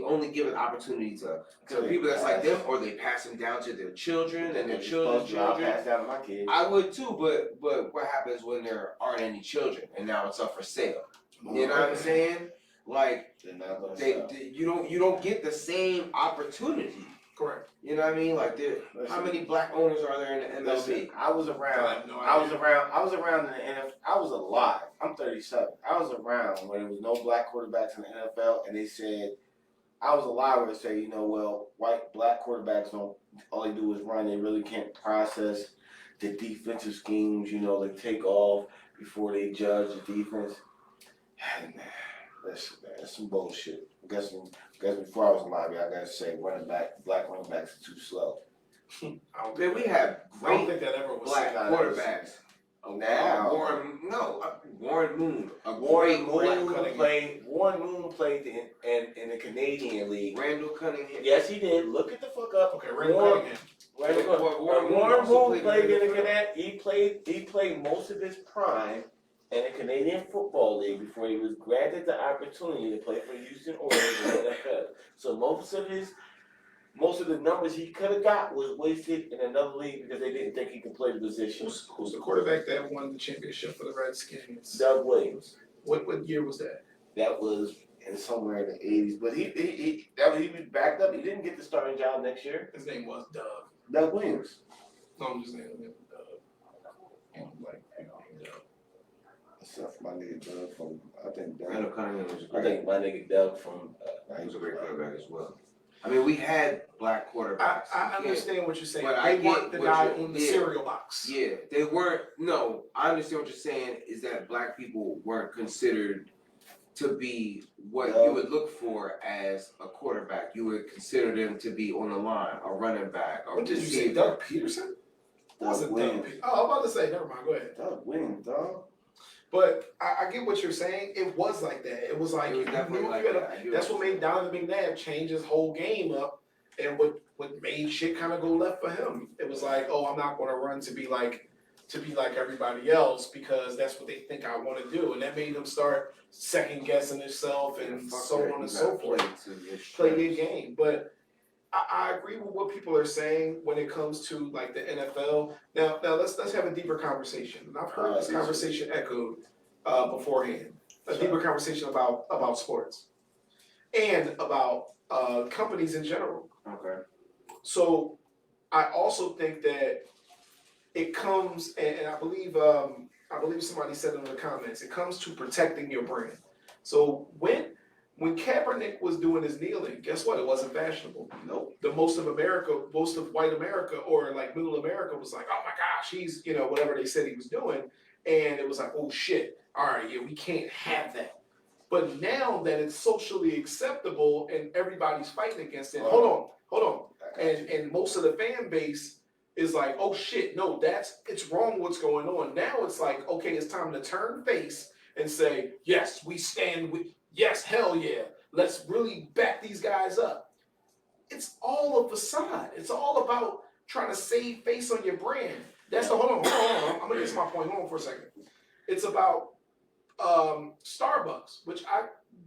only given opportunity to people that's like them, or they pass them down to their children and their children's children. I'll pass down to my kids. I would too, but what happens when there aren't any children and now it's up for sale? You know what I'm saying? Like you don't get the same opportunity. Correct. You know what I mean? Like how many black owners are there in the MLB? Listen, I was around. No I was around in the NFL. I was alive. I'm 37. I was around when there was no black quarterbacks in the NFL, and they said I was alive when they say, black quarterbacks don't. All they do is run. They really can't process the defensive schemes. They take off before they judge the defense. And that's some bullshit. I guess before I was alive, I gotta say black running backs are too slow. Man, we have I don't great think that ever was black said. quarterbacks. Now Warren Moon. Warren Moon played in the Canadian League. Randall Cunningham. Yes, he did. Look at the fuck up. Okay, Randall Cunningham. Warren Moon played in the Canadian. He played most of his prime in the Canadian Football League before he was granted the opportunity to play for the Houston Oilers in the NFL. So most of the numbers he could have got was wasted in another league because they didn't think he could play the position. Who's the quarterback that won the championship for the Redskins? Doug Williams. What year was that? That was in somewhere in the 80s. But he was backed up. He didn't get the starting job next year. His name was Doug. Doug Williams. No, I'm just naming him Doug. I'm like, Doug. Except my nigga Doug from, I think Randall Cunningham was I think my nigga Doug from, he was a great quarterback as well. I mean, we had black quarterbacks. I understand what you're saying. But They I weren't get the what guy you're- on the yeah. cereal box. Yeah, they weren't. No, I understand what you're saying. Is that black people weren't considered to be what you would look for as a quarterback. You would consider them to be on the line, a running back, or What did you say, receiver. Doug Peterson? Doug Doug Williams. Peterson. Oh, I'm about to say, never mind, go ahead. Doug Williams, dog. But I get what you're saying. It was like that. It was like, It was you definitely knew like you had that. I get that's what what you're made Donovan McNabb change his whole game up, and what made shit kind of go left for him. It was like, oh, I'm not going to run to be like everybody else because that's what they think I want to do, and that made him start second guessing himself and so on and so forth. Play your game, but I agree with what people are saying when it comes to like the NFL. Now let's have a deeper conversation. And I've heard this conversation echoed beforehand. A deeper conversation about sports and about companies in general. Okay. So I also think that it comes, and I believe somebody said in the comments, it comes to protecting your brand. So when Kaepernick was doing his kneeling, guess what? It wasn't fashionable. Nope. The most of white America or like middle America was like, oh my gosh, he's, whatever they said he was doing. And it was like, oh shit, all right, yeah, we can't have that. But now that it's socially acceptable and everybody's fighting against it, hold on. And most of the fan base is like, oh shit, no, it's wrong what's going on. Now it's like, okay, it's time to turn face and say, yes, we stand with, yes, hell yeah, let's really back these guys up. It's all a facade. It's all about trying to save face on your brand. Hold on. I'm gonna get to my point. Hold on for a second. It's about Starbucks, which I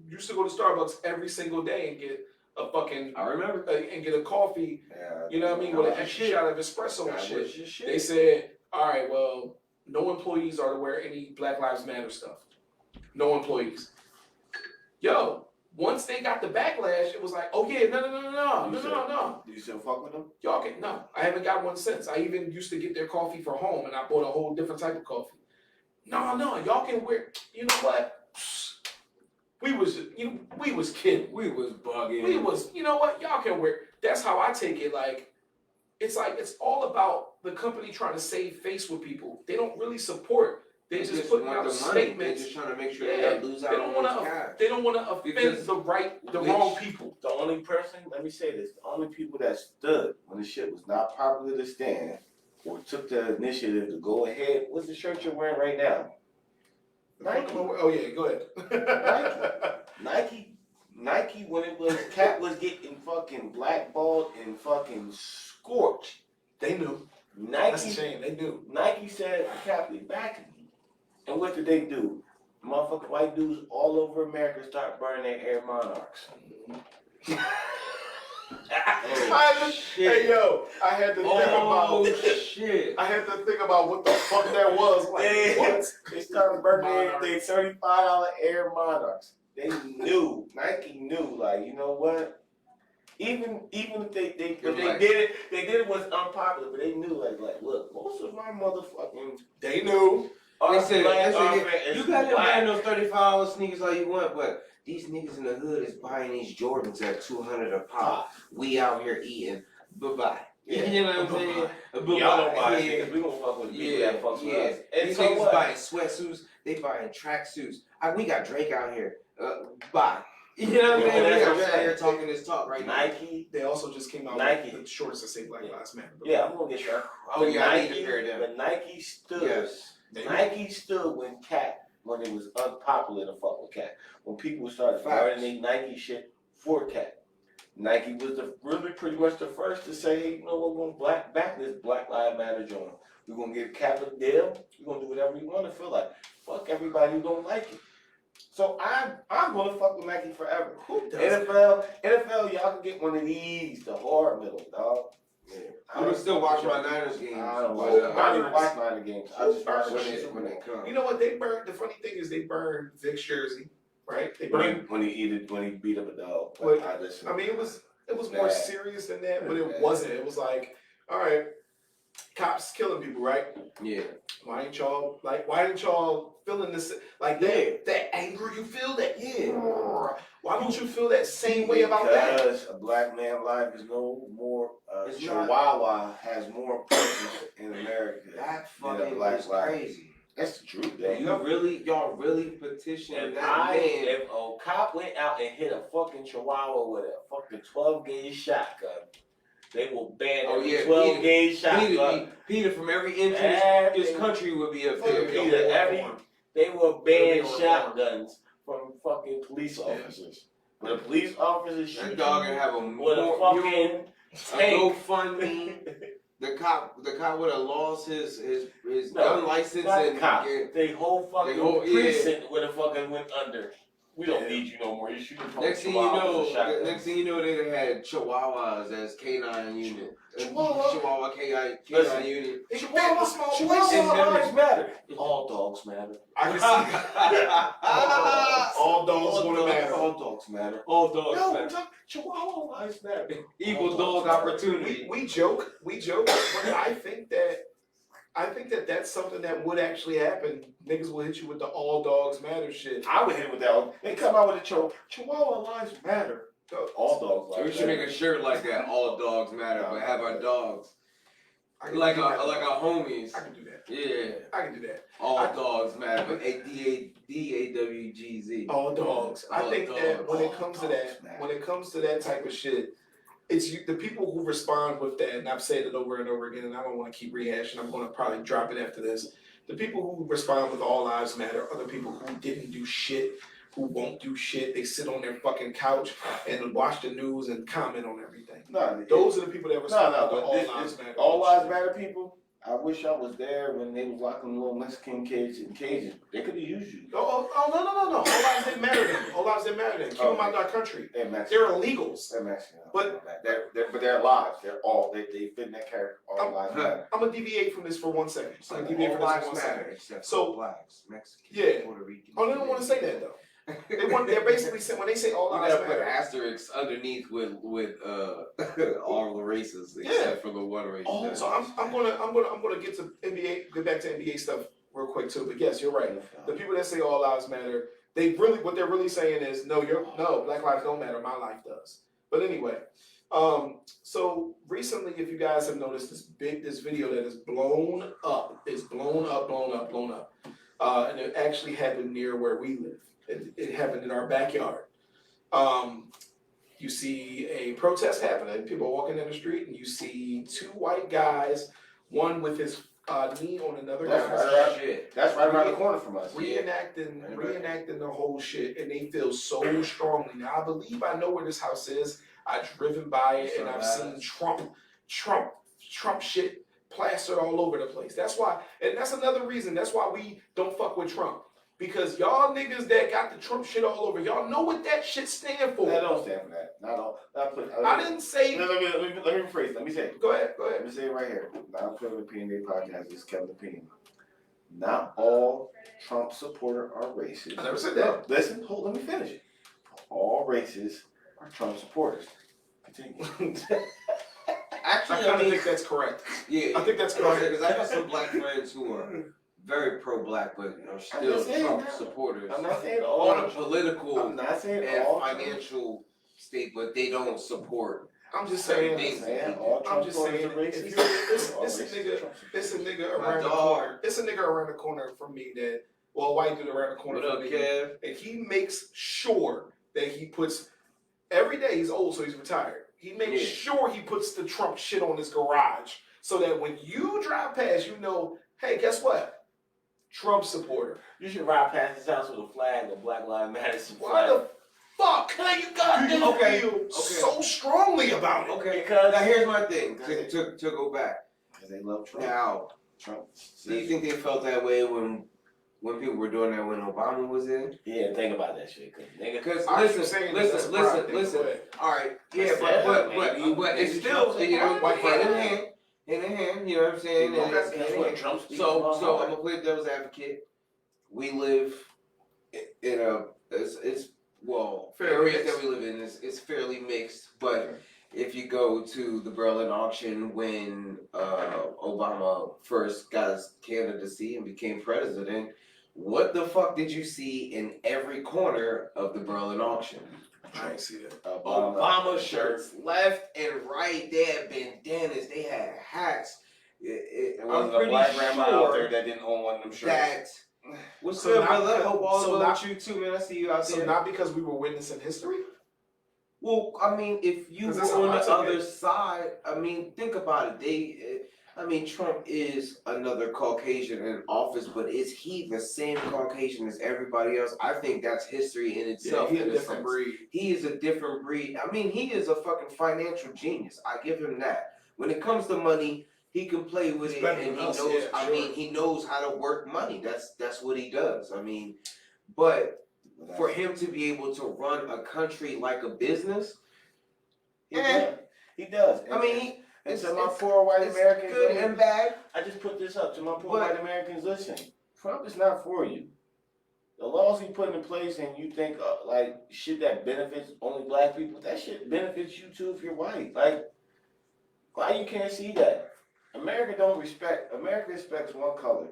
used to go to Starbucks every single day and get a fucking, I remember. and get a coffee, you know what I mean, with an extra shot of espresso and shit. They said, all right, well, no employees are to wear any Black Lives Matter stuff. No employees. Yo, once they got the backlash, it was like, oh yeah, no. Do you still fuck with them? Y'all can, no, I haven't got one since. I even used to get their coffee for home and I bought a whole different type of coffee. No, y'all can wear, you know what? We was kidding. We was bugging. We was, you know what? Y'all can wear. That's how I take it. Like it's all about the company trying to save face with people. They don't really support. They just putting out statements. They're just trying to make sure they don't lose out on cash. They don't want to offend the wrong people. The only person, let me say this, the only people that stood when the shit was not popular to stand or took the initiative to go ahead, what's the shirt you're wearing right now? Nike. Oh yeah, go ahead. Nike, when it was Cap was getting fucking blackballed and fucking scorched. They knew. That's a shame. They knew. Nike said, Cap, we backing you. And what did they do? Motherfucking white dudes all over America start burning their Air Monarchs. Hey yo, I had to think about shit. I had to think about what the fuck that was. Like, what? They started burning their $35 Air Monarchs. They knew, Nike knew, like, you know what? Even if they did it was unpopular, but they knew like look, most of my motherfucking they knew. They said, you got to buy those $35 sneakers all you want, but these niggas in the hood is buying these Jordans at $200 a pop. We out here eating. Bye-bye. Yeah. You know what I'm saying? Y'all don't buy niggas. We gonna fuck with people that fucks with us. And these so niggas what? buying sweatsuits. They buying tracksuits. We got Drake out here. Bye. You know what I'm saying? We got Drake out here talking this talk right now. Nike. They also just came out Nike. with the shorts that say Black Lives Matter. Yeah, I'm gonna get you. Oh yeah, I need to pair them. But Nike stood. Yes. Nike stood when it was unpopular to fuck with Cat. When people started firing their Nike shit for Cat. Nike was really pretty much the first to say, hey, you know what, we're going to back this Black Lives Matter joint. We're going to get cap a deal. We're going to do whatever we want to feel like. Fuck everybody who don't like it. So I'm going to fuck with Nike forever. Who does? NFL, y'all can get one of these, the hard middle, dog. Yeah. I would still watch my Niners games. I don't but, watch. I don't even watch Niner games. I just watch when they come. You know what they burned? The funny thing is they burned Vic's jersey, right? They burned. when he beat up a dog. But, I mean, it was more serious than that, but it wasn't. It was like, all right, cops killing people, right? Yeah. Why didn't y'all feeling this like that anger you feel that? Yeah. Why don't you feel that same way about that? Because a black man's life is no more. It's Chihuahua has more purpose in America That than a fucking black is life. crazy. That's the truth, Y'all really petitioned If that man. if a cop went out and hit a fucking Chihuahua with a fucking 12-gauge shotgun, they will ban every 12-gauge shotgun. Peter from every inch of this country would be up there. They will ban shotguns from fucking police officers. When a police officer shoots That dog gonna have a with a fucking tank. GoFundMe. The cop would have lost his No, gun license Not and cop. They whole fucking They whole- precinct would have fucking went under. We don't need you no more. You shooting from next thing you know, they had Chihuahuas as K9 unit. Chihuahua K9 unit. Chihuahua lives matter. All dogs matter. I can see all dogs want to matter. All dogs matter. All dogs No, matter. Chihuahua lives matter. Evil dog opportunity. We joke, but I think that that's something that would actually happen. Niggas will hit you with the all dogs matter shit. I would hit it with that one. They come out with a Chihuahua lives matter. All dogs lives matter. We should make a shirt like that. All dogs matter, but have our dogs I can like do that. our homies. I can do that. Yeah. I can do that. All dogs matter, but DAWGZ. All dogs. I All think that dogs. when it comes to that, when it comes to that type of shit, it's the people who respond with that, and I've said it over and over again, and I don't want to keep rehashing. I'm going to probably drop it after this. The people who respond with all lives matter are the people who didn't do shit, who won't do shit. They sit on their fucking couch and watch the news and comment on everything. No, Those are the people that respond with but all lives matter. All lives matter people. I wish I was there when they was locking little Mexican kids in cages. They could have used you. Oh, no. All lives didn't matter then. All lives didn't matter then. Keep them out of our country. They're Mexican. They're illegals. They're Mexican. But they're alive. They fit in that character. All lives matter. I'm gonna deviate from this for 1 second. I'm gonna deviate All from this lives for 1 matter, second. except So- for blacks, Mexicans, Yeah. Puerto Ricans. Oh, they don't want to say that though. They're basically saying when they say all You lives gotta put matter. asterisks underneath with all the races except for the one race. Oh, so I'm gonna get back to NBA stuff real quick too. But yes, you're right. The people that say all lives matter, what they're really saying is no, Black lives don't matter. My life does. But anyway, so recently, if you guys have noticed this video that is blown up, and it actually happened near where we live. It happened in our backyard. You see a protest happening, people walking down the street, and you see two white guys, one with his knee on another guy's shit. That's right around the corner from us. reenacting the whole shit, and they feel so strongly. Now I know where this house is. I've driven by it and I've seen Trump shit plastered all over the place. That's why, and that's another reason. That's why we don't fuck with Trump. Because y'all niggas that got the Trump shit all over, y'all know what that shit stand for. That don't stand for that. Not all. I didn't say. Let me rephrase. Let me say it. Go ahead. Let me say it right here. Not Kevin Opinionated podcast. It's Kevin Opinion. Not all Trump supporters are racist. I never said that. Listen, let me finish. All races are Trump supporters. Continue. Actually, I kind of think that's correct. Yeah, I think that's correct. Because I got some black friends who are very pro-black, but still Trump supporters. I'm not saying all. On a political I'm not saying and all. financial state, but they don't support. I'm just saying. I'm just saying. If it's a nigga around the corner. It's a nigga around the corner from me that, well, a white dude around the corner What up, from me, Kev? and he makes sure that he puts every day. He's old, so he's retired. He makes sure he puts the Trump shit on his garage, so that when you drive past, you know, hey, guess what? Trump supporter. You should ride past his house with a flag, a Black Lives Matter flag. Why the fuck How you do got you Okay, feel okay. so strongly about it? Okay, Because- now here's my thing to go back. Because they love Trump. Now, Trump. do you think they felt that way when people were doing that when Obama was in? Yeah, think about that shit, cause nigga. Because I keep listen, saying that's listen, a pride thing, listen. go ahead. All right, yeah, That's but maybe it's Trump's still, a you know, part. hand in hand, you know what I'm saying? You know, And that's hand in what hand. Trump speaks So about I'm hard. gonna play devil's advocate. We live in a it's well Fairly areas mixed. that we live in is fairly mixed, but if you go to the Berlin auction when Obama first got his candidacy and became president, what the fuck did you see in every corner of the Berlin auction? I ain't see that. Obama shirts, left and right. They had bandanas. They had hats. There I'm was a pretty black grandma out there sure that didn't own one of them shirts. that. What's So good, not brother? because- Hope all so is well not- with you too, man. I see you out So there. not because we were witnessing history? Well, I mean, if you 'Cause were that's how on I the took other it. side, I mean, think about it. Trump is another Caucasian in office, but is he the same Caucasian as everybody else? I think that's history in Yeah, itself. he a in different sense. breed. He is a different breed. I mean, he is a fucking financial genius. I give him that. When it comes to money, he can play with He's it, better and than he us, knows. yeah, I sure. mean, he knows how to work money. That's what he does. I mean, but for him to be able to run a country like a business, He does. He does. I mean, and it's to my poor white it's Americans, good listen, and bad. I just put this up to my poor But- white Americans. Listen, Trump is not for you. The laws he put in place, and you think like shit that benefits only black people, that shit benefits you too if you're white. Like, why you can't see that? America respects one color.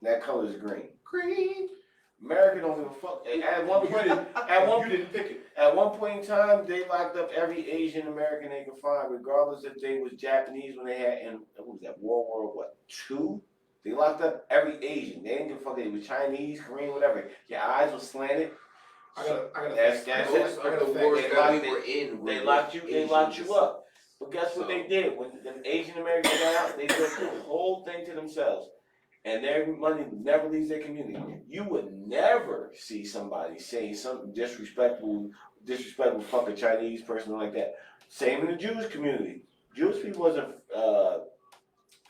And that color is green. Green. America don't give a fuck. At one point, You didn't pick it. At one point in time, they locked up every Asian American they could find, regardless if they was Japanese when they had in what was that World War II? They locked up every Asian. They didn't give a fuck if it was Chinese, Korean, whatever. Your eyes were slanted. I gotta That's Most it. of the wars that we were in were They with locked you. They locked you Asians. up. But guess what they did when the Asian Americans got out? They built the whole thing to themselves. And their money never leaves their community. You would never see somebody say something disrespectful fucking Chinese person like that. Same in the Jewish community. Jewish people wasn't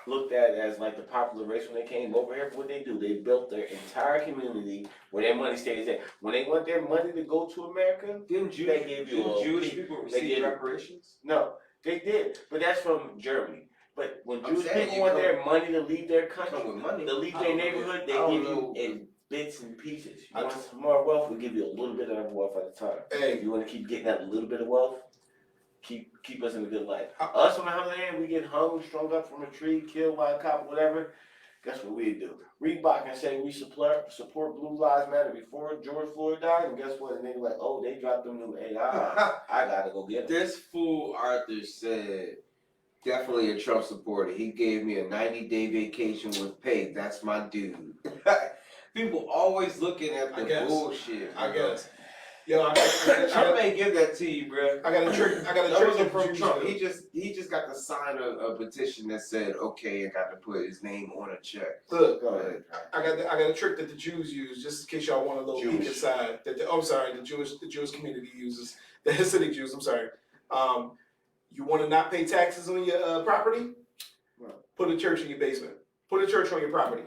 looked at as like the popular race when they came over here. What they do, they built their entire community where their money stays there. When they want their money to go to America, Didn't Jewish people receive reparations? no, they did. But that's from Germany. But when I'm Jewish saying people you want come- their money to leave their country, Come with money. to leave I their don't know. neighborhood, they I don't give know. you in bits and pieces. You I want just- some more wealth, we give you a little bit of that wealth at a time. Hey. If you want to keep getting that little bit of wealth, keep us in a good life. I- Us on the other hand, we get hung, strung up from a tree, killed by a cop, whatever. Guess what we do? Reebok and say we support Blue Lives Matter before George Floyd died, and guess what? And they like, oh, they dropped them new AI. I gotta go get them. This fool Arthur said, definitely a Trump supporter. He gave me a 90-day vacation with pay. That's my dude. People always looking at I the guess. bullshit. I bro. guess. Yo, I Trump ain't give that to you, bro. got a trick. I got a That trick wasn't that from Jews Trump. do. He just got to sign a petition that said okay and got to put his name on a check. Look, Go ahead. I got a trick that the Jews use, just in case y'all want a little peek Jewish. inside. The Jewish community uses. The Hasidic Jews. I'm sorry. You want to not pay taxes on your property? Put a church in your basement. Put a church on your property.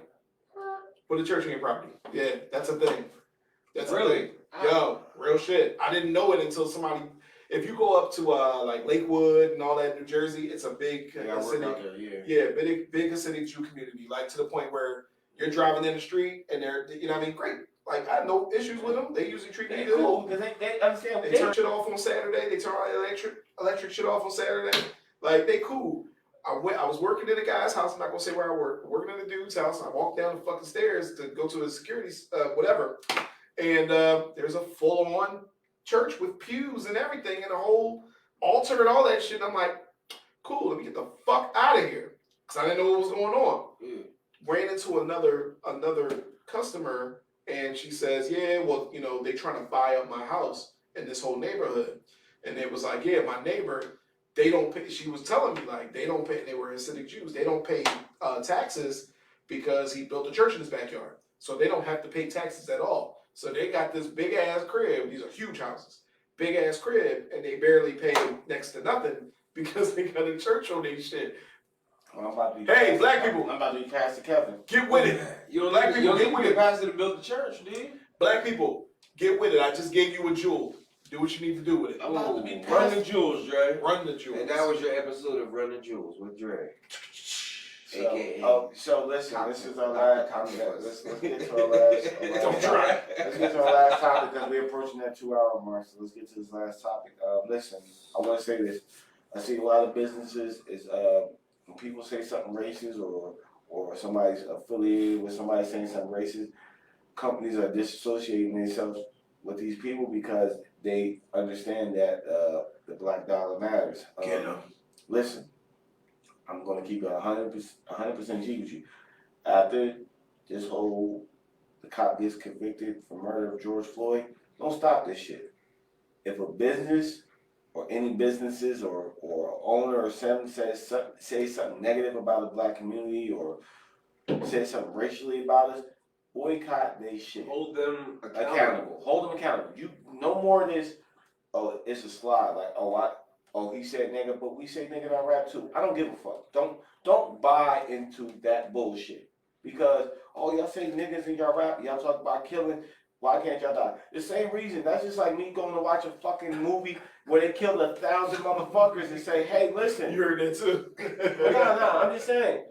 Put a church on your property. Yeah, that's a thing. That's a Really? thing. Yo, real shit. I didn't know it until somebody. If you go up to like Lakewood and all that, New Jersey, it's a big Yeah, I work Hasidic. out there, yeah. Yeah, big Hasidic Jew community, like to the point where you're driving in the street and they're, you know what I mean, great. Like, I have no issues with them. They usually treat me They good. cool because they understand. They turn shit off on Saturday. They turn all electric shit off on Saturday. Like, they cool. I was working at a guy's house. I'm not gonna say where I work. Working at a dude's house. I walked down the fucking stairs to go to his security, whatever. And there's a full-on church with pews and everything and a whole altar and all that shit. I'm like, cool. Let me get the fuck out of here, cause I didn't know what was going on. Ran into another customer, and she says, yeah, well, you know, they trying to buy up my house in this whole neighborhood. And it was like, yeah, my neighbor, they don't pay. She was telling me like they don't pay. They were Hasidic Jews. They don't pay taxes because he built a church in his backyard, so they don't have to pay taxes at all. So they got this big ass crib. These are huge houses. big ass crib and they barely pay next to nothing because they got a church on their shit. I'm about to be Hey, black people. I'm about to be Pastor Kevin. Get with it. You don't Black need, people, you get don't with need it. the pastor to build the church, dude. Black people, get with it. I just gave you a jewel. Do what you need to do with it. I'm about to be Run the Pastor. jewels, Dre. Run the jewels. And that was your episode of Run the Jewels with Dre. So, so listen, this is our last topic. Let's get to our last. Don't try. Let's get to our last topic because we're approaching that 2-hour mark. So let's get to this last topic. Listen, I want to say this. I see a lot of businesses is when people say something racist or somebody's affiliated with somebody saying something racist, companies are disassociating themselves with these people because they understand that the black dollar matters. Get 'em. Listen, I'm gonna keep it 100% G with you. After this whole the cop gets convicted for murder of George Floyd, don't stop this shit. If a business or any businesses or owner or something say something negative about the black community or say something racially about us, boycott they shit. Hold them Accountable. Hold them accountable. You no more of this. Oh, it's a slide. Like he said nigga, but we say nigga on rap too. I don't give a fuck. Don't buy into that bullshit because y'all say niggas in y'all rap. Y'all talk about killing. Why can't y'all die? The same reason. That's just like me going to watch a fucking movie where they killed 1,000 motherfuckers and say, hey, listen. You heard that too. No. I'm just saying.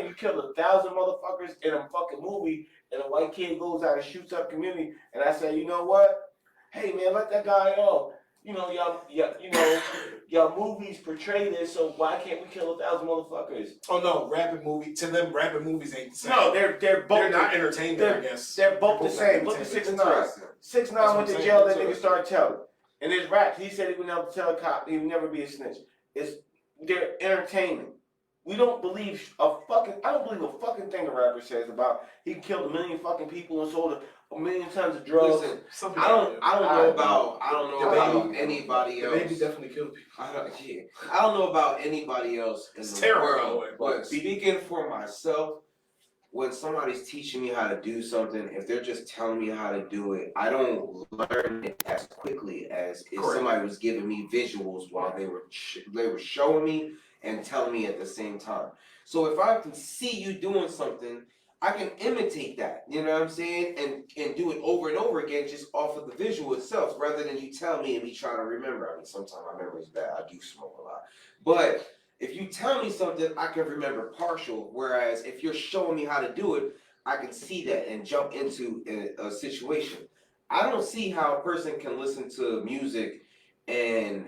You killed 1,000 motherfuckers in a fucking movie, and a white kid goes out and shoots up community, and I say, you know what? Hey man, let that guy go. You know, y'all movies portray this, so why can't we kill 1,000 motherfuckers? Oh no, rapping movie. To them, rapping movies ain't the same. No, they're both. They're not entertainment, I guess. They're both the same. Look at 6ix9ine. 6ix9ine went to jail. That nigga started telling. And his rap, he said he would never tell a cop. He would never be a snitch. They're entertainment. We don't believe I don't believe a fucking thing a rapper says about he killed 1 million fucking people and sold 1 million tons of drugs. Listen, I don't know about anybody The else. baby definitely killed people. I don't know about anybody else in It's the terrible, world, by the way. but speaking for myself, when somebody's teaching me how to do something, if they're just telling me how to do it, I don't learn it as quickly as if Correct. somebody was giving me visuals while they were showing me and telling me at the same time. So if I can see you doing something, I can imitate that, you know what I'm saying? And do it over and over again just off of the visual itself, rather than you tell me and me trying to remember. I mean, sometimes my memory's bad. I do smoke a lot. But if you tell me something, I can remember partial. Whereas if you're showing me how to do it, I can see that and jump into a situation. I don't see how a person can listen to music and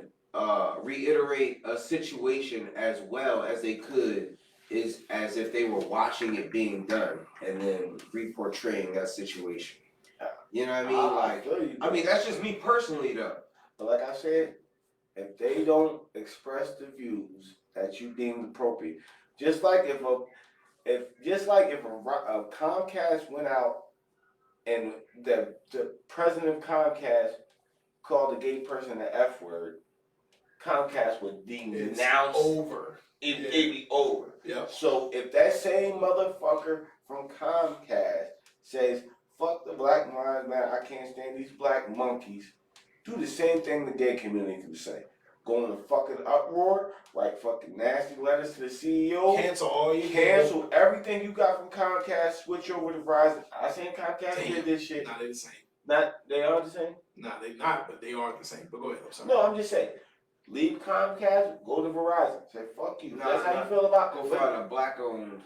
reiterate a situation as well as they could is as if they were watching it being done and then reportraying that situation. You know what I mean? I mean, that's just me personally though. But like I said, if they don't express the views that you deem appropriate, just like if a Comcast went out and the president of Comcast called a gay person the F word, Comcast would denounce over. It'd be over. Yeah. So if that same motherfucker from Comcast says, fuck the black lives matter, I can't stand these black monkeys, do the same thing the gay community can say. Go in a fucking uproar, write fucking nasty letters to the CEO. Cancel all you Cancel everything you got from Comcast, switch over to Verizon. I seen Comcast did this shit. Nah, they the same. They are the same? Nah, they not, but they are the same. But go ahead, I'm sorry. No, I'm just saying. Leave Comcast, go to Verizon. Say, fuck you. That's how you feel about Go find a black-owned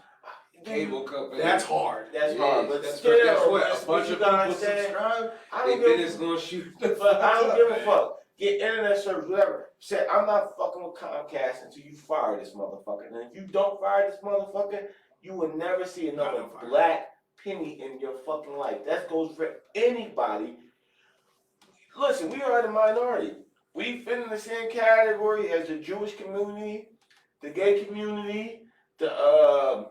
cable company. That's hard. That's hard, but That's still, guess what? that's A bunch of you people understand. subscribe. I They don't give business gonna shoot. But I don't give a fuck. Get internet service, whatever. Say, I'm not fucking with Comcast until you fire this motherfucker. And if you don't fire this motherfucker, you will never see another black penny in your fucking life. That goes for anybody. Listen, we are the minority. We fit in the same category as the Jewish community, the gay community, the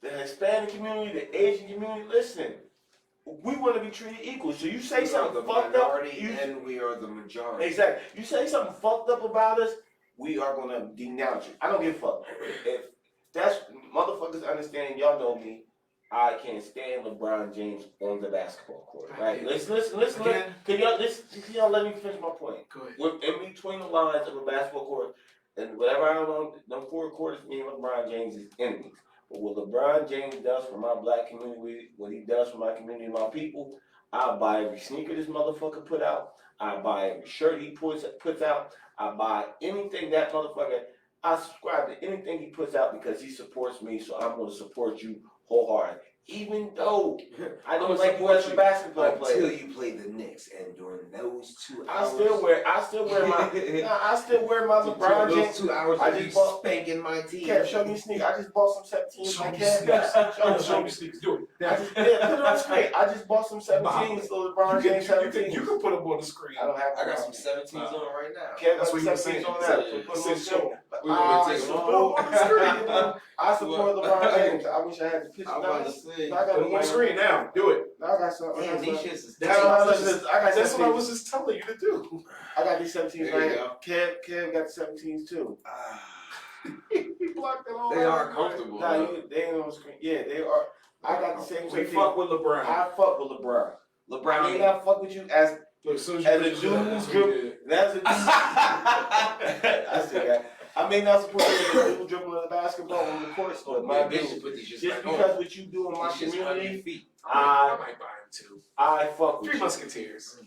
Hispanic community, the Asian community. Listen, we want to be treated equal. So you say something fucked up, and we are the majority. Exactly. You say something fucked up about us, we are gonna denounce you. I don't give a fuck. If that's motherfuckers understand, y'all know me. I can't stand LeBron James on the basketball court. Right? Yeah. Listen. Again? Can y'all let me finish my point? Go ahead. In between the lines of a basketball court and whatever I don't know, them four quarters, me and LeBron James is enemies. But what LeBron James does for my black community, what he does for my community and my people, I buy every sneaker this motherfucker put out. I buy every shirt he puts out. I buy anything that motherfucker. I subscribe to anything he puts out because he supports me, so I'm going to support you wholeheartedly. Even though I don't like you as a basketball player. Until you play the Knicks, and during those 2 I hours, still wear my LeBron those James. 2 hours, I I just just bought- spanking my team. Can't show me sneakers. I just bought some 17s. Show I me can't. Show me sneakers. Do it. I just put it on the screen. I just bought some 17s. So LeBron James 17s. You can put them on the screen. I don't have. I got some 17s on right now. Kev That's got what you were saying. 17s on that. So put them on the Show screen. 'em. We gonna take So them put them all. on the screen. I support LeBron James. I wish I had the picture. I'm about to say. I got Put them on the screen now. Do it. I got some. Damn, these shits is That's what I was tight. just- I got That's what I 17s. was just telling you to do. I got these 17s There right you here. Kev got the 17s too. He blocked it all They out. are comfortable. Nah, though. they ain't on the screen. Yeah, they are. I got the same We thing. fuck with LeBron. I fuck with LeBron. I may not fuck with you as Look, as soon as a finish dude that, that's what dribble. you did. That's a I see that. I may not support you as a dude dribbling the basketball on the court, but my They dude, should put these shits just back on. because what you do in my These shits 100 community, feet. I might buy him too. I fuck with 3 you. Musketeers.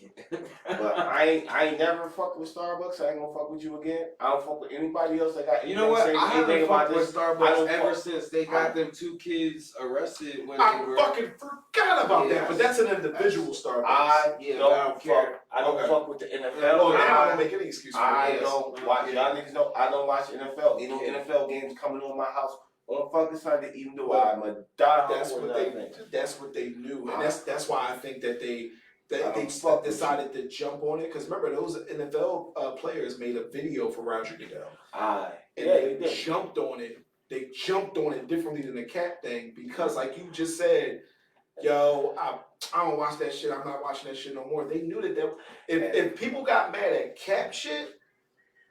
But I ain't never fucked with Starbucks. I ain't gonna fuck with you again. I don't fuck with anybody else that got You know what? anything to I say anything haven't about fucked with this. I Starbucks don't ever fuck- since they got them 2 kids arrested when I they were. fucking forgot about Yeah. that, but that's an individual Starbucks. I Yeah, don't but I don't care. fuck. I don't Okay. fuck with the NFL. Well, now I I, don't make any excuse for I it. don't watch. Y'all niggas know I don't watch NFL. You know Yeah. NFL games coming on my house on fucking Sunday, even though I'm a diehard. That's for what nothing. that's what they knew, and that's why I think that they I they don't fuck with decided to jump on it, because remember those NFL players made a video for Roger Goodell, and They they did. jumped on it. They jumped on it differently than the cat thing, because like you just said, yo, I don't watch that shit. I'm not watching that shit no more. They knew that if people got mad at cap shit,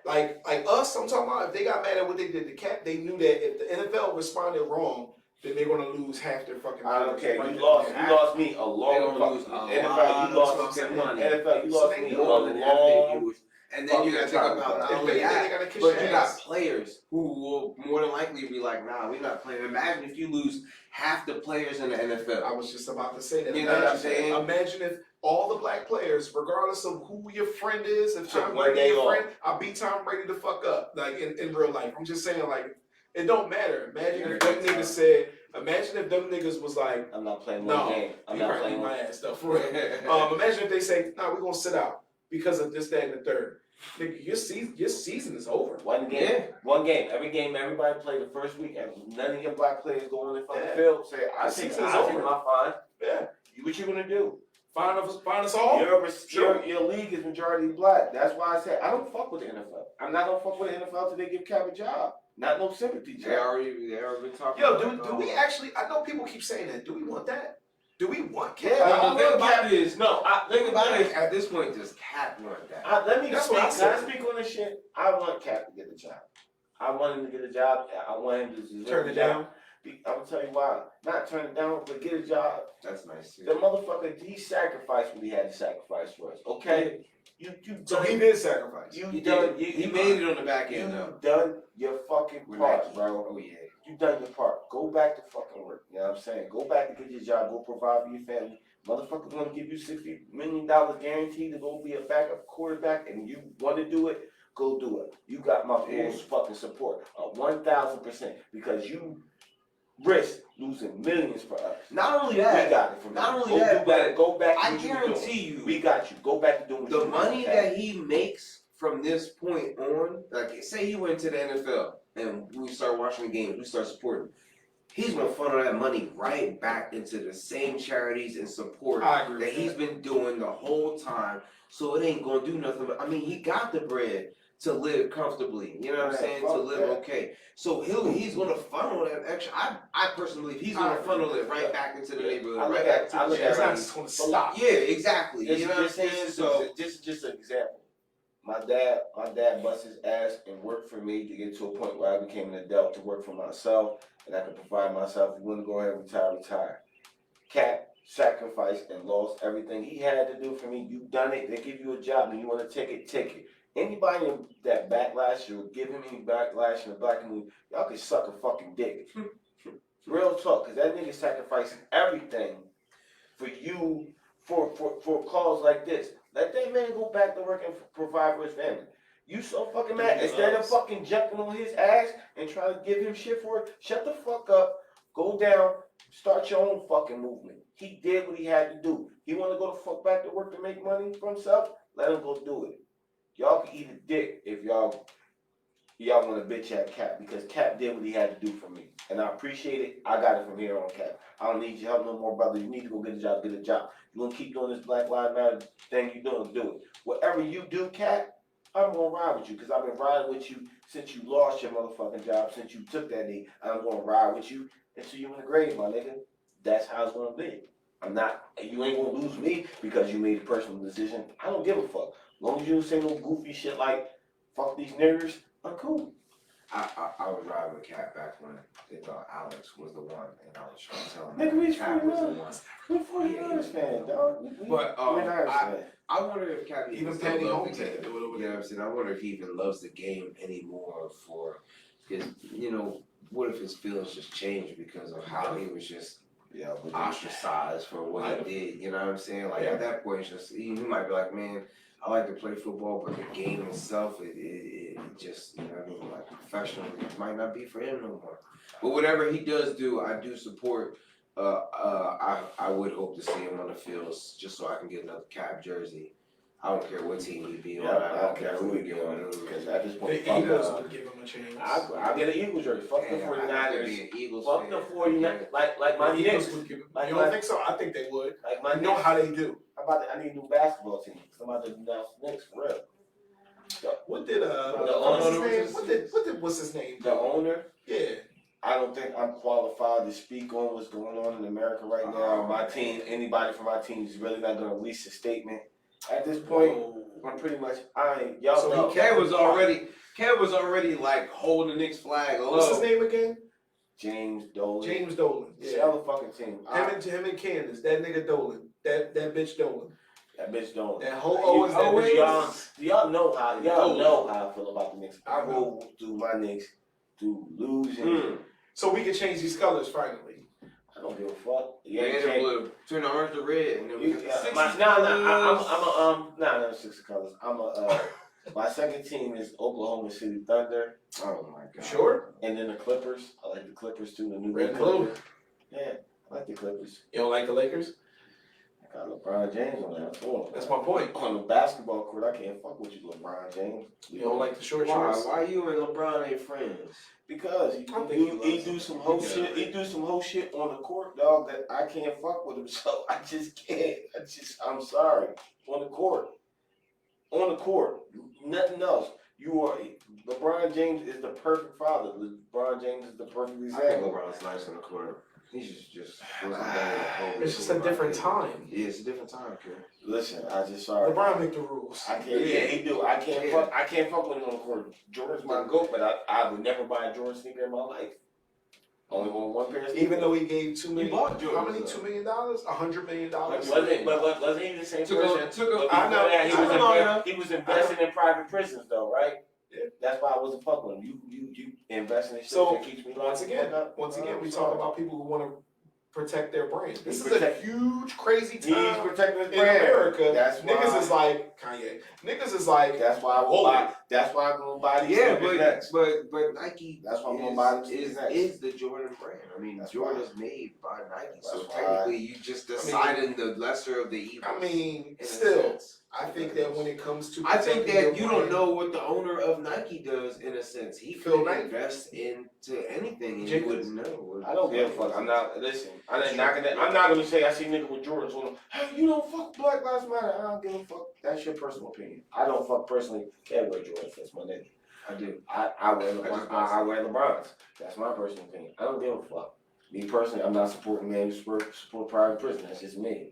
like us, I'm talking about, if they got mad at what they did to cap, they knew that if the NFL responded wrong, then they're gonna lose half their fucking. I don't care. Right You there. lost me a long They gonna fuck. lose a NFL, lot you of lost fucking me. money. NFL, you lost me a More than half their long. viewers. And then you gotta think fucking about not time. only They that, gotta kiss but your you got ass. players who will more than likely be like, nah, we're not playing. Imagine if you lose half the players in the I NFL. was just about to say that. You know what I'm saying? Imagine if all the black players, regardless of who your friend is, if Took Tom one Brady day your off. friend, I'll beat Tom Brady the fuck up, like in real life. I'm just saying, like, it don't matter. Imagine if them niggas said, imagine if them niggas was like, I'm not playing no, one game. I'm you not probably playing beat one. my ass though, for real. Imagine if they say, nah, we're gonna sit out because of this, that, and the third. Nigga, your season is over. One game. Yeah. One game. Every game everybody play the first week, and none of your black players go on the fucking Yeah. field. Say, I The think season's I take over. my fine. Yeah. What you gonna do? Find us all. Your league is majority black. That's why I said I don't fuck with the NFL. I'm not gonna fuck with the NFL till they give Cap a job. Not no sympathy They job. already been talking Yo, about do we actually? I know people keep saying that. Do we want that? Do we want Cap? Yeah, I The thing love about Cap. it is, No, think about it, at this point, does Cap want that? Let me That's speak. what I Can said. I speak on this shit? I want Cap to get a job. I want him to get a job. I want him to deserve Turn a it job. down. I'm gonna tell you why. Not turn it down, but get a job. That's nice too. The motherfucker, he sacrificed what he had to sacrifice for us. Okay, you So done. he did sacrifice. You He done. did. He made it on the back You end though. done your fucking We're part, lucky. bro. Oh yeah. You done your part. Go back to fucking work. You know what I'm saying? Go back to get your job. Go provide for your family. Motherfucker gonna give you $60 million guaranteed to go be a backup quarterback, and you want to do it. Go do it. You got my full fucking support, 1,000%, because you risk losing millions for us. Not only We that, got it from not you. only Go that, do better. Go back to I what you were doing. guarantee you, We got you. Go back to doing what the you were money doing. that he makes from this point on, like say he went to the NFL and we start watching the games, we start supporting. He's gonna funnel that money right back into the same charities and support I agree that with he's that. been doing the whole time. So it ain't gonna do nothing. But, I mean, he got the bread to live comfortably. You know what I'm Yeah, saying? fuck To live that. okay. So he's gonna funnel that extra. I personally believe he's gonna funnel it right back into the neighborhood, I right look back at- to I the look at It's not charities. just gonna stop. Yeah, exactly. This, You know what I'm this, saying? is, So this is just an example. my dad bust his ass and worked for me to get to a point where I became an adult to work for myself and I could provide myself. If you want to go ahead and retire. Cap sacrificed and lost everything he had to do for me. You've done it. They give you a job and you want to take it. Anybody that backlash or give him any backlash in the black community, y'all can suck a fucking dick. Real talk, because that nigga sacrificing everything for you for a cause like this. Let that man go back to work and provide for his family. You so fucking mad. Instead of fucking jumping on his ass and trying to give him shit for it, shut the fuck up, go down, start your own fucking movement. He did what he had to do. He want to go the fuck back to work to make money for himself? Let him go do it. Y'all can eat a dick if y'all want to bitch at Cap, because Cap did what he had to do for me. And I appreciate it. I got it from here on, Cap. I don't need your help no more, brother. You need to go get a job, You want to keep doing this Black Lives Matter thing you doing, do it. Whatever you do, Cap, I'm going to ride with you, because I've been riding with you since you lost your motherfucking job, since you took that knee. I'm going to ride with you until you in the grave, my nigga. That's how it's going to be. You ain't going to lose me because you made a personal decision. I don't give a fuck. As long as you don't say no goofy shit like, fuck these niggers, I'm cool. I was riding with Cat back when they thought Alex was the one, and I was trying to tell him Nigga, we Cat was the one. We're 49ers fan, dog. But fan. I wonder if Cat Even still Patty loves Holmes the had game. to do it over You know there. what I'm saying? I wonder if he even loves the game anymore because, what if his feelings just changed because of how he was just ostracized for what he did? You know what I'm saying? Like at that point, it's just he might be like, man, I like to play football, but the game itself, it just, you know what I mean, like professional, it might not be for him no more. But whatever he does do, I do support. I would hope to see him on the fields just so I can get another Cap jersey. I don't care what team he be on. I don't care who he be on. Because at this point, The Eagles would give him a chance. I'll get an Eagles jersey. Fuck the 49ers. Fuck the 49ers. Like my The Eagles Knicks. would give him. Like You my- don't think so? I think they would. Like my You know Knicks. how they do. I need a new basketball team. Somebody to announce the Knicks for real. What did what's his name? The owner. Yeah. I don't think I'm qualified to speak on what's going on in America right now. My team, anybody from my team is really not going to release a statement. At this point, I'm pretty much, y'all So know. he Kev was already like holding the Knicks flag low. What's his name again? James Dolan. James Dolan. Yeah. Sell the fucking team. Him and Candace. That nigga Dolan. That bitch Dolan. That bitch Dolan. That whole Owens. That bitch Dolan. Y'all know how I feel about the Knicks. I roll through my Knicks through losing. So we can change these colors finally. I don't give a fuck. Yeah, blue. Turn the orange to red, and then we got six I'm a 6 colors. My second team is Oklahoma City Thunder. Oh my god. Sure. And then the Clippers. I like the Clippers too. The new Red and Clippers. Yeah, I like the Clippers. You don't like the Lakers? I got LeBron James on that floor. That's my point. On the basketball court, I can't fuck with you, LeBron James. You don't like the short Why? shorts? Why you and LeBron ain't friends? Because he do some whole shit. He do some whole shit on the court, dog. That I can't fuck with him. So I just can't. I'm sorry. On the court, nothing else. LeBron James is the perfect father. LeBron James is the perfect I think example. LeBron's nice on the court. He's just It's just a different time. Yeah, it's a different time, kid. Listen, I just sorry. LeBron make the rules. I can't. Yeah, he do. I can't fuck with him on the court. Jordan's my goat, but I would never buy a Jordan sneaker in my life. Only one pair of sneakers. Even though he gave $2 million. bought Jordans, How many? though. $2 million? $100 million. Wasn't he the same person? Took I know. He was investing in private prisons though, right? Yeah. That's why I wasn't fucking with him. You invest in shit So, that keeps me Once again, we talk about people who want to protect their brand. This is a huge, crazy He's time protecting his in brand. America. That's why. Niggas is like Kanye. Niggas is like That's why I will buy. That's why I'm gonna buy these. Yeah, sneakers next. but Nike. That's why I'm gonna buy them is sneakers next. is the Jordan brand. I mean, That's Jordan why. is made by Nike, so That's why. technically you just deciding the lesser of the evils. I mean, in a still, sense. I think that when it comes to I think protecting that your you don't brand, know what the owner of Nike does in a sense. He Phil could Knight. invest into anything and you Jenkins. wouldn't know. I don't give a fuck. I'm not gonna say I see nigga with Jordans on them. Hey, you don't fuck Black Lives Matter. I don't give a fuck. That's your personal opinion. I don't fuck personally. Can't wear Jordans. That's my nigga. I do. I wear LeBrons. That's my personal opinion. I don't give a fuck. Me personally, I'm not supporting men who support private prison. That's just me.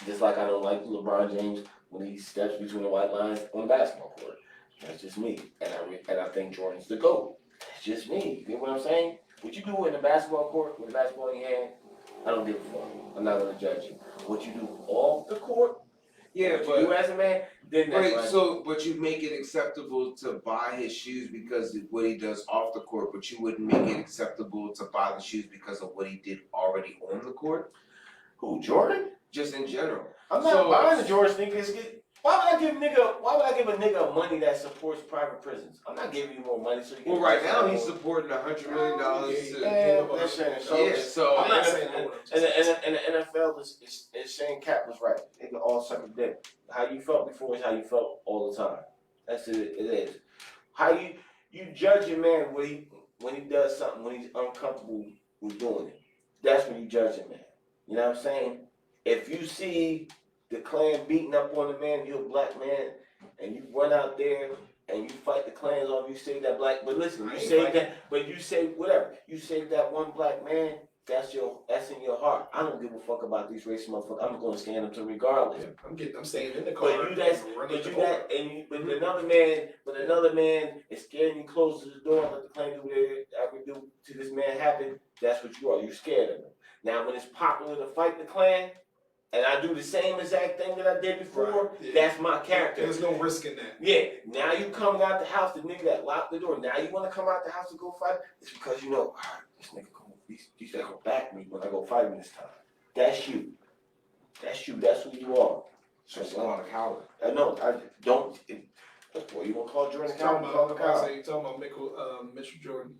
Just like I don't like LeBron James when he steps between the white lines on the basketball court. That's just me, and I think Jordan's the GOAT. That's just me. You get what I'm saying? What you do in the basketball court with the basketball in your hand, I don't give a fuck. I'm not gonna judge you. What you do off the court, Yeah, what but you do as a man, then that's right. right. So, but you make it acceptable to buy his shoes because of what he does off the court, but you wouldn't make it acceptable to buy the shoes because of what he did already on the court. Who, Jordan? Just in general. I'm not buying the Jordan sneakers. Why would I give a nigga money that supports private prisons? I'm not giving you more money so you can. Well, right now he's supporting $100 million. So I'm not saying that. And the NFL is saying Cap was right. They can all suck a dick. How you felt before is how you felt all the time. That's it. It is. How you judge a man when he does something when he's uncomfortable with doing it. That's when you judge a man. You know what I'm saying? If you see the Klan beating up on a man, you're a black man, and you run out there and you fight the Klans off, you save that black. But listen, you save that. But you save whatever. You save that one black man. That's in your heart. I don't give a fuck about these racist motherfuckers. I'm going to stand up to them regardless. I'm staying in the car. But another man is scared and he closes the door and let the Klan do whatever do to this man happen. That's what you are. You scared of him. Now, when it's popular to fight the Klan, and I do the same exact thing that I did before, that's my character. There's no risk in that. Yeah, now you coming out the house, the nigga that locked the door, now you want to come out the house to go fight? It's because you know, this nigga he's not gonna back me when I go fight him this time. That's you. That's you. That's who you are. So it's not a coward. I know. I don't. Boy, you gonna call Jordan a coward? You talking about Mitchell Jordan?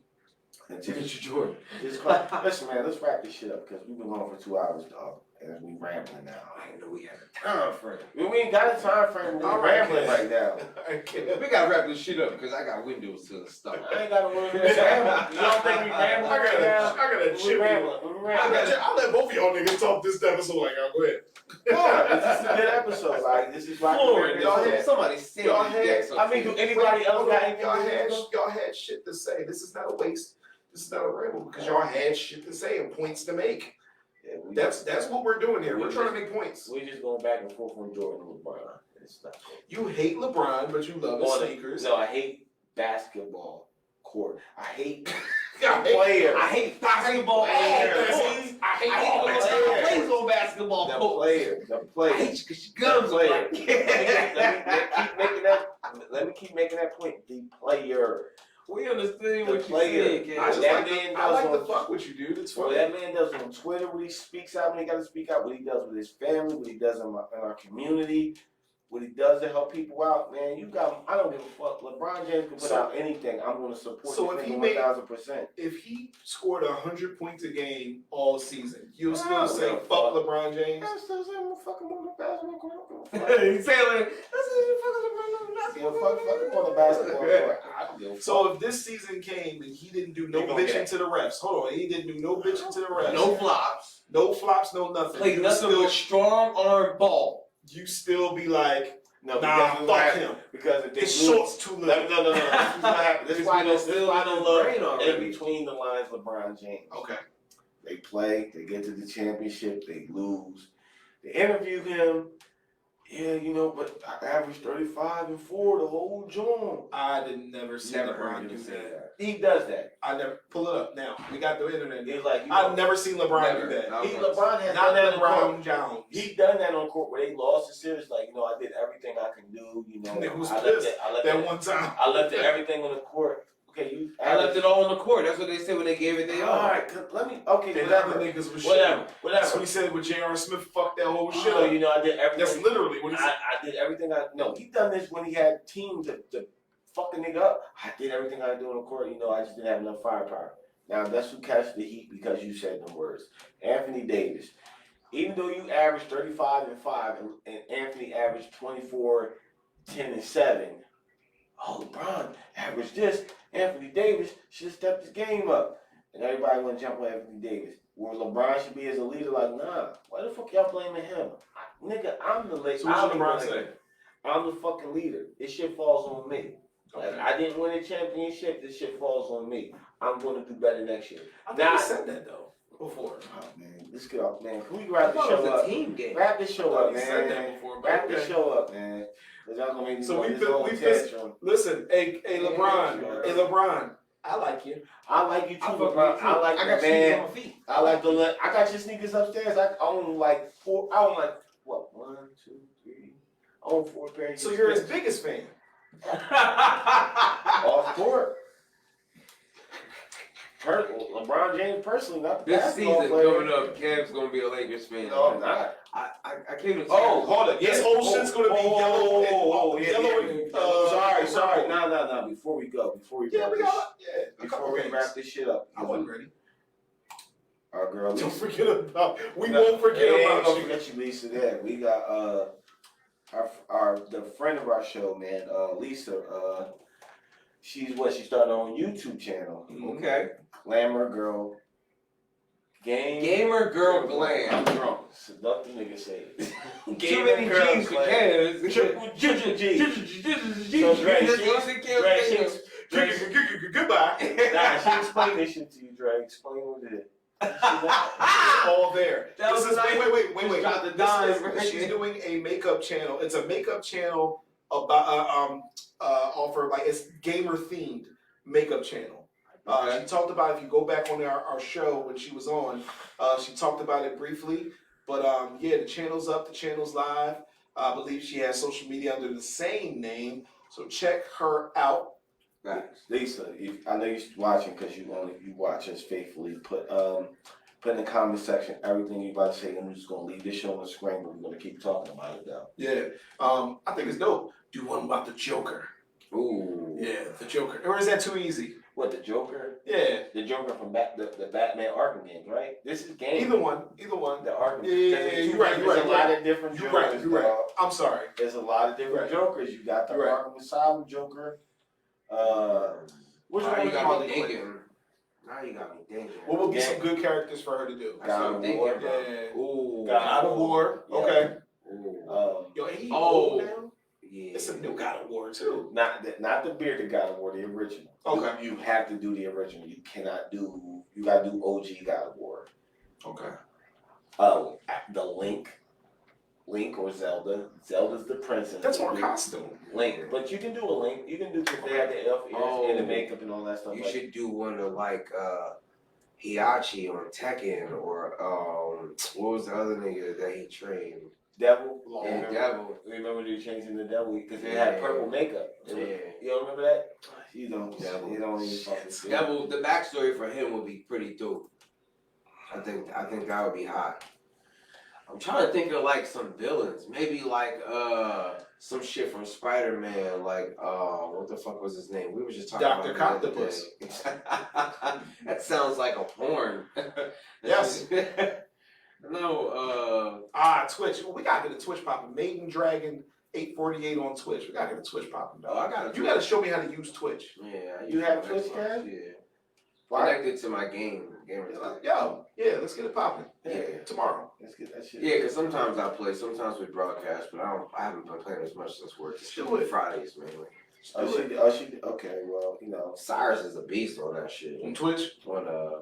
Mitchell Jordan. Listen, man. Let's wrap this shit up because we've been going for 2 hours, dog. And we rambling now. I didn't know we had a time frame. We ain't got a time frame. We're rambling right now. We gotta wrap this shit up because I got windows to the stuff. I ain't got a window. You don't think we rambling right now? I got a chip. I'll let both of y'all niggas talk this episode. Like, go ahead. No, this is a good episode. Like, this is like Y'all had somebody say y'all had. I mean, do anybody else got anything? Y'all had shit to say. This is not a waste. This is not a ramble because y'all had shit to say and points to make. Yeah, that's what we're doing here. We're trying to make points. We're just going back and forth on Jordan and LeBron. It's not you hate LeBron, but you love his sneakers. No, I hate basketball court. I hate player. I hate basketball players. I hate plays on basketball. The player. I hate you because your gums are black. Let me keep making that point. The player. We understand what you're saying. I like to fuck with you, dude. It's funny. What that man does on Twitter, what he speaks out when he got to speak out, what he does with his family, what he does in our community, what he does to help people out, man. I don't give a fuck. LeBron James can put out anything. I'm going to support him 1,000%. If he scored 100 points a game all season, you'll still say fuck LeBron James? I still say I'm fucking on the basketball court. He's saying fuck him on the basketball court. So if this season came and he didn't do no bitching to the refs, hold on, he didn't do no bitching to the refs. No flops. No flops, no nothing. Played nothing but strong arm ball. You still be like, no, fuck him. Because if his shorts too little. No. This is what happens. This is why I don't love in between the lines LeBron James. Okay. They play, they get to the championship, they lose. They interview him. Yeah, you know, but I averaged 35 and 4 the whole joint. I didn't never see LeBron do that. He does that. I never pull it up now. We got the internet. He's like, I've never seen LeBron do that. LeBron has not done that LeBron on Jones. He done that on court where they lost the series. Like, you know, I did everything I can do. You know, Nigga was I pissed left one time. I left everything on the court. Okay, I left it all on the court. That's what they said when they gave it their all. All right, let me. Okay, and other niggas was whatever. That's what he said with J.R. Smith. Fuck that whole shit. So, you know, I did everything. That's literally what he said. I did everything. He done this when he had teams to fuck the nigga up. I did everything I do on the court. You know, I just didn't have enough firepower. Now that's who catches the heat because you said the words. Anthony Davis. Even though you averaged 35 and 5, and Anthony averaged 24, 10 and 7. Oh, LeBron averaged this. Anthony Davis should have stepped his game up. And everybody want to jump on Anthony Davis. Where LeBron should be as a leader, like, nah. Why the fuck y'all blaming him? Nigga, I'm the leader. So what LeBron say? I'm the fucking leader. This shit falls on me. Okay. Like, I didn't win a championship. This shit falls on me. I'm going to do better next year. I think you said that, though, before. Oh, man. Let's get off, man. Can we wrap the show up? Team game. Wrap this show up, man. Said that before, wrap this show up, man. Cause y'all gonna make me So go we this feel- whole we feel- tantrum. Listen, hey LeBron, sure. hey LeBron, I like you. I like you too, I fuck LeBron. with you. I like I the got shoes man. on my feet. I like the. I got your sneakers upstairs. I own like 4. I own like what? 1, 2, 3. I own 4 pairs. So you're his biggest fan. Off court. LeBron James personally, not the This basketball season player. coming up, Cav's gonna be a Lakers fan. No, I'm not. I came to Oh, hold it. This whole shit's gonna be yellow and yellow and sorry. purple. No. Before we Yeah, wrap we this, got a before couple we games. wrap this shit up, I wasn't ready. our girl Don't Lisa. forget about. We No, won't forget ain't about gonna you. forget you, Lisa. There, we got the friend of our show, man, Lisa. She's she started on YouTube channel. Okay. Glamour Girl. Gamer Girl I'm Glam. drunk. Seduct the nigga say it. Too many G's for Cavs. Triple G. So Dre, Goodbye. nah, she explained this shit to you, Dre. Explain what it is. All there. That This was is nice. wait. Drop the This dime, is- right? she's doing a makeup channel. It's a makeup channel about offer like it's gamer themed makeup channel. She talked about if you go back on our show when she was on, she talked about it briefly. But yeah, the channel's up, the channel's live. I believe she has social media under the same name, so check her out. Lisa, I know you're watching because you watch us faithfully. Put in the comment section everything you about to say. I'm just gonna leave this show on the screen, but we're gonna keep talking about it though. Yeah, I think it's dope. Do one about the Joker. Ooh. Yeah, the Joker. Or is that too easy? What, the Joker? Yeah, The Joker from the Batman Arkham games, right? This is game. either one. The Arkham. Yeah, you're right. There's a lot of different You're Jokers. right. dog. I'm sorry. There's a lot of different Right. Jokers. You got the Right. Arkham Asylum Joker. Which Now one you you got call me it? thinking. Now you got me thinking. Well, we'll get some good characters for her to do. That's what I'm thinking, War. bro. Yeah. Ooh. God of War. Yeah. Okay. Ooh. Yo, ain't he Oh. old now? Yeah. It's a new God of War too. Not the bearded God of War, the original. Okay. You have to do the original. You cannot do. You gotta do OG God of War. Okay. The Link or Zelda. Zelda's the princess. That's more costume. Link, but you can do a Link. You can do because they have the elf ears and the makeup and all that stuff. You like should do one of like Hiachi on Tekken or what was the other nigga that he trained? Devil. Long Yeah, memory. Devil. Remember they changing the devil because they had purple makeup. Yeah. You don't remember that? You don't. Devil. You don't even fucking see. Devil. The backstory for him would be pretty dope. I think that would be hot. I'm trying to think of like some villains, maybe like some shit from Spider-Man, like what the fuck was his name? We were just talking Dr. about it the other Octopus. day. That sounds like a porn. Yes. No, Twitch. Well, we gotta get a Twitch popping. Maiden Dragon 848 on Twitch. We gotta get a Twitch popping. Oh, I got You gotta show me how to use Twitch. yeah. You have Twitch, Xbox, Ken? Yeah. Why? Connected to my gamer. Yo, yeah, let's get it popping. Yeah. Tomorrow. Let's get that shit. Yeah, because sometimes I play, sometimes we broadcast, but I haven't been playing as much since work. It's Do it. Fridays mainly. Okay, well, Cyrus is a beast on that shit. On Twitch. On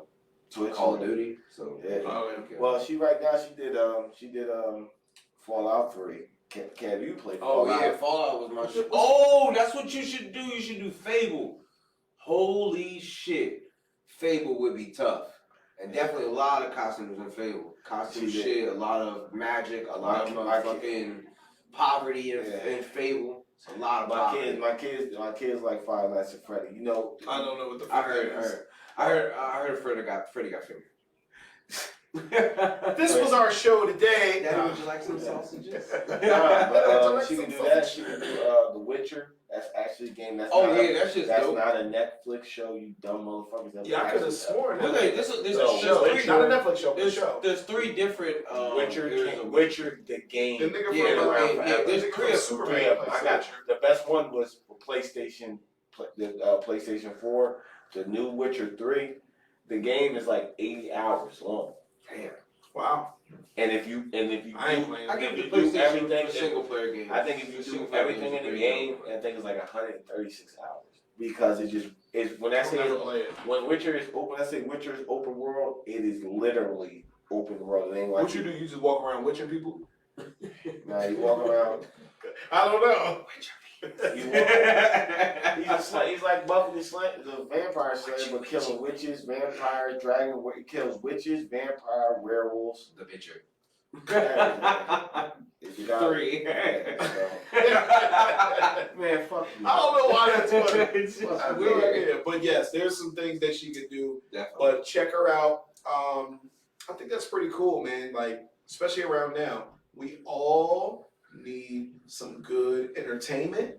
Twitch. Call of Duty. So Yeah. Oh, yeah. okay. Well, she did Fallout 3. Can you play Oh Fallout? yeah, Fallout was my shit. Oh, that's what you should do. You should do Fable. Holy shit, Fable would be tough, and definitely a lot of costumes in Fable. Costume She did. shit, a lot of magic, a lot of My motherfucking poverty in Fable. It's a lot of poverty. My kids like Five Nights at Freddy. You know, I don't know what the fuck I heard Freddy got fingered. This was our show today. Daddy, would you like some sausages? She can do that. She can do The Witcher. That's actually a game. That's Oh not yeah, that's just that's dope. not a Netflix show. You dumb motherfuckers. That's Yeah, I could have actually- sworn. Look at this. There's No, a show. three. Not a Netflix show, but a There's, show. there's three different Witcher, the game. The nigga Yeah, from around yeah, forever. there's the nigga three from of Superman. Three of them. plays I got Witcher. the best one was for PlayStation, the PlayStation 4. The new Witcher 3. The game is like 80 hours long. Damn. Wow. And if you I ain't playing. I give the You do PlayStation everything- for single player games. I think if you do Single player everything games in are the pretty game, dope. I think it's like 136 hours because it's when I I'll say never play it. when Witcher is open, I say Witcher is open world. It is literally open world. It ain't like What you do? You just walk around witching people? Nah, you walk around. I don't know. He's like Buffy the Vampire Slayer, but killing witches, vampires, dragon. He kills witches, vampire, werewolves. The picture. If you got 3. Man, fuck you. I don't know why that's funny. It's just I have no weird. idea. But yes, there's some things that she could do. Definitely. But check her out. I think that's pretty cool, man. Like, especially around now, we all need some good entertainment,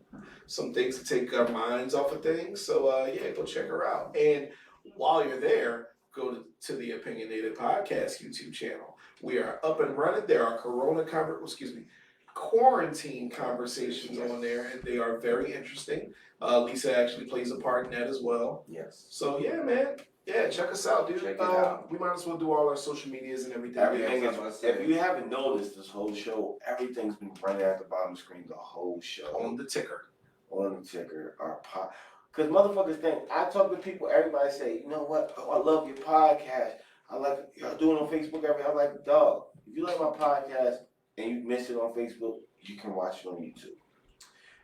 some things to take our minds off of things. So yeah, go check her out. And while you're there, go to the Opinionated Podcast YouTube channel. We are up and running. There are quarantine conversations on there, and they are very interesting. Lisa actually plays a part in that as well. Yes. So yeah, man. Yeah, check us out, dude. Check it out. We might as well do all our social medias and everything. Everything Yeah, is. that's what I said. If you haven't noticed this whole show, everything's been running at the bottom of the screen the whole show. on the ticker. On the ticker, our pod. Because motherfuckers think, I talk to people, everybody say, you know what? Oh, I love your podcast. I like y'all doing it on Facebook. I'm like, dog, if you like my podcast and you miss it on Facebook, you can watch it on YouTube.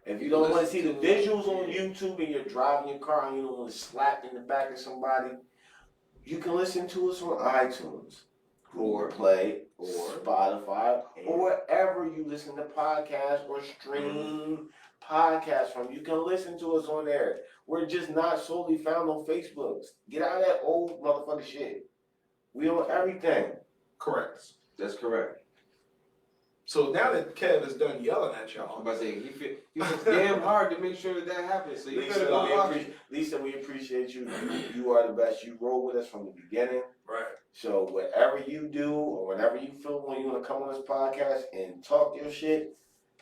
If you don't want to see the visuals on YouTube and you're driving your car and you don't want to slap in the back of somebody, you can listen to us on iTunes, or Play, or Spotify, or wherever you listen to podcasts or stream podcasts from. You can listen to us on there. We're just not solely found on Facebook. Get out of that old motherfucking shit. We on everything. Correct. That's correct. So now that Kev is done yelling at I'm y'all, about to say, he works damn hard to make sure that happens. So you better go watch it. Lisa, we appreciate you. You are the best. You roll with us from the beginning. right? So whatever you do or whatever you feel when you want to come on this podcast and talk your shit,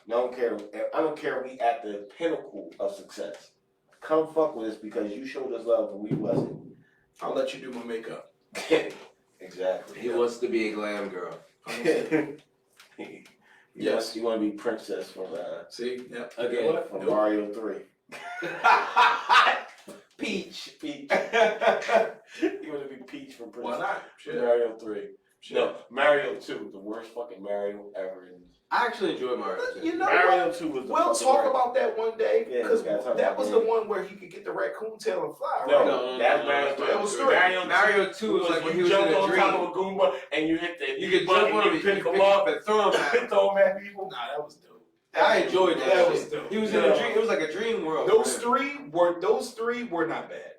I don't care. I don't care if we at the pinnacle of success. Come fuck with us because you showed us love when we wasn't. I'll let you do my makeup. Exactly. He wants to be a glam girl. Yes. You want to be princess from See, yep. Okay. What? from Nope. Mario 3. Peach. Peach. You want to be Peach from Why Princess not? Shit. Mario 3. Shit. No, Mario 2, the worst fucking Mario ever. I actually enjoy Mario. You know Mario what? 2 was the We'll fucking talk worst. about that one day Yeah, because we gotta talk that about was that. the one where he could get the raccoon tail and fly, No, right? No, that's no, Mario no, 3. that was Mario 2 was like when he you was in jumped a on top dream. of a Goomba and you hit the You could jump on him, and you pick pick him up and throw him at him. throw him at people. Nah, that was dope. I enjoyed that. That was shit. dope. He was in a dream. It was like a dream world. Those for him. three were not bad.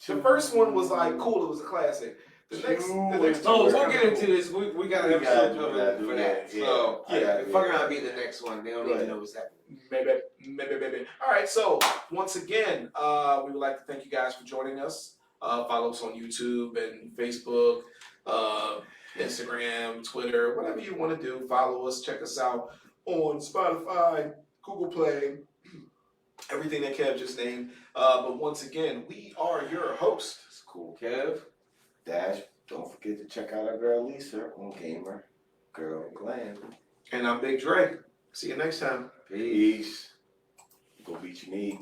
The first one was like cool. It was a classic. The next two Oh, was we'll kinda get into cool. this. We got an We gotta episode do coming that, for yeah, that. yeah. So Yeah, fuck yeah. around, be the next one. They don't Go even ahead. know what's happening. Maybe. All right. So once again, we would like to thank you guys for joining us. Follow us on YouTube and Facebook, Instagram, Twitter, whatever you want to do. Follow us. Check us out on Spotify, Google Play, everything that Kev just named. But once again, we are your hosts. It's cool, Kev. Dash. Don't forget to check out our girl Lisa on Gamer Girl Glam. And I'm Big Dre. See you next time. Peace. Peace. Go beat your knee.